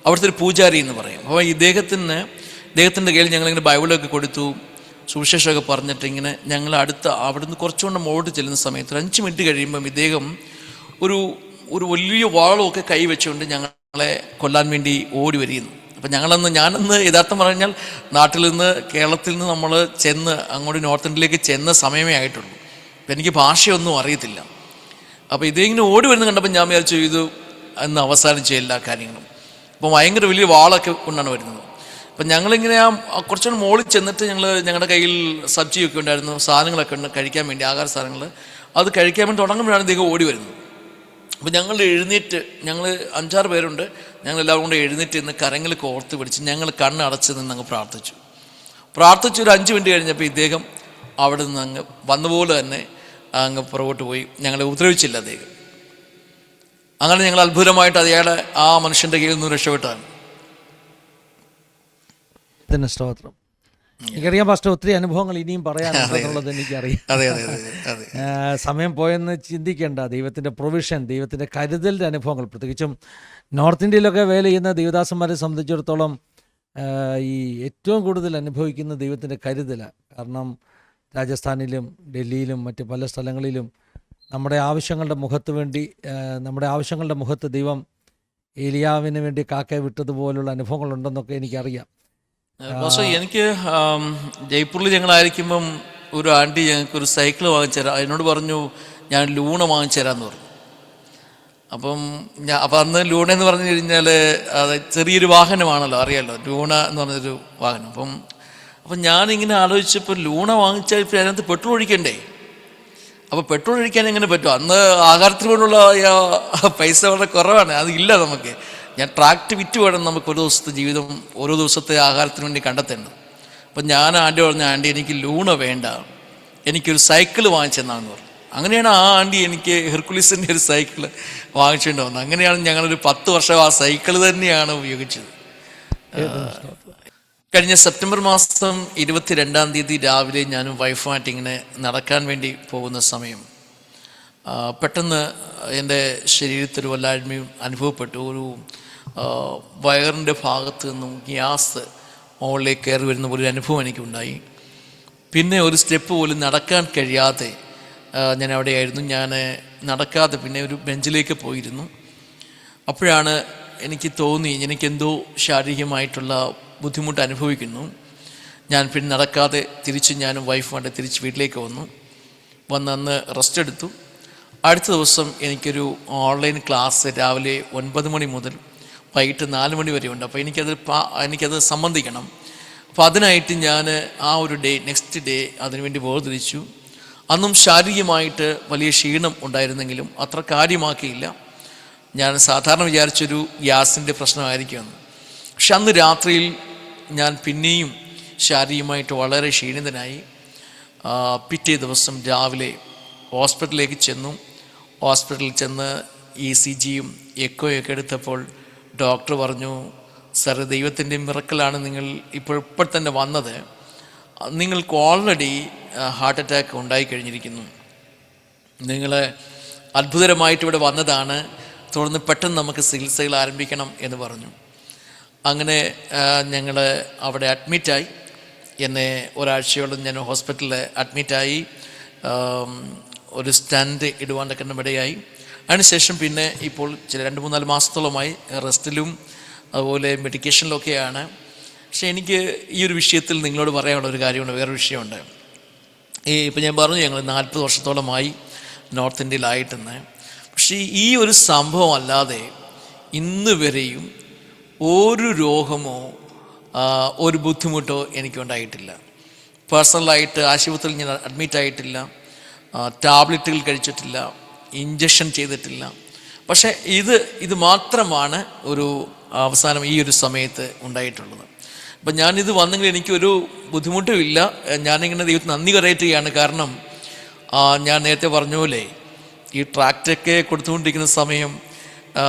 S2: അവിടുത്തെ ഒരു പൂജാരി എന്ന് പറയും. അപ്പോൾ ഇദ്ദേഹത്തിൻ്റെ കയ്യിൽ ഞങ്ങളിങ്ങനെ ബൈബിളൊക്കെ കൊടുത്തു, സുവിശേഷമൊക്കെ പറഞ്ഞിട്ട് ഇങ്ങനെ ഞങ്ങൾ അവിടുന്ന് കുറച്ചുകൊണ്ട് മുകളിൽ ചെല്ലുന്ന സമയത്ത് 5 മിനിറ്റ് കഴിയുമ്പം ഇദ്ദേഹം ഒരു വലിയ വാളമൊക്കെ കൈവച്ചുകൊണ്ട് ഞങ്ങളെ കൊല്ലാൻ വേണ്ടി ഓടി വരികയുന്നു. അപ്പം ഞാനന്ന് യഥാർത്ഥം പറഞ്ഞാൽ നാട്ടിൽ നിന്ന് കേരളത്തിൽ നിന്ന് നമ്മൾ അങ്ങോട്ട് നോർത്ത് ഇന്ത്യയിലേക്ക് ചെന്ന സമയമേ ആയിട്ടുള്ളൂ. അപ്പം എനിക്ക് ഭാഷയൊന്നും അറിയത്തില്ല. അപ്പോൾ ഇതിങ്ങനെ ഓടി വരുന്ന കണ്ടപ്പോൾ ഞാൻ വിചാരിച്ചു ഇത് അന്ന് അവസാനം ചെയ്യില്ല കാര്യങ്ങളും. അപ്പോൾ ഭയങ്കര വലിയ വാളൊക്കെ കൊണ്ടാണ് വരുന്നത്. അപ്പം ഞങ്ങളിങ്ങനെ കുറച്ചുകൂടെ മുകളിൽ ചെന്നിട്ട് ഞങ്ങളുടെ കയ്യിൽ സബ്ജിയൊക്കെ ഉണ്ടായിരുന്നു, സാധനങ്ങളൊക്കെ ഉണ്ട് കഴിക്കാൻ വേണ്ടി, ആഹാര സാധനങ്ങൾ. അത് കഴിക്കാൻ വേണ്ടി തുടങ്ങുമ്പോഴാണ് ഇദ്ദേഹം ഓടി വരുന്നത്. അപ്പോൾ ഞങ്ങൾ 5-6 പേരുണ്ട്, ഞങ്ങളെല്ലാവരും കൂടെ എഴുന്നേറ്റ് നിന്ന് കരങ്ങൾ കോർത്ത് പിടിച്ച് ഞങ്ങൾ കണ്ണടച്ച് നിന്ന് അങ്ങ് പ്രാർത്ഥിച്ചു. ഒരു 5 മിനിറ്റ് കഴിഞ്ഞപ്പോൾ ഇദ്ദേഹം അവിടെ നിന്ന് അങ്ങ് വന്നപോലെ തന്നെ അങ്ങ് പുറകോട്ട് പോയി. ഞങ്ങളെ ഉപദ്രവിച്ചില്ല അദ്ദേഹം. അങ്ങനെ ഞങ്ങൾ അത്ഭുതമായിട്ട് ആ മനുഷ്യൻ്റെ കയ്യിൽ നിന്ന് രക്ഷപ്പെട്ടാണ്.
S1: സ്തോത്രം. എനിക്കറിയാം പാസ്റ്റർ, ഒത്തിരി അനുഭവങ്ങൾ ഇനിയും പറയാനുള്ളത് എനിക്കറിയാം. സമയം പോയെന്ന് ചിന്തിക്കേണ്ട. ദൈവത്തിൻ്റെ പ്രൊവിഷൻ, ദൈവത്തിൻ്റെ കരുതലിൻ്റെ അനുഭവങ്ങൾ, പ്രത്യേകിച്ചും നോർത്ത് ഇന്ത്യയിലൊക്കെ വേല ചെയ്യുന്ന ദൈവദാസന്മാരെ സംബന്ധിച്ചിടത്തോളം ഈ ഏറ്റവും കൂടുതൽ അനുഭവിക്കുന്ന ദൈവത്തിൻ്റെ കരുതലാണ്. കാരണം രാജസ്ഥാനിലും ഡൽഹിയിലും മറ്റ് പല സ്ഥലങ്ങളിലും നമ്മുടെ ആവശ്യങ്ങളുടെ മുഖത്ത് ദൈവം ഏലിയാവിന് വേണ്ടി കാക്കയെ വിട്ടതുപോലുള്ള അനുഭവങ്ങളുണ്ടെന്നൊക്കെ എനിക്കറിയാം.
S2: എനിക്ക് ജയ്പൂരിൽ ഞങ്ങളായിരിക്കുമ്പം ഒരു ആൻറ്റി ഞങ്ങൾക്കൊരു സൈക്കിൾ വാങ്ങിച്ചുതരാം, എന്നോട് പറഞ്ഞു ഞാൻ ലൂണ വാങ്ങിച്ചുതരാമെന്ന് പറഞ്ഞു. അപ്പം അന്ന് ലൂണ എന്ന് പറഞ്ഞു കഴിഞ്ഞാൽ അത് ചെറിയൊരു വാഹനമാണല്ലോ, അറിയാമല്ലോ, ലൂണ എന്ന് പറഞ്ഞൊരു വാഹനം. അപ്പം ഞാനിങ്ങനെ ആലോചിച്ചപ്പോൾ ലൂണ വാങ്ങിച്ചാൽ ഇപ്പോൾ അതിനകത്ത് പെട്രോൾ ഒഴിക്കണ്ടേ? അപ്പോൾ പെട്രോൾ ഒഴിക്കാൻ എങ്ങനെ പറ്റും? അന്ന് ആഹാരത്തിന് കൊണ്ടുള്ള പൈസ വളരെ കുറവാണ്, അതില്ല നമുക്ക്. ഞാൻ ട്രാക്ട് വിറ്റ് വേണം നമുക്ക് ഒരു ദിവസത്തെ ജീവിതം, ഓരോ ദിവസത്തെ ആഹാരത്തിന് വേണ്ടി കണ്ടെത്തേണ്ടത്. അപ്പം ഞാൻ ആൻറ്റി പറഞ്ഞു, ആൻറ്റി എനിക്ക് ലൂണ വേണ്ട, എനിക്കൊരു സൈക്കിൾ വാങ്ങിച്ചെന്നാന്ന് പറഞ്ഞു. അങ്ങനെയാണ് ആ ആൻറ്റി എനിക്ക് ഹെർക്കുലീസിൻ്റെ ഒരു സൈക്കിൾ വാങ്ങിച്ചുകൊണ്ട് വന്നത്. അങ്ങനെയാണ് ഞങ്ങളൊരു 10 വർഷം ആ സൈക്കിൾ തന്നെയാണ് ഉപയോഗിച്ചത്. കഴിഞ്ഞ സെപ്റ്റംബർ മാസം 22-ാം തീയതി രാവിലെ ഞാനും വൈഫുമായിട്ട് ഇങ്ങനെ നടക്കാൻ വേണ്ടി പോകുന്ന സമയം പെട്ടെന്ന് എൻ്റെ ശരീരത്തിൽ വല്ലായ്മയും അനുഭവപ്പെട്ടു. ഒരു വയറിൻ്റെ ഭാഗത്ത് നിന്നും ഗ്യാസ് മുകളിലേക്ക് കയറി വരുന്ന പോലെ ഒരു അനുഭവം എനിക്കുണ്ടായി. പിന്നെ ഒരു സ്റ്റെപ്പ് പോലും നടക്കാൻ കഴിയാതെ ഞാൻ അവിടെയായിരുന്നു. ഞാൻ നടക്കാതെ പിന്നെ ഒരു ബെഞ്ചിലേക്ക് പോയിരുന്നു. അപ്പോഴാണ് എനിക്ക് തോന്നി എനിക്കെന്തോ ശാരീരികമായിട്ടുള്ള ബുദ്ധിമുട്ട് അനുഭവിക്കുന്നു. ഞാൻ പിന്നെ നടക്കാതെ തിരിച്ച് ഞാനും വൈഫുമായിട്ട് തിരിച്ച് വീട്ടിലേക്ക് വന്ന് അന്ന് റെസ്റ്റ് എടുത്തു. അടുത്ത ദിവസം എനിക്കൊരു ഓൺലൈൻ ക്ലാസ് രാവിലെ 9 മണി മുതൽ വൈകിട്ട് 4 മണി വരെ ഉണ്ട്. അപ്പോൾ എനിക്കത് സംബന്ധിക്കണം. അപ്പോൾ അതിനായിട്ട് ഞാൻ ആ ഒരു നെക്സ്റ്റ് ഡേ അതിനുവേണ്ടി വേർതിരിച്ചു. അന്നും ശാരീരികമായിട്ട് വലിയ ക്ഷീണം ഉണ്ടായിരുന്നെങ്കിലും അത്ര കാര്യമാക്കിയില്ല. ഞാൻ സാധാരണ വിചാരിച്ചൊരു ഗ്യാസിൻ്റെ പ്രശ്നമായിരിക്കുമെന്ന്. പക്ഷെ അന്ന് രാത്രിയിൽ ഞാൻ പിന്നെയും ശാരീരികമായിട്ട് വളരെ ക്ഷീണിതനായി. പിറ്റേ ദിവസം രാവിലെ ഹോസ്പിറ്റലിലേക്ക് ചെന്നു. ഹോസ്പിറ്റലിൽ ചെന്ന് ECGയും എക്കോയൊക്കെ എടുത്തപ്പോൾ ഡോക്ടർ പറഞ്ഞു, സർ, ദൈവത്തിൻ്റെ മിറക്കലാണ് നിങ്ങൾ ഇപ്പോൾ തന്നെ വന്നത്. നിങ്ങൾക്ക് ഓൾറെഡി ഹാർട്ട് അറ്റാക്ക് ഉണ്ടായിക്കഴിഞ്ഞിരിക്കുന്നു. നിങ്ങൾ അത്ഭുതകരമായിട്ട് ഇവിടെ വന്നതാണ്. തുടർന്ന് പെട്ടെന്ന് നമുക്ക് ചികിത്സകൾ ആരംഭിക്കണം എന്ന് പറഞ്ഞു. അങ്ങനെ ഞങ്ങൾ അവിടെ അഡ്മിറ്റായി. എന്നെ ഒരാഴ്ചയോളം ഞാൻ ഹോസ്പിറ്റലിൽ അഡ്മിറ്റായി. ഒരു സ്റ്റാൻഡ് ഇടുവാനൊക്കെ ഇടയായി. അതിനുശേഷം പിന്നെ ഇപ്പോൾ 2-3-4 മാസത്തോളമായി റെസ്റ്റിലും അതുപോലെ മെഡിക്കേഷനിലൊക്കെയാണ്. പക്ഷേ എനിക്ക് ഈ ഒരു വിഷയത്തിൽ നിങ്ങളോട് പറയാനുള്ള ഒരു കാര്യമുണ്ട്, വേറൊരു വിഷയമുണ്ട്. ഇപ്പം ഞാൻ പറഞ്ഞു ഞങ്ങൾ 40 വർഷത്തോളമായി നോർത്ത് ഇന്ത്യയിലായിട്ടെന്ന്. പക്ഷേ ഈ ഒരു സംഭവം അല്ലാതെ ഇന്ന് വരെയും ഒരു രോഗമോ ഒരു ബുദ്ധിമുട്ടോ എനിക്കുണ്ടായിട്ടില്ല. പേഴ്സണലായിട്ട് ആശുപത്രിയിൽ ഞാൻ അഡ്മിറ്റായിട്ടില്ല, ടാബ്ലറ്റുകൾ കഴിച്ചിട്ടില്ല, ഇഞ്ചക്ഷൻ ചെയ്തിട്ടില്ല. പക്ഷേ ഇത് മാത്രമാണ് ഒരു അവസാനം ഈ ഒരു സമയത്ത് ഉണ്ടായിട്ടുള്ളത്. അപ്പം ഞാനിത് വന്നെങ്കിൽ എനിക്കൊരു ബുദ്ധിമുട്ടും ഇല്ല. ഞാനിങ്ങനെ ദൈവത്തിന് നന്ദി കരയറ്റുകയാണ്. കാരണം ഞാൻ നേരത്തെ പറഞ്ഞ പോലെ ഈ ട്രാക്റ്റൊക്കെ കൊടുത്തുകൊണ്ടിരിക്കുന്ന സമയം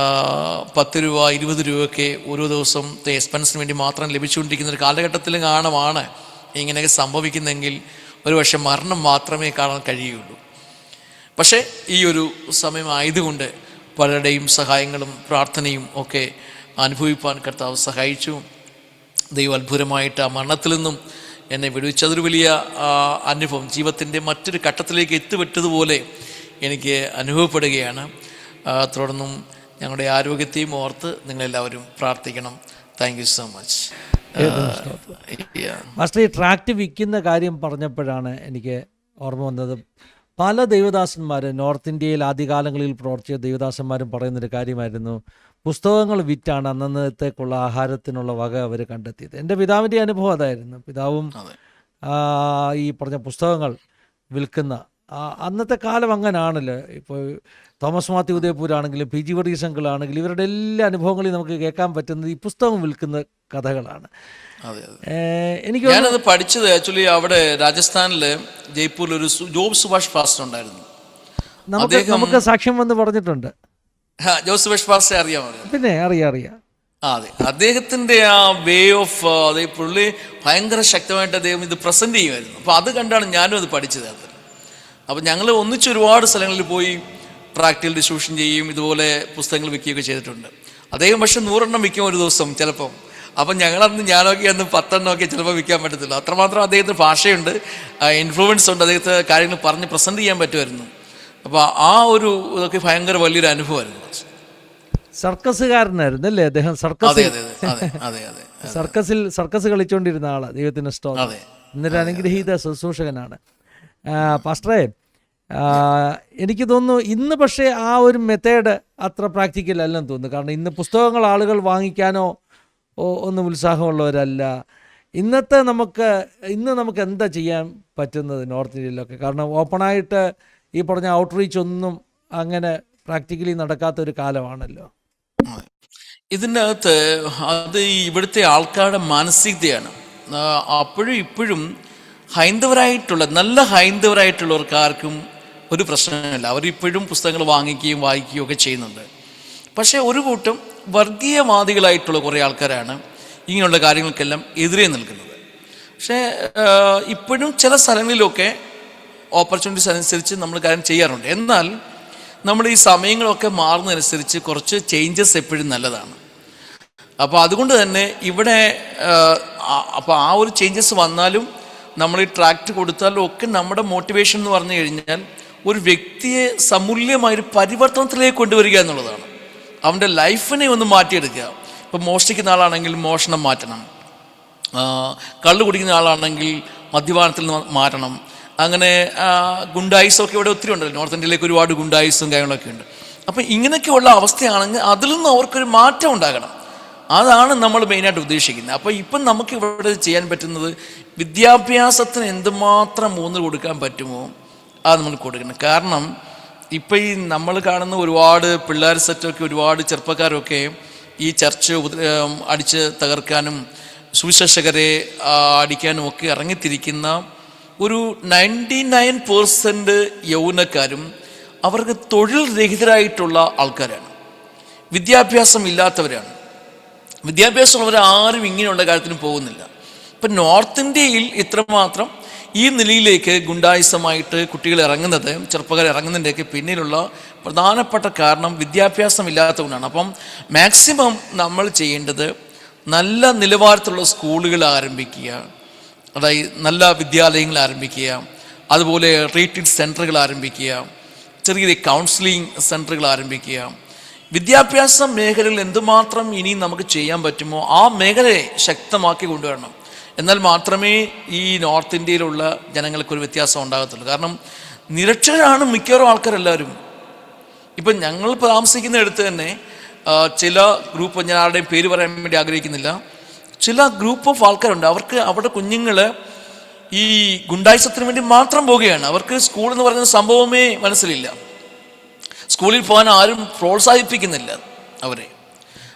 S2: 10 രൂപ 20 രൂപയൊക്കെ ഓരോ ദിവസത്തെ എക്സ്പെൻസിന് വേണ്ടി മാത്രം ലഭിച്ചുകൊണ്ടിരിക്കുന്ന ഒരു കാലഘട്ടത്തിൽ കാണുമാണ് ഇങ്ങനെയൊക്കെ സംഭവിക്കുന്നെങ്കിൽ ഒരുപക്ഷെ മരണം മാത്രമേ കാണാൻ കഴിയുള്ളൂ. പക്ഷേ ഈ ഒരു സമയമായതുകൊണ്ട് പലരുടെയും സഹായങ്ങളും പ്രാർത്ഥനയും ഒക്കെ അനുഭവിപ്പാൻ കർത്താവ് സഹായിച്ചു. ദൈവം അത്ഭുതമായിട്ട് ആ മരണത്തിൽ നിന്നും എന്നെ വിടുവിച്ചു. അതൊരു വലിയ അനുഭവം, ജീവിതത്തിൻ്റെ മറ്റൊരു ഘട്ടത്തിലേക്ക് എത്തിവിട്ടതുപോലെ എനിക്ക് അനുഭവപ്പെടുകയാണ്. തുടർന്നും ഞങ്ങളുടെ ആരോഗ്യത്തെയും ഓർത്ത് നിങ്ങളെല്ലാവരും പ്രാർത്ഥിക്കണം. Thank you so much.
S1: Master, ഈ ട്രാക്റ്റ് വിൽക്കുന്ന കാര്യം പറഞ്ഞപ്പോഴാണ് എനിക്ക് ഓർമ്മ വന്നത്. പല ദൈവദാസന്മാർ നോർത്ത് ഇന്ത്യയിൽ ആദ്യകാലങ്ങളിൽ പ്രവർത്തിച്ച ദൈവദാസന്മാരും പറയുന്നൊരു കാര്യമായിരുന്നു, പുസ്തകങ്ങൾ വിറ്റാണ് അന്നത്തേക്കുള്ള ആഹാരത്തിനുള്ള വക അവർ കണ്ടെത്തിയത്. എൻ്റെ പിതാവിൻ്റെ അനുഭവം അതായിരുന്നു. പിതാവും ഈ പറഞ്ഞ പുസ്തകങ്ങൾ വിൽക്കുന്ന അന്നത്തെ കാലം അങ്ങനെയാണല്ലോ. ഇപ്പോൾ തോമസ് മാത്യു ഉദയപൂരാണെങ്കിലും PG വർഗീസ് അങ്കിളാണെങ്കിലും ഇവരുടെ എല്ലാ അനുഭവങ്ങളെയും നമുക്ക് കേൾക്കാൻ പറ്റുന്നത് ഈ പുസ്തകം വിൽക്കുന്ന കഥകളാണ്.
S2: ഞാനത് പഠിച്ചത് ആക്ച്വലി അവിടെ രാജസ്ഥാനില് ജയ്പൂരിൽ ഒരു ജോബ് സുഭാഷ് ഫാസ്റ്റർ ഉണ്ടായിരുന്നു.
S1: നമുക്ക് സാക്ഷ്യം വന്ന് പറഞ്ഞിട്ടുണ്ട്.
S2: ജോബ് സുഭാഷ് ഫാസ്റ്ററെ അറിയാമോ?
S1: പിന്നെ അറിയാം.
S2: അതെ, അദ്ദേഹത്തിന്റെ ആ വേ ഓഫ്, അതേ പുള്ളി ഭയങ്കര ശക്തമായിട്ട് അദ്ദേഹം ഇത് പ്രസന്റ് ചെയ്യുമായിരുന്നു. അപ്പോൾ അത് കണ്ടാണ് ഞാനും അത് പഠിച്ചത്. അത് അപ്പം ഞങ്ങൾ ഒന്നിച്ച് ഒരുപാട് സ്ഥലങ്ങളിൽ പോയി പ്രാക്ടിക്കൽ ഡിസ്ട്രിബ്യൂഷൻ ചെയ്യും, ഇതുപോലെ പുസ്തകങ്ങൾ വിൽക്കുകയൊക്കെ ചെയ്തിട്ടുണ്ട്. അദ്ദേഹം പക്ഷെ 100 എണ്ണം വിൽക്കും ഒരു ദിവസം ചിലപ്പം. അപ്പം ഞാനൊക്കെ അന്ന് 10 എണ്ണമൊക്കെ ചിലപ്പോൾ വിൽക്കാൻ പറ്റത്തില്ല. അത്രമാത്രം അദ്ദേഹത്തിന് ഭാഷയുണ്ട്, ഇൻഫ്ലുവൻസ് ഉണ്ട്, അദ്ദേഹത്തെ കാര്യങ്ങൾ പറഞ്ഞ് പ്രസൻറ്റ് ചെയ്യാൻ പറ്റുമായിരുന്നു. അപ്പോൾ ആ ഒരു ഇതൊക്കെ ഭയങ്കര വലിയൊരു അനുഭവമായിരുന്നു.
S1: സർക്കസുകാരനായിരുന്നു അല്ലേ അദ്ദേഹം? സർക്കസ് കളിച്ചുകൊണ്ടിരുന്ന ആളാണ്. ദൈവത്തിന് സ്തോത്രം. ഇന്നൊരു അനുഗ്രഹീത ശുശ്രൂഷകനാണ്. പാസ്റ്ററെ, എനിക്ക് തോന്നുന്നു ഇന്ന് പക്ഷേ ആ ഒരു മെത്തേഡ് അത്ര പ്രാക്ടിക്കൽ അല്ലെന്ന് തോന്നുന്നു. കാരണം ഇന്ന് പുസ്തകങ്ങൾ ആളുകൾ വാങ്ങിക്കാനോ ഒന്നും ഉത്സാഹമുള്ളവരല്ല. ഇന്ന് നമുക്ക് എന്താ ചെയ്യാൻ പറ്റുന്നത് നോർത്ത് ഇന്ത്യയിലൊക്കെ? കാരണം ഓപ്പണായിട്ട് ഈ പറഞ്ഞ ഔട്ട്റീച്ച് ഒന്നും അങ്ങനെ പ്രാക്ടിക്കലി നടക്കാത്തൊരു കാലമാണല്ലോ.
S2: ഇതിനകത്ത് അത് ഇവിടുത്തെ ആൾക്കാരുടെ മാനസികതയാണ്. അപ്പോഴും ഇപ്പോഴും നല്ല ഹൈന്ദവരായിട്ടുള്ളവർക്ക് ആർക്കും ഒരു പ്രശ്നമില്ല. അവരിപ്പോഴും പുസ്തകങ്ങൾ വാങ്ങിക്കുകയും വായിക്കുകയും ഒക്കെ ചെയ്യുന്നുണ്ട്. പക്ഷേ ഒരു കൂട്ടം വർഗീയവാദികളായിട്ടുള്ള കുറേ ആൾക്കാരാണ് ഇങ്ങനെയുള്ള കാര്യങ്ങൾക്കെല്ലാം എതിരെ നിൽക്കുന്നത്. പക്ഷേ ഇപ്പോഴും ചില സ്ഥലങ്ങളിലൊക്കെ ഓപ്പർച്യൂണിറ്റീസ് അനുസരിച്ച് നമ്മൾ കാര്യം ചെയ്യാറുണ്ട്. എന്നാൽ നമ്മൾ ഈ സമയങ്ങളൊക്കെ മാറുന്നതനുസരിച്ച് കുറച്ച് ചേഞ്ചസ് എപ്പോഴും നല്ലതാണ്. അപ്പോൾ അതുകൊണ്ട് തന്നെ ഇവിടെ അപ്പോൾ ആ ഒരു ചേഞ്ചസ് വന്നാലും നമ്മൾ ഈ ട്രാക്റ്റ് കൊടുത്താലും ഒക്കെ നമ്മുടെ മോട്ടിവേഷൻ എന്ന് പറഞ്ഞു കഴിഞ്ഞാൽ ഒരു വ്യക്തിയെ സമൂല്യമായൊരു പരിവർത്തനത്തിലേക്ക് കൊണ്ടുവരിക എന്നുള്ളതാണ്. അവൻ്റെ ലൈഫിനെ ഒന്ന് മാറ്റിയെടുക്കുക. ഇപ്പം മോഷ്ടിക്കുന്ന ആളാണെങ്കിൽ മോഷണം മാറ്റണം, കള്ളു കുടിക്കുന്ന ആളാണെങ്കിൽ മദ്യപാനത്തിൽ നിന്ന് മാറ്റണം. അങ്ങനെ ഗുണ്ടായിസൊക്കെ ഇവിടെ ഒത്തിരി ഉണ്ടല്ലോ. നോർത്ത് ഇന്ത്യയിലേക്ക് ഒരുപാട് ഗുണ്ടായിസും കാര്യങ്ങളൊക്കെ ഉണ്ട്. അപ്പം ഇങ്ങനെയൊക്കെയുള്ള അവസ്ഥയാണെങ്കിൽ അതിൽ നിന്ന് അവർക്കൊരു മാറ്റം ഉണ്ടാകണം. അതാണ് നമ്മൾ മെയിനായിട്ട് ഉദ്ദേശിക്കുന്നത്. അപ്പോൾ ഇപ്പം നമുക്ക് ഇവിടെ ചെയ്യാൻ പറ്റുന്നത് വിദ്യാഭ്യാസത്തിന് എന്തുമാത്രം ഊന്നൽ കൊടുക്കാൻ പറ്റുമോ അത് നമ്മൾ കൊടുക്കണം. കാരണം ഇപ്പം ഈ നമ്മൾ കാണുന്ന ഒരുപാട് പിള്ളേർ സെറ്റൊക്കെ ഒരുപാട് ചെറുപ്പക്കാരൊക്കെ ഈ ചർച്ച് അടിച്ച് തകർക്കാനും സുവിശേഷകരെ അടിക്കാനും ഒക്കെ ഇറങ്ങിത്തിരിക്കുന്ന ഒരു 99% യൗവനക്കാരും അവർക്ക് തൊഴിൽ രഹിതരായിട്ടുള്ള ആൾക്കാരാണ്, വിദ്യാഭ്യാസം ഇല്ലാത്തവരാണ്. വിദ്യാഭ്യാസമുള്ളവർ ആരും ഇങ്ങനെയുള്ള കാര്യത്തിന് പോകുന്നില്ല. ഇപ്പം നോർത്ത് ഇന്ത്യയിൽ ഇത്രമാത്രം ഈ നിലയിലേക്ക് ഗുണ്ടായുസമായിട്ട് കുട്ടികൾ ഇറങ്ങുന്നത്, ചെറുപ്പക്കാർ ഇറങ്ങുന്നതിൻ്റെയൊക്കെ പിന്നിലുള്ള പ്രധാനപ്പെട്ട കാരണം വിദ്യാഭ്യാസം ഇല്ലാത്തതുകൊണ്ടാണ്. അപ്പം മാക്സിമം നമ്മൾ ചെയ്യേണ്ടത് നല്ല നിലവാരത്തിലുള്ള സ്കൂളുകൾ ആരംഭിക്കുക, അതായത് നല്ല വിദ്യാലയങ്ങൾ ആരംഭിക്കുക, അതുപോലെ ട്രീറ്റ്മെൻറ്റ് സെൻറ്ററുകൾ ആരംഭിക്കുക, ചെറിയ ചെറിയ കൗൺസിലിംഗ് സെൻറ്ററുകൾ ആരംഭിക്കുക. വിദ്യാഭ്യാസ മേഖലയിൽ എന്തുമാത്രം ഇനിയും നമുക്ക് ചെയ്യാൻ പറ്റുമോ ആ മേഖലയെ ശക്തമാക്കി കൊണ്ടുവരണം. എന്നാൽ മാത്രമേ ഈ നോർത്ത് ഇന്ത്യയിലുള്ള ജനങ്ങൾക്കൊരു വ്യത്യാസം ഉണ്ടാകത്തുള്ളൂ. കാരണം നിരക്ഷരാണ് മിക്കവാറും ആൾക്കാരെല്ലാവരും. ഇപ്പം ഞങ്ങൾ താമസിക്കുന്നിടത്ത് തന്നെ ചില ഗ്രൂപ്പ്, ഞാൻ ആരുടെയും പേര് പറയാൻ വേണ്ടി ആഗ്രഹിക്കുന്നില്ല, ചില ഗ്രൂപ്പ് ഓഫ് ആൾക്കാരുണ്ട്. അവർക്ക് അവരുടെ കുഞ്ഞുങ്ങൾ ഈ ഗുണ്ടായിസത്തിന് വേണ്ടി മാത്രം പോവുകയാണ്. അവർക്ക് സ്കൂൾ എന്ന് പറയുന്ന സംഭവമേ മനസ്സിലില്ല. സ്കൂളിൽ പോകാൻ ആരും പ്രോത്സാഹിപ്പിക്കുന്നില്ല അവരെ.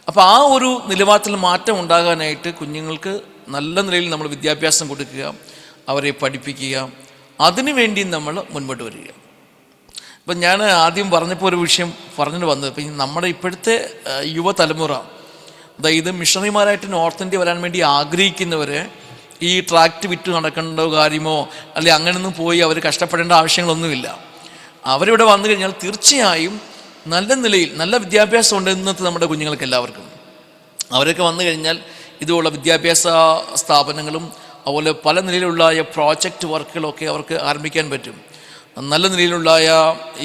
S2: അപ്പോൾ ആ ഒരു നിലവാരത്തിൽ മാറ്റം ഉണ്ടാകാനായിട്ട് കുഞ്ഞുങ്ങൾക്ക് നല്ല നിലയിൽ നമ്മൾ വിദ്യാഭ്യാസം കൊടുക്കുക, അവരെ പഠിപ്പിക്കുക, അതിനുവേണ്ടി നമ്മൾ മുൻപോട്ട് വരിക. ഇപ്പം ഞാൻ ആദ്യം പറഞ്ഞപ്പോൾ ഒരു വിഷയം പറഞ്ഞിട്ട് വന്നത്, ഇപ്പം നമ്മുടെ ഇപ്പോഴത്തെ യുവതലമുറ, അതായത് മിഷണറിമാരായിട്ട് നോർത്ത് ഇന്ത്യ വരാൻ വേണ്ടി ആഗ്രഹിക്കുന്നവർ ഈ ട്രാക്റ്റ് വിറ്റ് നടക്കേണ്ട കാര്യമോ അല്ലെ അങ്ങനെയൊന്നും പോയി അവർ കഷ്ടപ്പെടേണ്ട ആവശ്യങ്ങളൊന്നുമില്ല. അവരിവിടെ വന്നു കഴിഞ്ഞാൽ തീർച്ചയായും നല്ല നിലയിൽ നല്ല വിദ്യാഭ്യാസം ഉണ്ട് ഇന്നത്തെ നമ്മുടെ കുഞ്ഞുങ്ങൾക്ക് എല്ലാവർക്കും. അവരൊക്കെ വന്നു കഴിഞ്ഞാൽ ഇതുപോലുള്ള വിദ്യാഭ്യാസ സ്ഥാപനങ്ങളും അതുപോലെ പല നിലയിലുള്ള പ്രോജക്റ്റ് വർക്കുകളൊക്കെ അവർക്ക് ആരംഭിക്കാൻ പറ്റും. നല്ല നിലയിലുള്ള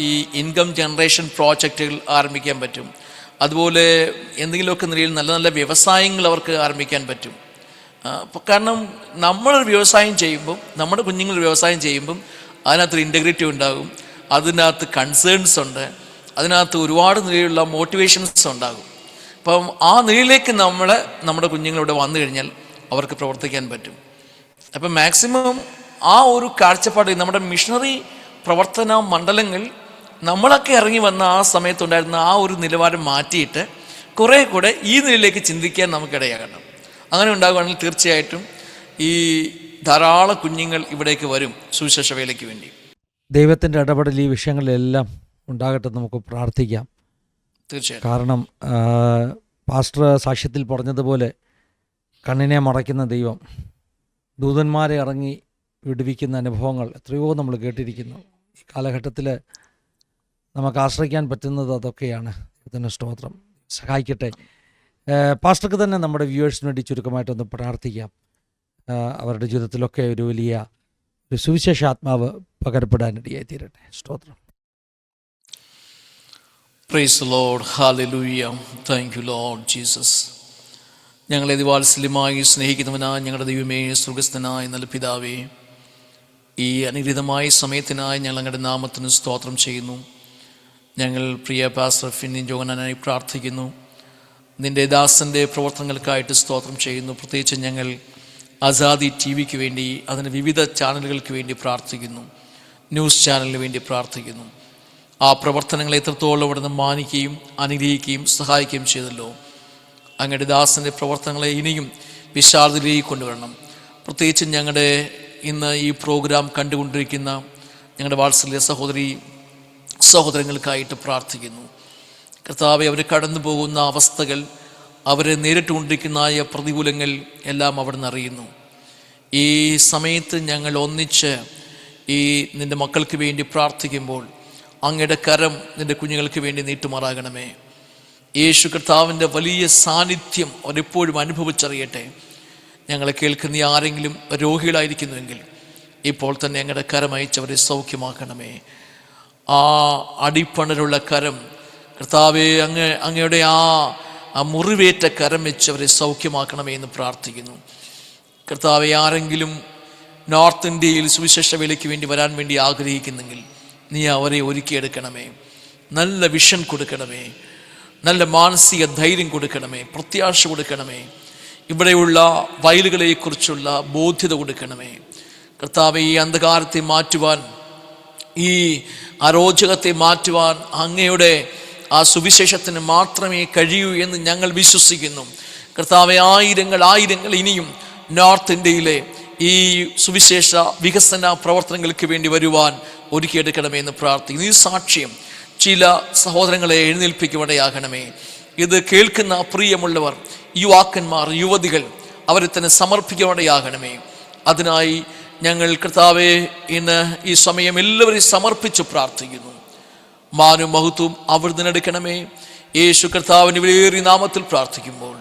S2: ഈ ഇൻകം ജനറേഷൻ പ്രോജക്റ്റുകൾ ആരംഭിക്കാൻ പറ്റും. അതുപോലെ എന്തെങ്കിലുമൊക്കെ നിലയിൽ നല്ല നല്ല വ്യവസായങ്ങൾ അവർക്ക് ആരംഭിക്കാൻ പറ്റും. കാരണം നമ്മളൊരു വ്യവസായം ചെയ്യുമ്പം, നമ്മുടെ കുഞ്ഞുങ്ങളൊരു വ്യവസായം ചെയ്യുമ്പം അതിനകത്തൊരു ഇൻറ്റഗ്രിറ്റി ഉണ്ടാകും, അതിനകത്ത് കൺസേൺസ് ഉണ്ട്, അതിനകത്ത് ഒരുപാട് നിലയിലുള്ള മോട്ടിവേഷൻസ് ഉണ്ടാകും. അപ്പം ആ നിലയിലേക്ക് നമ്മുടെ കുഞ്ഞുങ്ങളിവിടെ വന്നു കഴിഞ്ഞാൽ അവർക്ക് പ്രവർത്തിക്കാൻ പറ്റും. അപ്പം മാക്സിമം ആ ഒരു കാഴ്ചപ്പാട് നമ്മുടെ മിഷണറി പ്രവർത്തന മണ്ഡലങ്ങൾ നമ്മളൊക്കെ ഇറങ്ങി വന്ന ആ സമയത്തുണ്ടായിരുന്ന ആ ഒരു നിലവാരം മാറ്റിയിട്ട് കുറേ കൂടെ ഈ നിലയിലേക്ക് ചിന്തിക്കാൻ നമുക്കിടയാകണം. അങ്ങനെ ഉണ്ടാകുകയാണെങ്കിൽ തീർച്ചയായിട്ടും ഈ ധാരാളം കുഞ്ഞുങ്ങൾ ഇവിടേക്ക് വരും സുവിശേഷ വേലയ്ക്ക് വേണ്ടി.
S1: ദൈവത്തിൻ്റെ ഇടപെടൽ ഈ വിഷയങ്ങളിലെല്ലാം ഉണ്ടാകട്ടെ, നമുക്ക് പ്രാർത്ഥിക്കാം.
S2: തീർച്ചയായും.
S1: കാരണം പാസ്റ്റർ സാക്ഷ്യത്തിൽ പറഞ്ഞതുപോലെ കണ്ണിനെ മറയ്ക്കുന്ന ദൈവം, ദൂതന്മാരെ ഇറങ്ങി വിടുവിക്കുന്ന അനുഭവങ്ങൾ എത്രയോ നമ്മൾ കേട്ടിരിക്കുന്നു. ഈ കാലഘട്ടത്തിൽ നമുക്ക് ആശ്രയിക്കാൻ പറ്റുന്നത് അതൊക്കെയാണ്. ഇതിന് സ്തോത്രം. സഹായിക്കട്ടെ. പാസ്റ്റർക്ക് തന്നെ നമ്മുടെ വ്യൂവേഴ്സിന് വേണ്ടി ചുരുക്കമായിട്ടൊന്ന് പ്രാർത്ഥിക്കാം. അവരുടെ ജീവിതത്തിലൊക്കെ ഒരു വലിയ ഒരു സുവിശേഷ ആത്മാവ് പകരപ്പെടാനിടയായി തീരട്ടെ. സ്തോത്രം.
S2: Praise the Lord. Hallelujah. Thank you Lord Jesus. ഞങ്ങളെ അതിവാത്സല്യമായി സ്നേഹിക്കുന്നവനായ ഞങ്ങളുടെ ദൈവമേ, സ്വർഗ്ഗസ്ഥനായ നല്ല പിതാവേ, ഈ അനുഗ്രഹീതമായ സമയത്തിനായി ഞങ്ങൾ അങ്ങയുടെ നാമത്തിന് സ്തോത്രം ചെയ്യുന്നു. ഞങ്ങൾ പ്രിയ പാസ്റ്റർ ഫിന്നി ജോഹന്നാനായി പ്രാർത്ഥിക്കുന്നു. നിൻ്റെ ദാസൻ്റെ പ്രവർത്തനങ്ങൾക്കായിട്ട് സ്തോത്രം ചെയ്യുന്നു. പ്രത്യേകിച്ച് ഞങ്ങൾ ആസാദി TV വേണ്ടി, അതിന് വിവിധ ചാനലുകൾക്ക് വേണ്ടി പ്രാർത്ഥിക്കുന്നു, ന്യൂസ് ചാനലിന് വേണ്ടി പ്രാർത്ഥിക്കുന്നു. ആ പ്രവർത്തനങ്ങളെ എത്രത്തോളം ഇവിടുന്ന് മാനിക്കുകയും അനുഗ്രഹിക്കുകയും സഹായിക്കുകയും ചെയ്തല്ലോ. അങ്ങയുടെ ദാസൻ്റെ പ്രവർത്തനങ്ങളെ ഇനിയും വിശാലതയിലേക്ക് കൊണ്ടുവരണം. പ്രത്യേകിച്ച് ഞങ്ങളുടെ ഇന്ന് ഈ പ്രോഗ്രാം കണ്ടുകൊണ്ടിരിക്കുന്ന ഞങ്ങളുടെ വാത്സല്യ സഹോദരങ്ങൾക്കായിട്ട് പ്രാർത്ഥിക്കുന്നു. കർത്താവെ, അവർ കടന്നു പോകുന്ന അവസ്ഥകൾ, അവരെ നേരിട്ടുകൊണ്ടിരിക്കുന്ന പ്രതികൂലങ്ങൾ എല്ലാം അവിടുന്ന് അറിയുന്നു. ഈ സമയത്ത് ഞങ്ങൾ ഒന്നിച്ച് ഈ നിൻ്റെ മക്കൾക്ക് വേണ്ടി പ്രാർത്ഥിക്കുമ്പോൾ അങ്ങയുടെ കരം നിൻ്റെ കുഞ്ഞുങ്ങൾക്ക് വേണ്ടി നീട്ടുമാറാകണമേ. യേശു കർത്താവിൻ്റെ വലിയ സാന്നിധ്യം അവരെപ്പോഴും അനുഭവിച്ചറിയട്ടെ. ഞങ്ങളെ കേൾക്കുന്ന ആരെങ്കിലും രോഗികളായിരിക്കുന്നുവെങ്കിൽ ഇപ്പോൾ തന്നെ ഞങ്ങളുടെ കരം അയച്ചവരെ സൗഖ്യമാക്കണമേ. ആ അടിപ്പണലുള്ള കരം കർത്താവെ, അങ്ങയുടെ ആ മുറിവേറ്റ കരം വെച്ചവരെ സൗഖ്യമാക്കണമേ എന്ന് പ്രാർത്ഥിക്കുന്നു. കർത്താവെ, ആരെങ്കിലും നോർത്ത് ഇന്ത്യയിൽ സുവിശേഷ വേലയ്ക്ക് വേണ്ടി വരാൻ വേണ്ടി ആഗ്രഹിക്കുന്നെങ്കിൽ നീ അവരെ ഒരുക്കിയെടുക്കണമേ. നല്ല വിഷൻ കൊടുക്കണമേ, നല്ല മാനസിക ധൈര്യം കൊടുക്കണമേ, പ്രത്യാശ കൊടുക്കണമേ. ഇവിടെയുള്ള വയലുകളെക്കുറിച്ചുള്ള ബോധ്യത കൊടുക്കണമേ. കർത്താവെ, ഈ അന്ധകാരത്തെ മാറ്റുവാൻ, ഈ അരോചകത്തെ മാറ്റുവാൻ അങ്ങയുടെ ആ സുവിശേഷത്തിന് മാത്രമേ കഴിയൂ എന്ന് ഞങ്ങൾ വിശ്വസിക്കുന്നു. കർത്താവെ, ആയിരങ്ങൾ ഇനിയും നോർത്ത് ഇന്ത്യയിലെ ഈ സുവിശേഷ വികസന പ്രവർത്തനങ്ങൾക്ക് വേണ്ടി വരുവാൻ ഒരുക്കിയെടുക്കണമേ എന്ന് പ്രാർത്ഥിക്കുന്നു. ഈ സാക്ഷ്യം ചില സഹോദരങ്ങളെ എഴുന്നേൽപ്പിക്കുവാനാകണമേ. ഇത് കേൾക്കുന്ന പ്രിയമുള്ളവർ, യുവാക്കന്മാർ, യുവതികൾ അവരെ തന്നെ സമർപ്പിക്കുവാനാകണമേ. അതിനായി ഞങ്ങൾ കർത്താവെ ഇന്ന് ഈ സമയം എല്ലാവരെയും സമർപ്പിച്ച് പ്രാർത്ഥിക്കുന്നു. മാനും മഹത്വവും അവിടുന്ന് എടുക്കണമേ. യേശു കർത്താവിന്റെ വിലയേറിയ നാമത്തിൽ പ്രാർത്ഥിക്കുമ്പോൾ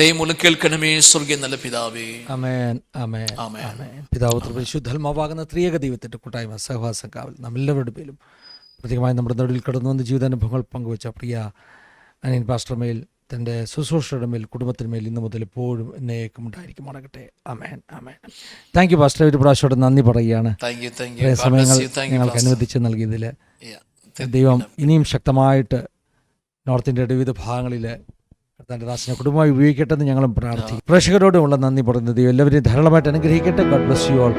S2: ദൈവമൂലം കേൾക്കണമേ, സ്വർഗ്ഗീയ നല്ല പിതാവേ.
S1: ആമേൻ, ആമേൻ, ആമേൻ. പിതാവ് പരിശുദ്ധാത്മാവാകുന്ന ത്രിയേക ദൈവത്തിൻ്റെ കൂട്ടായ്മ സഹവാസം കാവൽ നമ്മളെല്ലാവരുടെ പേരും പ്രത്യേകമായി നമ്മുടെ നടുവിൽ കടന്നു വന്ന് ജീവിതാനുഭവങ്ങൾ പങ്കുവച്ച പ്രിയ അനിയൻ പാസ്റ്റർ മേൽ, തൻ്റെ ശുശ്രൂഷയുടെ മേൽ, കുടുംബത്തിന് മേൽ ഇന്ന് മുതൽ എപ്പോഴും എന്നേക്കും ഉണ്ടായിരിക്കുമാറാകട്ടെ. ആമേൻ, ആമേൻ. Thank you pastor. ഒരു പ്രാവശ്യം നന്ദി പറയുകയാണ്. സമയങ്ങൾ ഞങ്ങൾക്ക് അനുവദിച്ച് നൽകിയതിൽ ദൈവം ഇനിയും ശക്തമായിട്ട് നോർത്ത് ഇന്ത്യയുടെ വിവിധ ഭാഗങ്ങളിൽ തൻ്റെ ദാസനെ കുടുംബമായി ഉപയോഗിക്കട്ടെ എന്ന് ഞങ്ങളും പ്രാർത്ഥിക്കും. പ്രേക്ഷകരോടുമുള്ള നന്ദി പറയുന്നത് ദൈവം എല്ലാവരെയും ധാരാളമായിട്ട് അനുഗ്രഹിക്കട്ടെ. God bless you all.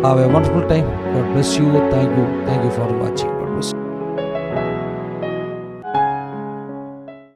S1: Have A wonderful time. God bless you. Thank you for watching. God bless U.